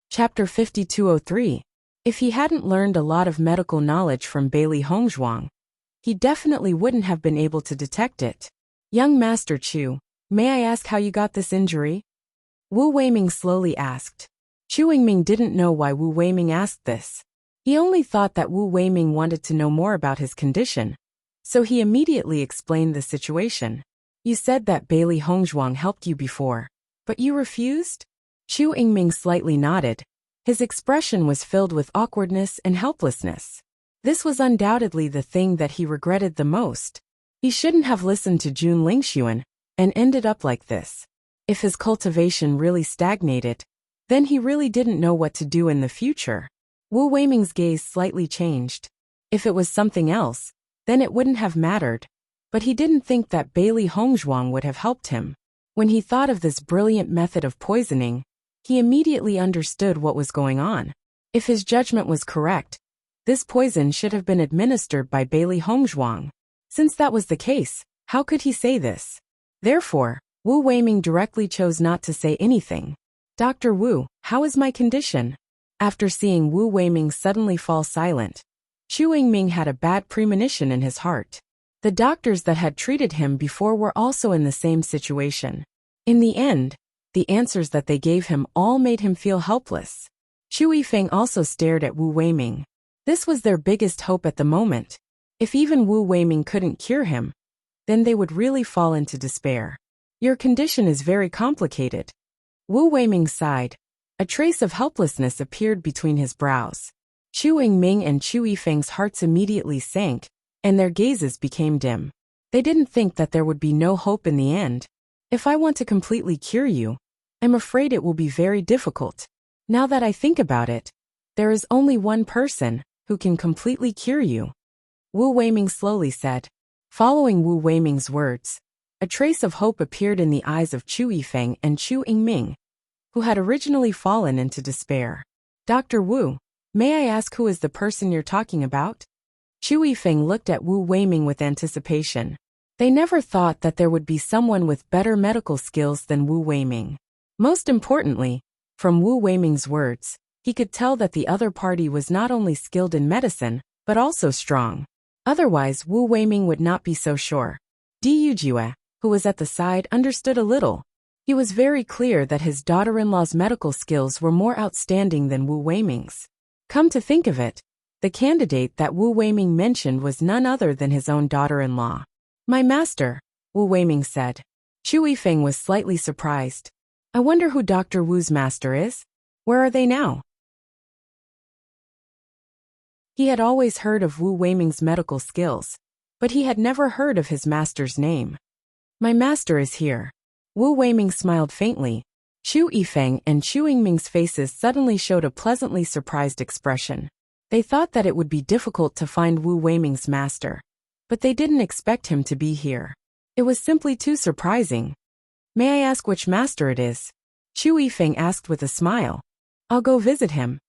Chapter 5203. If he hadn't learned a lot of medical knowledge from Bailey Hongzhuang, he definitely wouldn't have been able to detect it. Young Master Chu, may I ask how you got this injury? Wu Weiming slowly asked. Chu Yingming didn't know why Wu Weiming asked this. He only thought that Wu Weiming wanted to know more about his condition, so he immediately explained the situation. You said that Bailey Hongzhuang helped you before, but you refused? Chu Yingming slightly nodded. His expression was filled with awkwardness and helplessness. This was undoubtedly the thing that he regretted the most. He shouldn't have listened to Jun Lingxuan and ended up like this. If his cultivation really stagnated, then he really didn't know what to do in the future. Wu Weiming's gaze slightly changed. If it was something else, then it wouldn't have mattered, but he didn't think that Bailey Hongzhuang would have helped him. When he thought of this brilliant method of poisoning, he immediately understood what was going on. If his judgment was correct, this poison should have been administered by Bailey Hongzhuang. Since that was the case, how could he say this? Therefore, Wu Weiming directly chose not to say anything. Dr. Wu, how is my condition? After seeing Wu Weiming suddenly fall silent, Chu Yingming had a bad premonition in his heart. The doctors that had treated him before were also in the same situation. In the end, the answers that they gave him all made him feel helpless. Chu Yifeng also stared at Wu Weiming. This was their biggest hope at the moment. If even Wu Weiming couldn't cure him, then they would really fall into despair. Your condition is very complicated. Wu Weiming sighed. A trace of helplessness appeared between his brows. Chu Yingming and Chu Yifeng's hearts immediately sank, and their gazes became dim. They didn't think that there would be no hope in the end. If I want to completely cure you, I'm afraid it will be very difficult. Now that I think about it, there is only one person who can completely cure you. Wu Weiming slowly said. Following Wu Weiming's words, a trace of hope appeared in the eyes of Chu Yifeng and Chu Yingming, who had originally fallen into despair. Dr. Wu, may I ask who is the person you're talking about? Chu Yifeng looked at Wu Weiming with anticipation. They never thought that there would be someone with better medical skills than Wu Weiming. Most importantly, from Wu Weiming's words, he could tell that the other party was not only skilled in medicine, but also strong. Otherwise, Wu Weiming would not be so sure. Di Yujue, who was at the side, understood a little. He was very clear that his daughter-in-law's medical skills were more outstanding than Wu Weiming's. Come to think of it, the candidate that Wu Weiming mentioned was none other than his own daughter-in-law. My master, Wu Weiming said. Chu Yifeng was slightly surprised. I wonder who Dr. Wu's master is? Where are they now? He had always heard of Wu Weiming's medical skills, but he had never heard of his master's name. My master is here. Wu Weiming smiled faintly. Chu Yifeng and Chu Yingming's faces suddenly showed a pleasantly surprised expression. They thought that it would be difficult to find Wu Weiming's master, but they didn't expect him to be here. It was simply too surprising. May I ask which master it is? Chu Yifeng asked with a smile. I'll go visit him.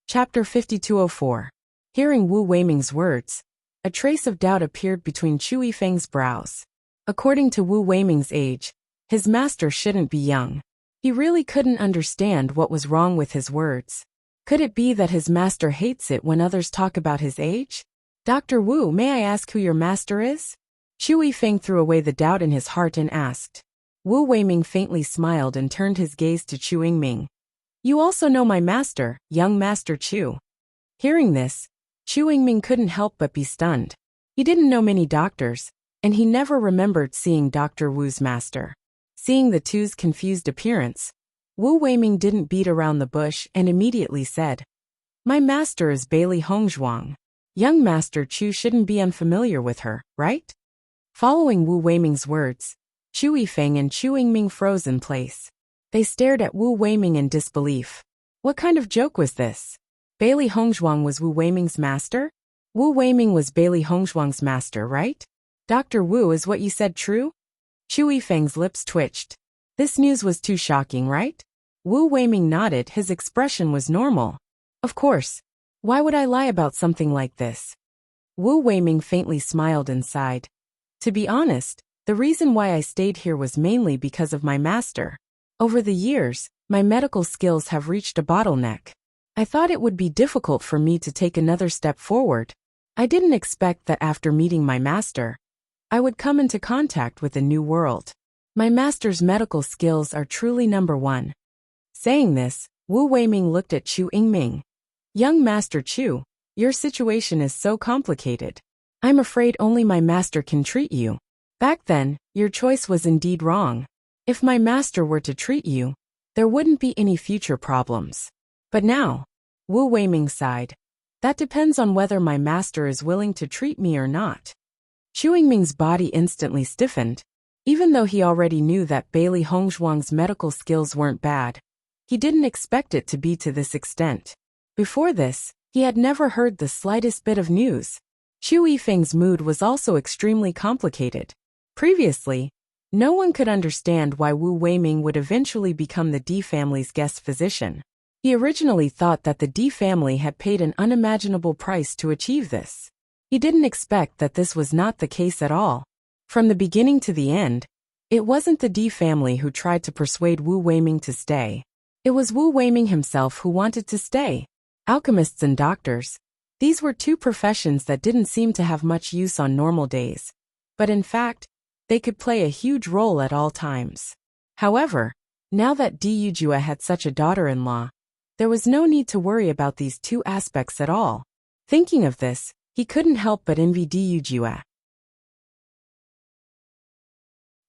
Chapter 5204. Hearing Wu Weiming's words, a trace of doubt appeared between Chu Yifeng's brows. According to Wu Weiming's age, his master shouldn't be young. He really couldn't understand what was wrong with his words. Could it be that his master hates it when others talk about his age? Dr. Wu, may I ask who your master is? Chu Yifeng threw away the doubt in his heart and asked. Wu Weiming faintly smiled and turned his gaze to Chu Yingming. You also know my master, young Master Chu. Hearing this, Chu Yingming couldn't help but be stunned. He didn't know many doctors, and he never remembered seeing Dr. Wu's master. Seeing the two's confused appearance, Wu Weiming didn't beat around the bush and immediately said, My master is Bailey Hongzhuang. Young Master Chu shouldn't be unfamiliar with her, right? Following Wu Weiming's words, Chu Yifeng and Chu Yingming froze in place. They stared at Wu Weiming in disbelief. What kind of joke was this? Bailey Hongzhuang was Wu Weiming's master? Wu Weiming was Bailey Hongzhuang's master, right? Dr. Wu, is what you said true? Chu Yifeng's lips twitched. This news was too shocking, right? Wu Weiming nodded, his expression was normal. Of course. Why would I lie about something like this? Wu Weiming faintly smiled and sighed. To be honest, the reason why I stayed here was mainly because of my master. Over the years, my medical skills have reached a bottleneck. I thought it would be difficult for me to take another step forward. I didn't expect that after meeting my master, I would come into contact with a new world. My master's medical skills are truly number one. Saying this, Wu Weiming looked at Chu Yingming. Young Master Chu, your situation is so complicated. I'm afraid only my master can treat you. Back then, your choice was indeed wrong. If my master were to treat you, there wouldn't be any future problems. But now, Wu Weiming sighed. That depends on whether my master is willing to treat me or not. Chu Yingming's body instantly stiffened. Even though he already knew that Bailey Hongzhuang's medical skills weren't bad, he didn't expect it to be to this extent. Before this, he had never heard the slightest bit of news. Chu Yifeng's mood was also extremely complicated. Previously, no one could understand why Wu Weiming would eventually become the D family's guest physician. He originally thought that the D family had paid an unimaginable price to achieve this. He didn't expect that this was not the case at all. From the beginning to the end, it wasn't the D family who tried to persuade Wu Weiming to stay. It was Wu Weiming himself who wanted to stay. Alchemists and doctors. These were two professions that didn't seem to have much use on normal days. But in fact, they could play a huge role at all times. However, now that Di Yujue had such a daughter-in-law, there was no need to worry about these two aspects at all. Thinking of this, he couldn't help but envy Di Yujue.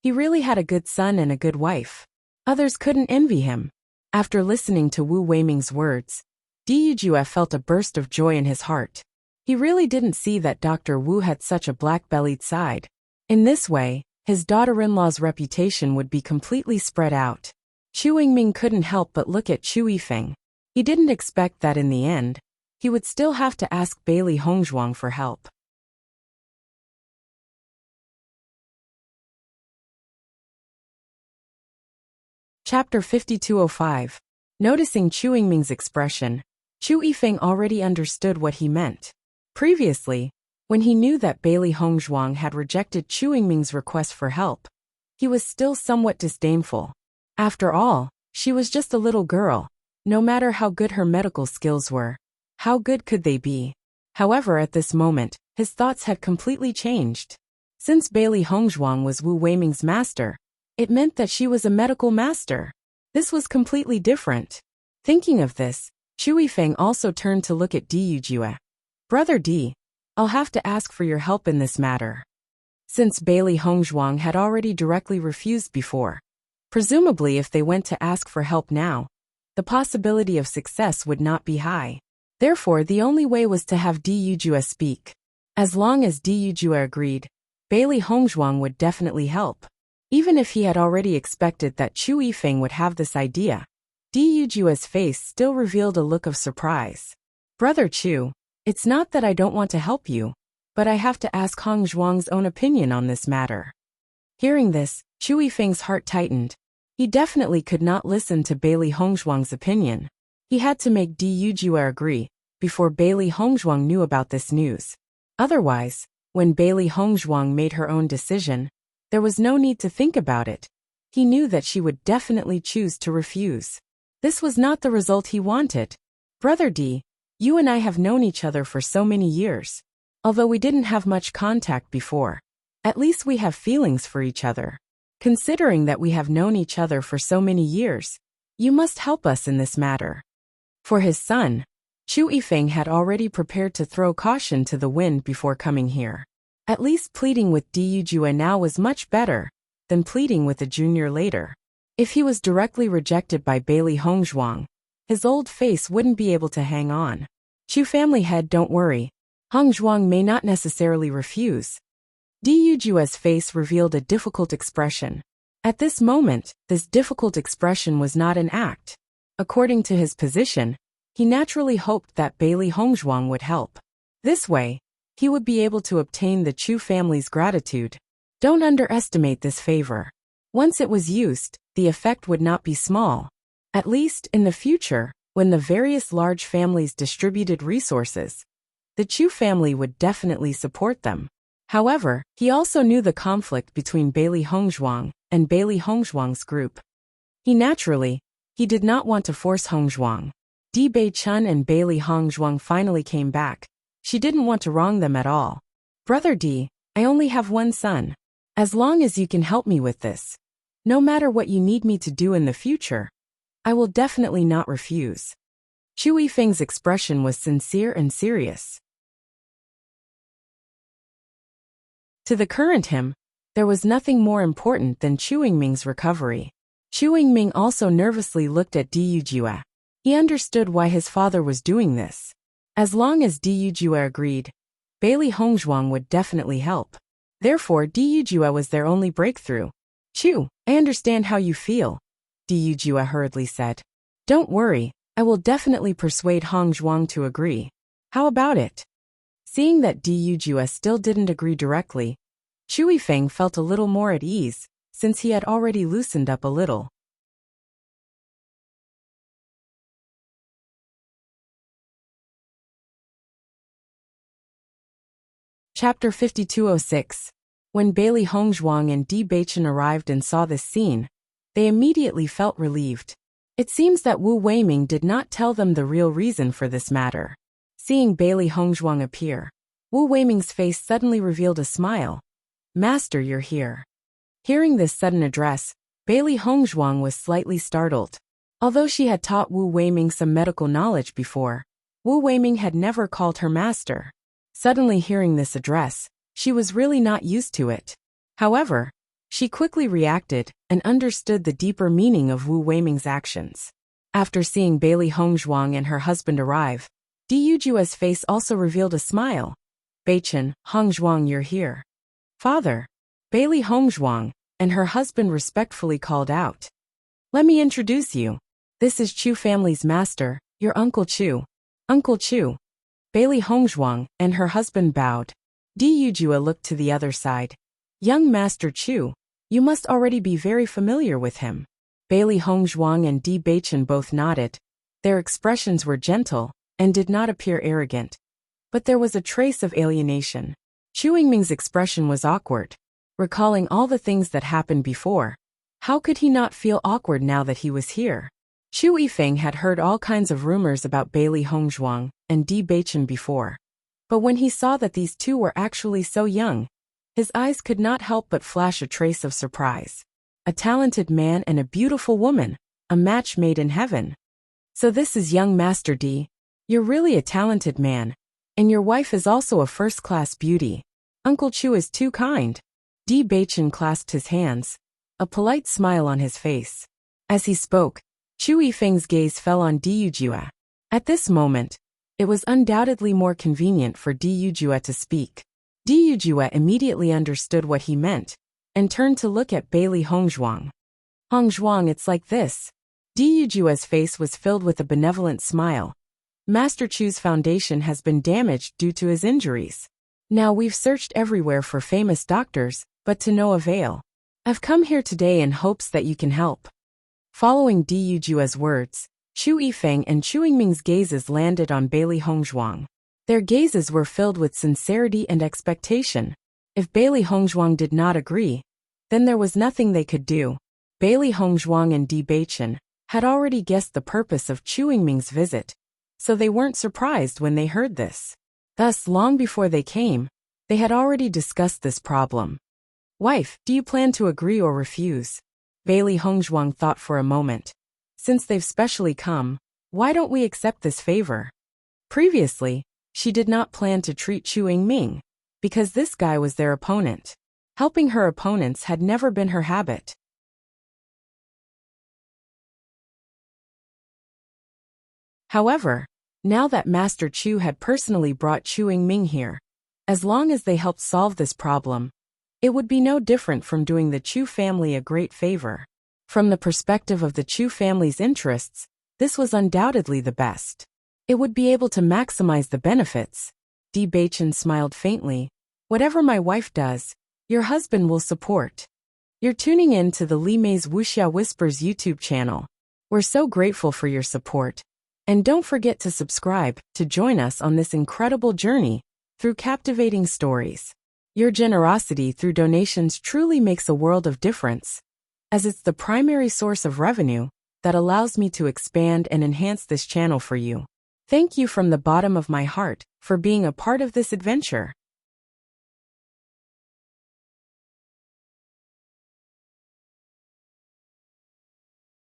He really had a good son and a good wife. Others couldn't envy him. After listening to Wu Weiming's words, Di Yujue felt a burst of joy in his heart. He really didn't see that Dr. Wu had such a black-bellied side. In this way, his daughter-in-law's reputation would be completely spread out. Chu Yingming couldn't help but look at Chu Yifeng. He didn't expect that in the end, he would still have to ask Bailey Hongzhuang for help. Chapter 5205. Noticing Chu Yingming's expression, Chu Yifeng already understood what he meant. Previously, when he knew that Bailey Hongzhuang had rejected Chu Yingming's request for help, he was still somewhat disdainful. After all, she was just a little girl. No matter how good her medical skills were, how good could they be? However, at this moment, his thoughts had completely changed. Since Bailey Hongzhuang was Wu Weiming's master, it meant that she was a medical master. This was completely different. Thinking of this, Chu Yifeng also turned to look at Di Yujue. Brother Di, I'll have to ask for your help in this matter. since Bailey Hongzhuang had already directly refused before. Presumably if they went to ask for help now, the possibility of success would not be high. Therefore the only way was to have Di Yujue speak. As long as Di Yujue agreed, Bailey Hongzhuang would definitely help. Even if he had already expected that Chu Yifeng would have this idea, Di Yujue's face still revealed a look of surprise. Brother Chu, it's not that I don't want to help you, but I have to ask Hongzhuang's own opinion on this matter. Hearing this, Chu Yifeng's heart tightened. He definitely could not listen to Bailey Hongzhuang's opinion. He had to make Di Yujue agree before Bailey Hongzhuang knew about this news. Otherwise, when Bailey Hongzhuang made her own decision, there was no need to think about it. He knew that she would definitely choose to refuse. This was not the result he wanted. Brother Di, you and I have known each other for so many years. Although we didn't have much contact before, at least we have feelings for each other. Considering that we have known each other for so many years, you must help us in this matter. For his son, Chu Yifeng had already prepared to throw caution to the wind before coming here. At least pleading with Di Yujue now was much better than pleading with a junior later. If he was directly rejected by Bailey Hongzhuang, his old face wouldn't be able to hang on. Chu family head, don't worry. Hongzhuang may not necessarily refuse. Di Yujue's face revealed a difficult expression. At this moment, this difficult expression was not an act. According to his position, he naturally hoped that Bailey Hongzhuang would help. This way, he would be able to obtain the Chu family's gratitude. Don't underestimate this favor. Once it was used, the effect would not be small. At least, in the future, when the various large families distributed resources, the Chu family would definitely support them. However, he also knew the conflict between Bailey Hongzhuang and Bailey Hongzhuang's group. He did not want to force Hongzhuang. Di Beichun and Bailey Hongzhuang finally came back. She didn't want to wrong them at all. Brother Di, I only have one son. As long as you can help me with this, no matter what you need me to do in the future, I will definitely not refuse. Chu Yifeng's expression was sincere and serious. To the current him, there was nothing more important than Chu Yingming's recovery. Chu Yingming also nervously looked at Di Yujue. He understood why his father was doing this. As long as Di Yujue agreed, Bailey Hongzhuang would definitely help. Therefore, Di Yujue was their only breakthrough. Chu, I understand how you feel, Di Yujue hurriedly said. Don't worry, I will definitely persuade Hongzhuang to agree. How about it? Seeing that Di Yujue still didn't agree directly, Chu Yifeng felt a little more at ease, since he had already loosened up a little. Chapter 5206. When Bailey Hongzhuang and Di Beichun arrived and saw this scene, they immediately felt relieved. It seems that Wu Weiming did not tell them the real reason for this matter. Seeing Bailey Hongzhuang appear, Wu Weiming's face suddenly revealed a smile. Master, you're here. Hearing this sudden address, Bailey Hongzhuang was slightly startled. Although she had taught Wu Weiming some medical knowledge before, Wu Weiming had never called her master. Suddenly hearing this address, she was really not used to it. However, she quickly reacted and understood the deeper meaning of Wu Weiming's actions. After seeing Bailey Hongzhuang and her husband arrive, Di Yujue's face also revealed a smile. Beichun, Hongzhuang, you're here. Father. Bailey Hongzhuang and her husband respectfully called out. Let me introduce you. This is Chu family's master, your Uncle Chu. Uncle Chu. Bailey Hongzhuang and her husband bowed. Di Yujue looked to the other side. Young Master Chu, you must already be very familiar with him. Bailey Hongzhuang and Di Beichun both nodded. Their expressions were gentle and did not appear arrogant. But there was a trace of alienation. Chu Yingming's expression was awkward. Recalling all the things that happened before, how could he not feel awkward now that he was here? Chu Yifeng had heard all kinds of rumors about Bailey Hongzhuang and Di Beichun before. But when he saw that these two were actually so young, his eyes could not help but flash a trace of surprise. A talented man and a beautiful woman, a match made in heaven. So this is young Master Di. You're really a talented man, and your wife is also a first-class beauty. Uncle Chu is too kind. Bewitching clasped his hands, a polite smile on his face. As he spoke, Chu Yifeng's gaze fell on Diyujue. At this moment, it was undoubtedly more convenient for Diyujue to speak. Diyujue immediately understood what he meant, and turned to look at Bailey Hongzhuang. Hongzhuang, it's like this. Dijujue's face was filled with a benevolent smile. Master Chu's foundation has been damaged due to his injuries. Now we've searched everywhere for famous doctors, but to no avail. I've come here today in hopes that you can help. Following Dijujue's words, Chu Yifeng and Chu Yingming's gazes landed on Bailey Hongzhuang. Their gazes were filled with sincerity and expectation. If Bailey Hongzhuang did not agree, then there was nothing they could do. Bailey Hongzhuang and Bewitching had already guessed the purpose of Chu Yingming's visit, so they weren't surprised when they heard this. Thus, long before they came, they had already discussed this problem. Wife, do you plan to agree or refuse? Bailey Hongzhuang thought for a moment. Since they've specially come, why don't we accept this favor? Previously, she did not plan to treat Chu Yingming, because this guy was their opponent. Helping her opponents had never been her habit. However, now that Master Chu had personally brought Chu Yingming here, as long as they helped solve this problem, it would be no different from doing the Chu family a great favor. From the perspective of the Chu family's interests, this was undoubtedly the best. It would be able to maximize the benefits. Bewitching smiled faintly. Whatever my wife does, your husband will support. You're tuning in to the Li Mei's Wuxia Whispers YouTube channel. We're so grateful for your support. And don't forget to subscribe to join us on this incredible journey through captivating stories. Your generosity through donations truly makes a world of difference, as it's the primary source of revenue that allows me to expand and enhance this channel for you. Thank you from the bottom of my heart for being a part of this adventure.